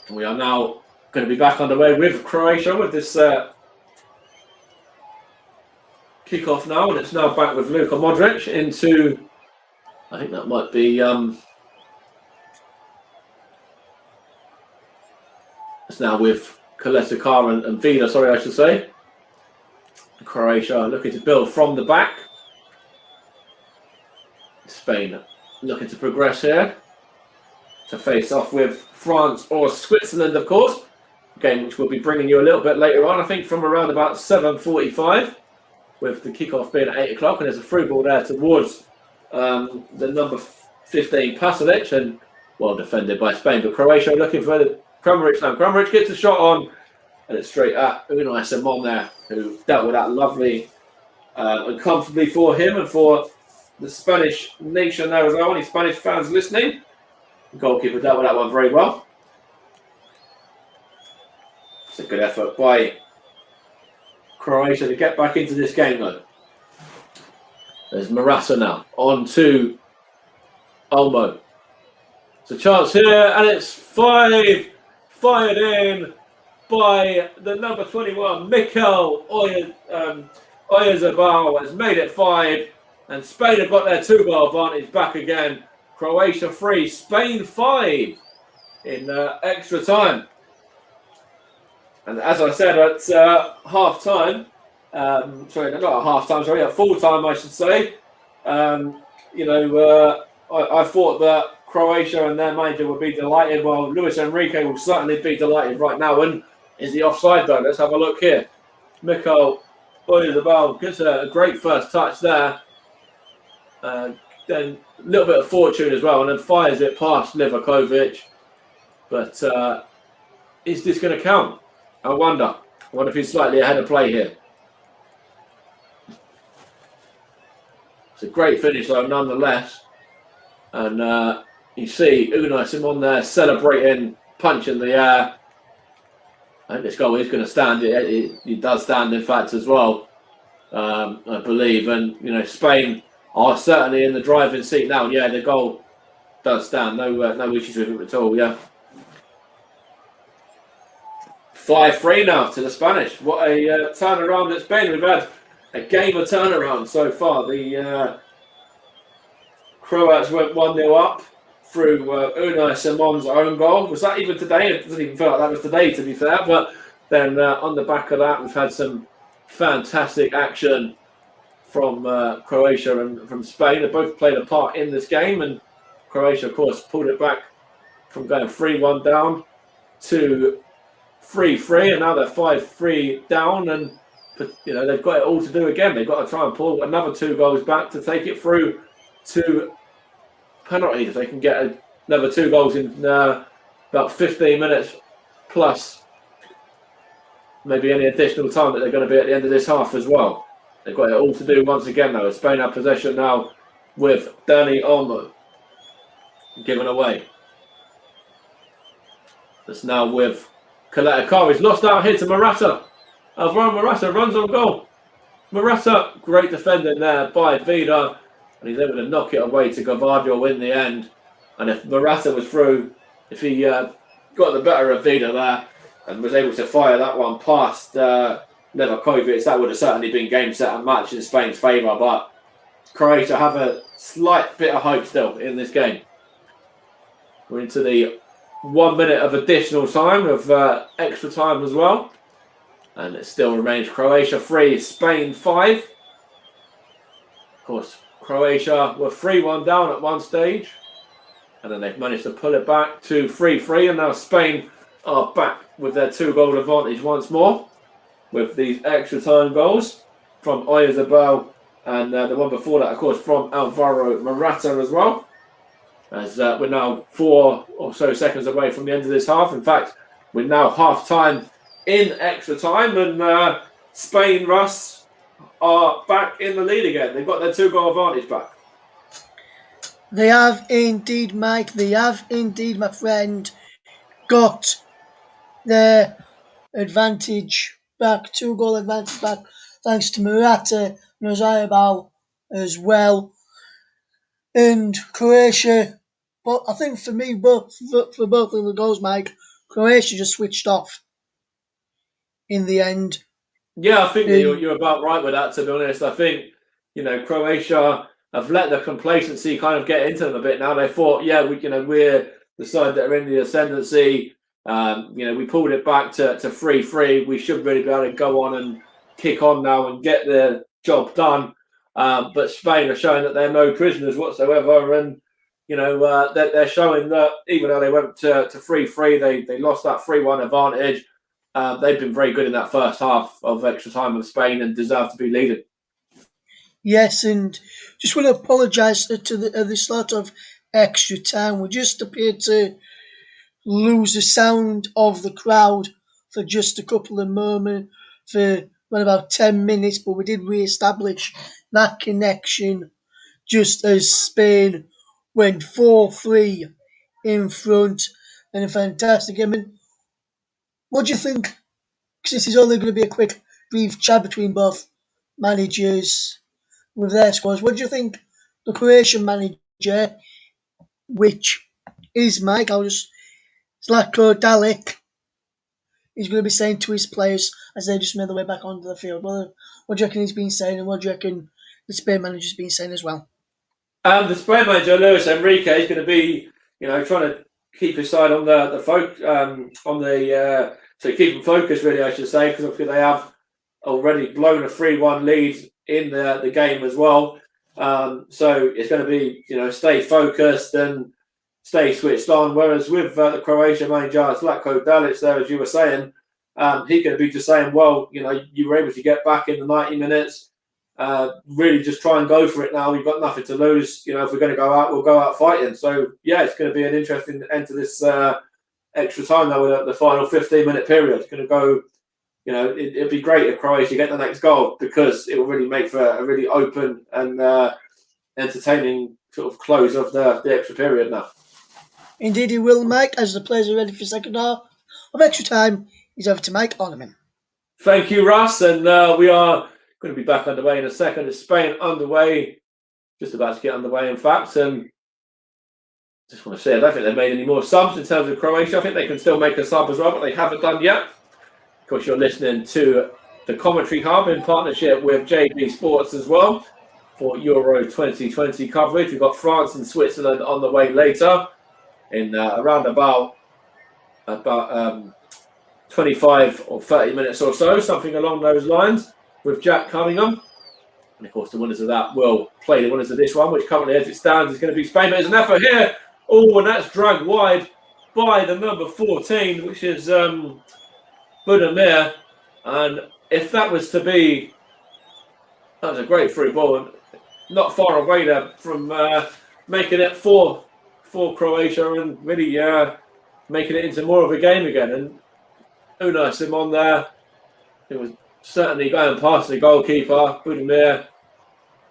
We are now going to be back underway with Croatia with this kick-off now, and it's now back with Luka Modric into, I think that might be, it's now with Kaleta and Vida, sorry I should say. Croatia looking to build from the back. Spain looking to progress here to face off with France or Switzerland, of course. A game which we'll be bringing you a little bit later on, I think from around about 7:45, with the kickoff being at 8 o'clock. And there's a through ball there towards the number 15, Pasalic, and well defended by Spain. But Croatia looking for the Kramaric now. Kramaric gets a shot on, and it's straight at Unai Simon there, who dealt with that lovely and comfortably for him and for the Spanish nation there as well. Any Spanish fans listening? The goalkeeper dealt with that one very well. It's a good effort by Croatia to get back into this game though. There's Morata now on to Olmo. It's a chance here, and it's 5 fired in by the number 21, Mikel Oyarzabal, has made it 5, and Spain have got their 2-goal advantage back again. Croatia 3, Spain 5 in extra time. And as I said at half time, sorry, not at half time, sorry, at full time, I should say. I thought that Croatia and their manager would be delighted. Well, Luis Enrique will certainly be delighted right now. And is the offside though? Let's have a look here. Mikel Oyarzabal gets a great first touch there. Then a little bit of fortune as well, and then fires it past Livakovic. But is this going to count? I wonder if he's slightly ahead of play here. It's a great finish though, nonetheless. And you see Unai Simon there celebrating, punching the air. I think this goal is going to stand. It does stand, in fact, as well, I believe. And, Spain are certainly in the driving seat now. Yeah, the goal does stand. No issues with it at all, yeah. 5-3 now to the Spanish. What a turnaround it's been. We've had a game of turnaround so far. The Croats went 1-0 up through Unai Simon's own goal. Was that even today? It doesn't even feel like that was today, to be fair. But then on the back of that, we've had some fantastic action from Croatia and from Spain. They both played a part in this game. And Croatia, of course, pulled it back from going 3-1 down to 3-3, and now they're 5-3 down, and they've got it all to do again. They've got to try and pull another 2 goals back to take it through to penalties. If they can get another 2 goals in about 15 minutes plus maybe any additional time that they're going to be at the end of this half as well. They've got it all to do once again, though. Spain have possession now with Dani Olmo given away. That's now with Coletta. He's lost out here to Morata. Alvaro Morata runs on goal. Morata, great defending there by Vida, and he's able to knock it away to Gavadio in the end. And if Morata was through, if he got the better of Vida there and was able to fire that one past Levakovic, that would have certainly been game, set and match in Spain's favour. But Croatia have a slight bit of hope still in this game. We're into the 1 minute of additional time, of extra time as well. And it still remains Croatia 3, Spain 5. Of course, Croatia were 3-1 down at one stage. And then they've managed to pull it back to 3-3. And now Spain are back with their 2-goal advantage once more, with these extra time goals from Oyarzabal and the one before that, of course, from Alvaro Morata as well. As we're now 4 or so seconds away from the end of this half. In fact, we're now half-time in extra time, and Spain, Russ, are back in the lead again. They've got their 2-goal advantage back. They have indeed, Mike. They have indeed, my friend, got their advantage back, 2-goal advantage back, thanks to Morata and Oyarzabal as well. And Croatia, but I think for me, for both of the goals, Mike, Croatia just switched off in the end. Yeah, I think you're about right with that, to be honest. I think, Croatia have let the complacency kind of get into them a bit now. They thought, we're the side that are in the ascendancy. We pulled it back to 3-3. We should really be able to go on and kick on now and get the job done. But Spain are showing that they're no prisoners whatsoever. And, they're showing that even though they went to 3-3, they lost that 3-1 advantage. They've been very good in that first half of extra time of Spain and deserve to be leading. Yes, and just want to apologise to the start of extra time. We just appeared to lose the sound of the crowd for just a couple of moments, for about 10 minutes, but we did re-establish that connection just as Spain went 4-3 in front, and a fantastic. I mean, what do you think? Because this is only going to be a quick, brief chat between both managers with their squads. What do you think the Croatian manager, which is Mike, Zlatko Dalic, is going to be saying to his players as they just made their way back onto the field? What do you reckon he's been saying, and what do you reckon the Spain manager's been saying as well? The Spain manager, Luis Enrique, is going to be, trying to keep his side on so keep them focused, really, I should say, because obviously they have already blown a 3-1 lead in the game as well. So it's going to be, stay focused and stay switched on. Whereas with the Croatian manager, Zlatko Dalic there, as you were saying, he's going to be just saying, well, you were able to get back in the 90 minutes. Really just try and go for it now. We've got nothing to lose. If we're going to go out, we'll go out fighting. So, yeah, it's going to be an interesting end to this extra time now with the final 15-minute period. It's going to go, it'd be great if Croatia get the next goal, because it will really make for a really open and entertaining sort of close of the extra period now. Indeed he will, Mike. As the players are ready for the second half of extra time, he's over to Mike Orneman. Thank you, Russ. And we are going to be back underway in a second. It's Spain underway, just about to get underway, in fact. And just want to say, I don't think they've made any more subs in terms of Croatia. I think they can still make a sub as well, but they haven't done yet. Of course, you're listening to the Commentary Hub in partnership with JB Sports as well for Euro 2020 coverage. We've got France and Switzerland on the way later in around about 25 or 30 minutes or so, something along those lines, with Jack Cunningham. And of course, the winners of that will play the winners of this one, which currently, as it stands, is going to be Spain. But there's an effort here. Oh, and that's dragged wide by the number 14, which is Budimir. And if that was to be, that was a great through ball, and not far away there from making it for Croatia and really making it into more of a game again. And Unai Simon there, it was certainly going past the goalkeeper, Budimir,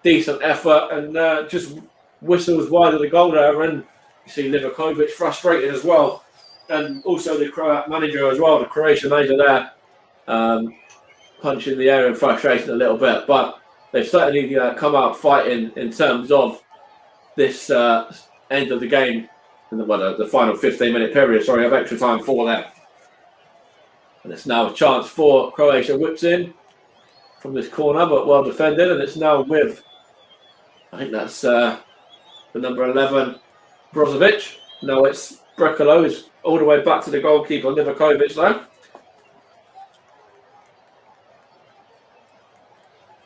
decent effort, and just whistles wide of the goal there. And you see Livakovic frustrated as well, and also the Croat manager as well, the Croatian manager there, punching the air in frustration a little bit. But they've certainly come out fighting in terms of this end of the game, the final 15-minute period, of extra time for them. And it's now a chance for Croatia. Whips in from this corner, but well defended, and it's now with, I think that's the number 11, Brozovic. No, it's Brekalo, who's all the way back to the goalkeeper, Livakovic, though.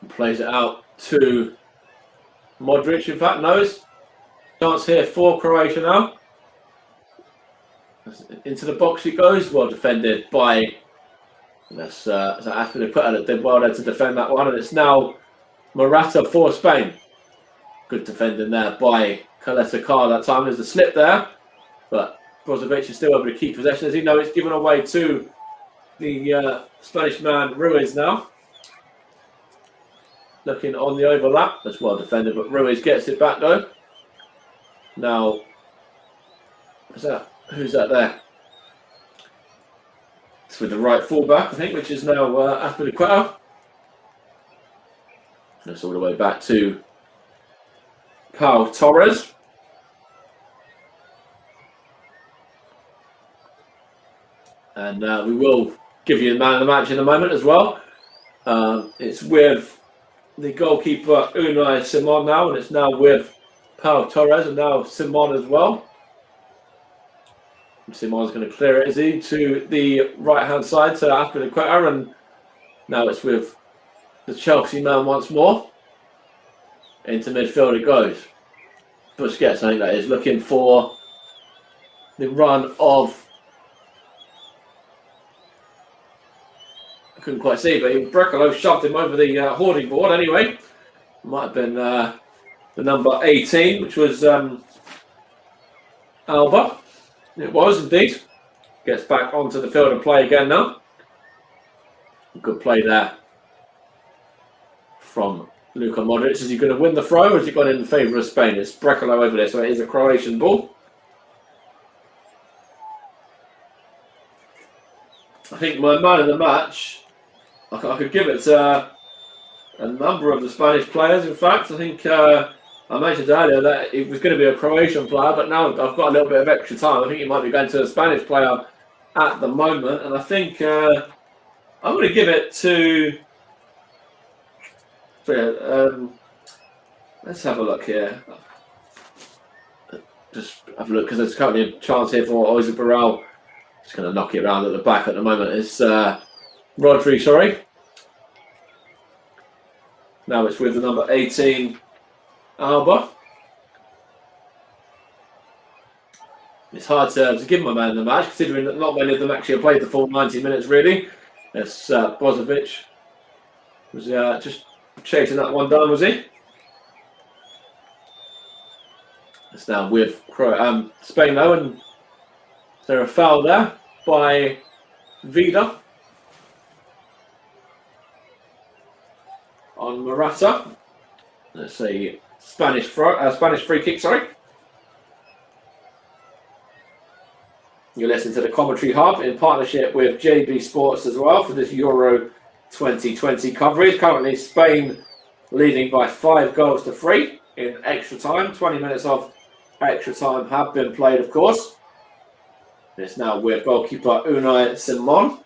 And plays it out to Modric, in fact, knows. Chance here for Croatia now. Into the box it goes, well defended by, that's Aspilicueta that did well there to defend that one, and it's now Morata for Spain. Good defending there by Caleta-Car that time. There's a slip there, but Brozovic is still able to keep possession, as you know it's given away to the Spanish man Ruiz now. Looking on the overlap, that's well defended, but Ruiz gets it back though. Now, who's that there? It's with the right fullback, I think, which is now Aspilicueta. That's all the way back to Pau Torres. And we will give you the man of the match in a moment as well. It's with the goalkeeper Unai Simon now, and it's now with Pau Torres, and now Simon as well. Simon's going to clear it, is he, to the right-hand side to Aspilicueta, and now it's with the Chelsea man once more. Into midfield it goes. Busquets, I think that is, looking for the run of, I couldn't quite see, but Brekalo shoved him over the hoarding board anyway. Might have been the number 18, which was Alba. It was indeed. Gets back onto the field and play again now. Good play there from Luka Modric. Is he going to win the throw, or has he gone in favour of Spain? It's Brekalo over there, so it is a Croatian ball. I think my man of the match, I could give it to a number of the Spanish players. In fact, I think I mentioned earlier that it was going to be a Croatian player, but now I've got a little bit of extra time. I think it might be going to a Spanish player at the moment, and I think I'm going to give it to. Let's have a look here. Just have a look, because there's currently a chance here for Oizer Barral. Just going to knock it around at the back at the moment. It's Rodri, sorry. Now it's with the number 18, Alba. It's hard to give my man the match, considering that not many of them actually have played the full 90 minutes, really. It's Brozovic was just chasing that one down, was he? It's now with Spain though, and is there a foul there by Vida on Morata? Let's see, Spanish free kick, sorry. You listen to the Commentary Hub in partnership with JB Sports as well for this Euro 2020 coverage. Currently Spain leading by 5-3 in extra time. 20 minutes of extra time have been played, of course. It's now with goalkeeper Unai Simon.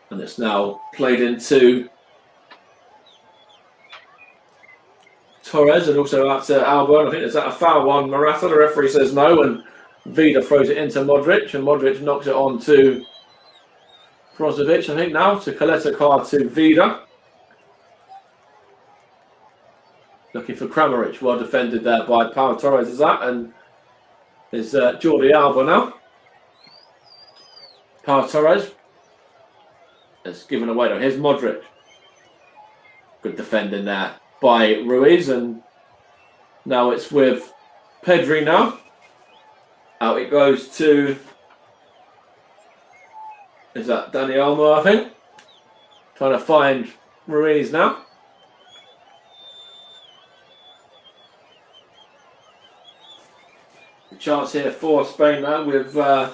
And it's now played into Torres and also out to Alba. I think there's a foul on Morata. The referee says no, and Vida throws it into Modric, and Modric knocks it on to Brozovic, I think now, to Caleta-Car to Vida. Looking for Kramaric, well defended there by Pau Torres, is that, and is Jordi Alba now. Pau Torres It's given away though. Here's Modric. Good defending there by Ruiz, and now it's with Pedri now. Out it goes to, is that Dani Olmo, I think? Trying to find Ruiz now. A chance here for Spain now with the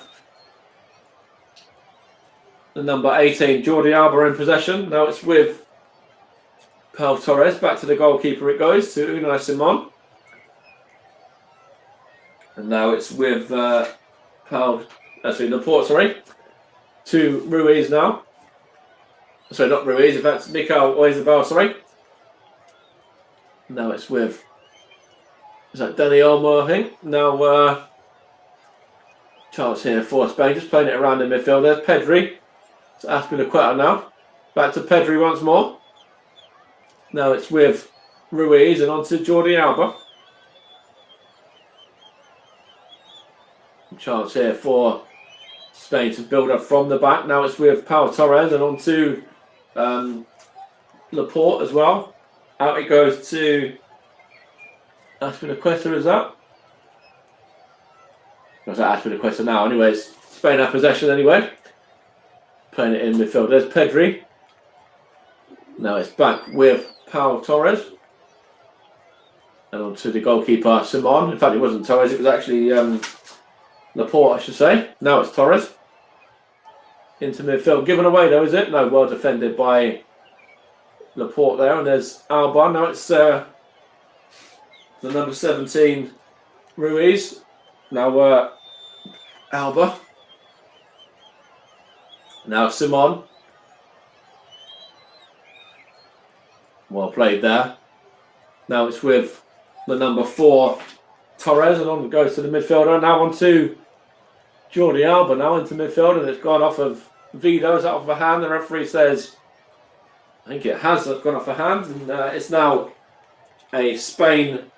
number 18, Jordi Alba, in possession. Now it's with Pau Torres. Back to the goalkeeper it goes, to Unai Simon. And now it's with Laporte, to Ruiz now. Sorry, not Ruiz, in fact, Mikel Oyarzabal, sorry. Now it's with, is that Dani Olmo, I think? Now, chance here for Spain, just playing it around in midfield. There's Pedri. It's Azpilicueta now. Back to Pedri once more. Now it's with Ruiz and on to Jordi Alba. Chance here for Spain to build up from the back. Now it's with Pau Torres and on to Laporte as well. Out it goes to Azpilicueta, is that? That's Azpilicueta now. Anyways, Spain have possession anyway. Playing it in midfield. There's Pedri. Now it's back with Pau Torres. And on to the goalkeeper, Simon. In fact, it wasn't Torres, it was actually Laporte, I should say. Now it's Torres. Into midfield. Given away though, is it? No, well defended by Laporte there. And there's Alba. Now it's the number 17, Ruiz. Now Alba. Now Simon. Well played there. Now it's with the number 4, Torres, and on it goes to the midfielder. Now on to Jordi Alba now into midfield, and it's gone off of Vido. Is that off a hand? The referee says, I think it has gone off a hand, and it's now a Spain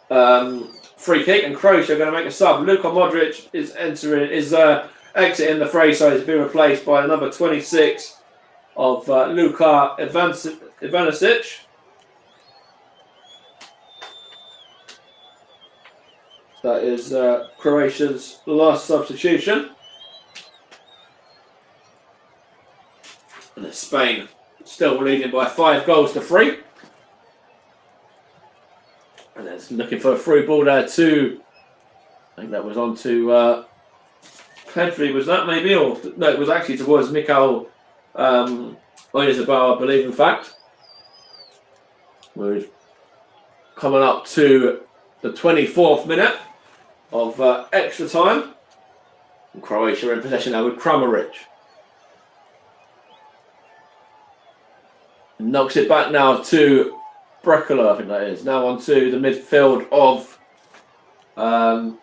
free kick, and Croatia are going to make a sub. Luka Modric is exiting the fray, so he's been replaced by the number 26 of Luka Ivanisevic. That is Croatia's last substitution. And it's Spain still leading by 5-3. And it's looking for a through ball there to, I think that was on to Pedri, was that maybe? Or no, it was actually towards Mikel Oyarzabal, I believe, in fact. We're coming up to the 24th minute of extra time. And Croatia in possession now with Kramaric. Knocks it back now to Brekalo, I think that is. Now on to the midfield of, I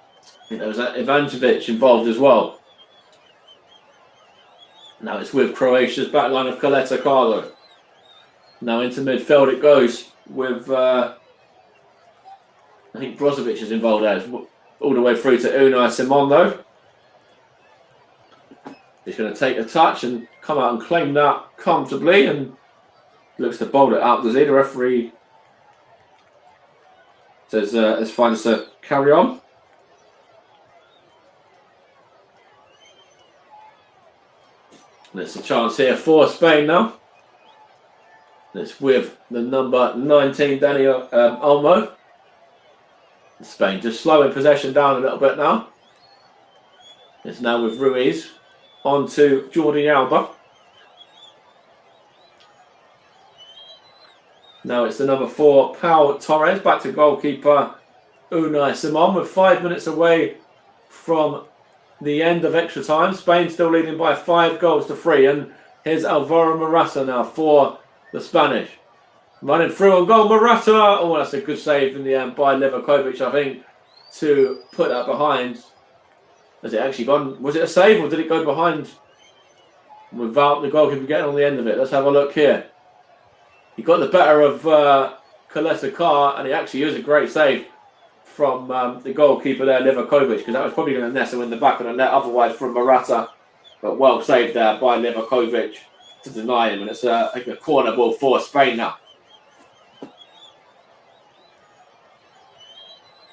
think there was Ivanisevic involved as well. Now it's with Croatia's backline of Coletta Carlo. Now into midfield it goes with, I think Brozovic is involved there. It's all the way through to Unai Simon though. He's going to take a touch and come out and claim that comfortably, and looks to bowl it out, does he? The referee says it's fine to carry on. There's a chance here for Spain now. It's with the number 19, Dani Olmo. Spain just slowing possession down a little bit now. It's now with Ruiz. On to Jordi Alba. Now it's the number 4, Pau Torres. Back to goalkeeper Unai Simon with 5 minutes away from the end of extra time. Spain still leading by 5-3. And here's Alvaro Morata now for the Spanish. Running through on goal, Morata. Oh, that's a good save in the end by Livakovic, I think, to put that behind. Has it actually gone? Was it a save or did it go behind without the goalkeeper getting on the end of it? Let's have a look here. He got the better of Coletta Carr, and he actually used a great save from the goalkeeper there, Livakovic, because that was probably going to nestle in the back of the net otherwise from Morata. But well saved there by Livakovic to deny him, and it's a corner ball for Spain now.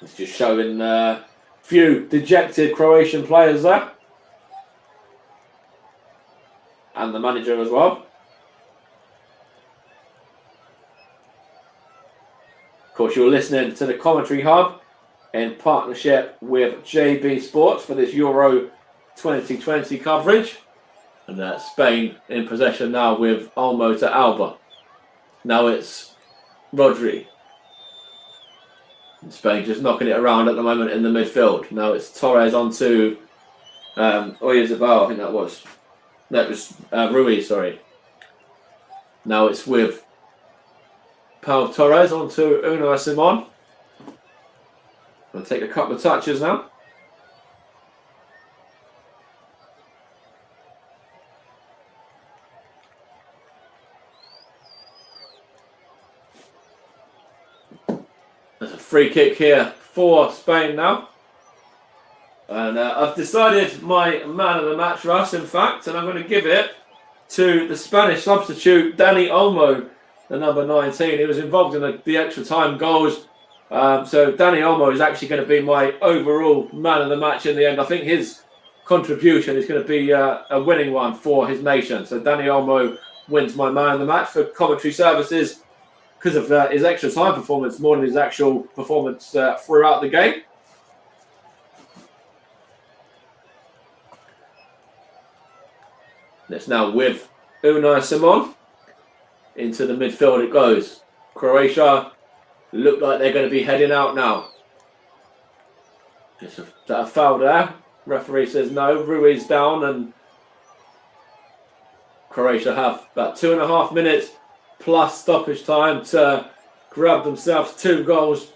It's just showing a few dejected Croatian players there. And the manager as well. Of course, you're listening to the Commentary Hub in partnership with JB Sports for this Euro 2020 coverage. And Spain in possession now with Olmo to Alba. Now it's Rodri. Spain just knocking it around at the moment in the midfield. Now it's Torres onto Oyarzabal, I think that was. That was Ruiz, sorry. Now it's with Pau Torres onto Unai Simon. I'll take a couple of touches now. There's a free kick here for Spain now. And I've decided my man of the match, Russ, in fact, and I'm going to give it to the Spanish substitute, Dani Olmo, the number 19. He was involved in the extra time goals. So Dani Olmo is actually going to be my overall man of the match in the end. I think his contribution is going to be a winning one for his nation. So Dani Olmo wins my man of the match for commentary services because of his extra time performance more than his actual performance throughout the game. It's now with Unai Simon. Into the midfield it goes. Croatia look like they're going to be heading out now. Is that a foul there? Referee says no. Ruiz down, and Croatia have about 2.5 minutes plus stoppage time to grab themselves 2 goals.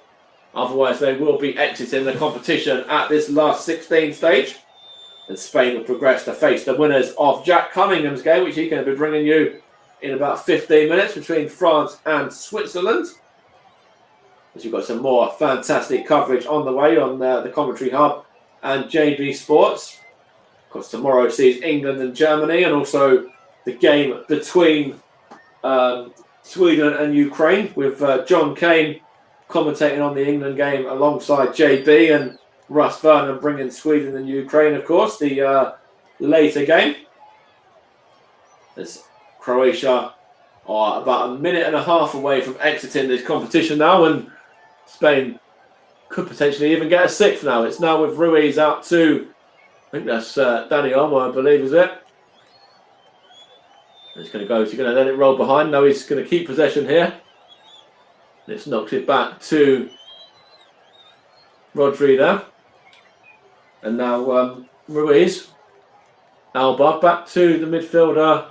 Otherwise they will be exiting the competition at this last 16 stage. And Spain will progress to face the winners of Jack Cunningham's game, which he's going to be bringing you in about 15 minutes between France and Switzerland. As you've got some more fantastic coverage on the way on the Commentary Hub and JB Sports. Of course, tomorrow sees England and Germany, and also the game between Sweden and Ukraine, with John Kane commentating on the England game alongside JB, and Russ Vernon bringing Sweden and Ukraine, of course, the later game. As Croatia are about 1.5 minutes away from exiting this competition now, and Spain could potentially even get a 6th now. It's now with Ruiz out to, I think that's Dani Olmo, I believe, is it? He's going to go, he's going to let it roll behind. No, he's going to keep possession here. This knocks it back to Rodri there. And now Ruiz, Alba, back to the midfielder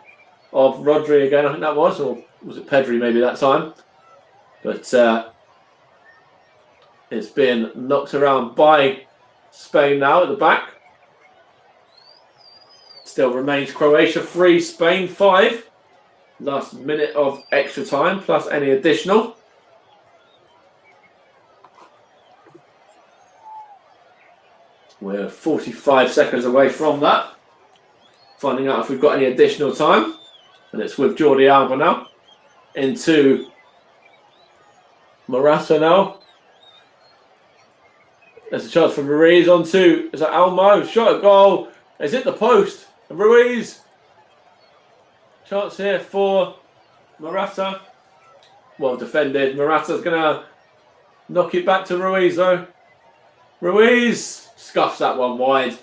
of Rodri again, I think that was, or was it Pedri maybe that time? But it's been knocked around by Spain now at the back. Still remains Croatia 3, Spain 5. Last minute of extra time, plus any additional. We're 45 seconds away from that. Finding out if we've got any additional time. And it's with Jordi Alba now. Into Morata now. There's a chance for Ruiz onto, is that Olmo? Shot a goal. Is it the post? Ruiz. Chance here for Morata. Well defended. Morata's going to knock it back to Ruiz though. Ruiz scuffs that one wide.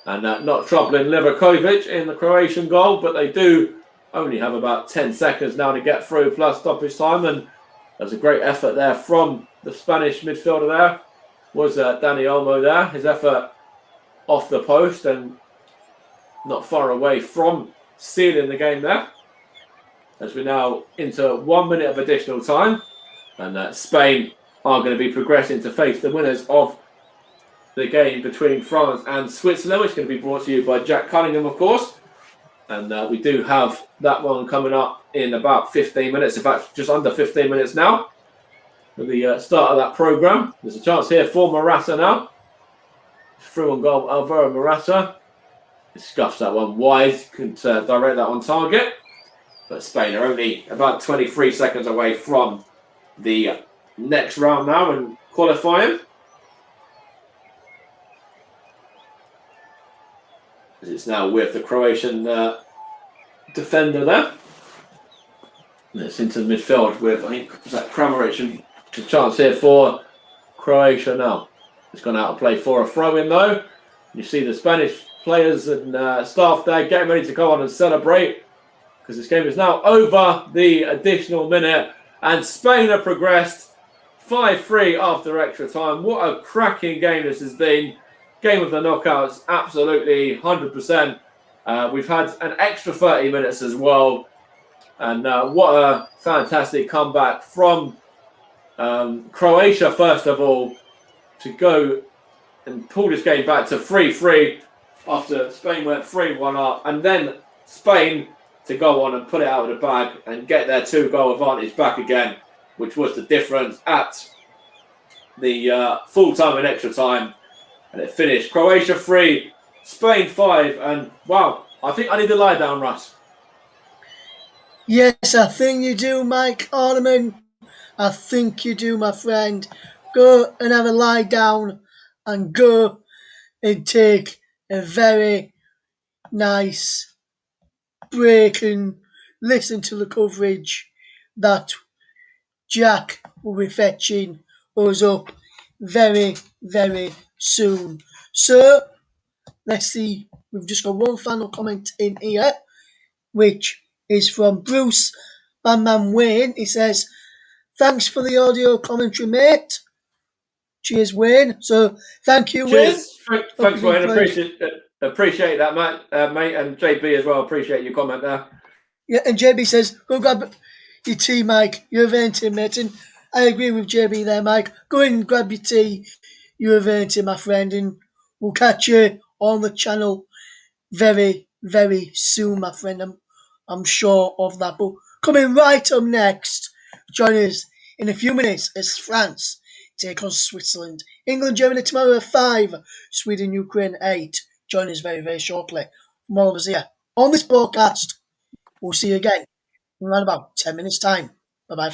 And not troubling Livakovic in the Croatian goal, but they do only have about 10 seconds now to get through plus stoppage time. And there's a great effort there from the Spanish midfielder there. Was Dani Olmo there. His effort off the post and not far away from sealing the game there. As we're now into 1 minute of additional time. And Spain are going to be progressing to face the winners of the game between France and Switzerland, which is going to be brought to you by Jack Cunningham, of course. And we do have that one coming up in about 15 minutes. In fact, just under 15 minutes now. For the start of that programme. There's a chance here for Morata now. Through on goal, Alvaro Morata. He scuffs that one wide. Couldn't direct that on target. But Spain are only about 23 seconds away from the next round now and qualifying. It's now with the Croatian defender there. And it's into the midfield with, I think, was that Kramaric, and a chance here for Croatia now. It's gone out to play for a throw-in though. You see the Spanish players and staff there getting ready to go on and celebrate, because this game is now over the additional minute and Spain have progressed 5-3 after extra time. What a cracking game this has been. Game of the knockouts, absolutely 100%. We've had an extra 30 minutes as well. And what a fantastic comeback from Croatia, first of all, to go and pull this game back to 3-3 after Spain went 3-1 up. And then Spain to go on and put it out of the bag and get their 2-goal advantage back again, which was the difference at the full time and extra time. And it finished Croatia 3, Spain 5. And wow, I think I need to lie down, Russ. Yes, I think you do, Mike Ornament. I think you do, my friend. Go and have a lie down and go and take a very nice break and listen to the coverage that Jack will be fetching us up very, very soon. So, let's see. We've just got one final comment in here, which is from Bruce Bam Wayne. He says, "Thanks for the audio commentary, mate." Cheers, Wayne. So, thank you, Cheers. Wayne. Thanks, Wayne. Appreciate that, mate, and JB as well. Appreciate your comment there. Yeah, and JB says, "Go grab your tea, Mike. You're venting, mate." And I agree with JB there, Mike. Go in and grab your tea. You're venting, my friend, and we'll catch you on the channel very, very soon, my friend. I'm sure of that. But coming right up next, join us in a few minutes as France take on Switzerland. England, Germany tomorrow at 5. Sweden, Ukraine 8. Join us very, very shortly. From all of us here on this broadcast. We'll see you again in around about 10 minutes' time. Bye-bye.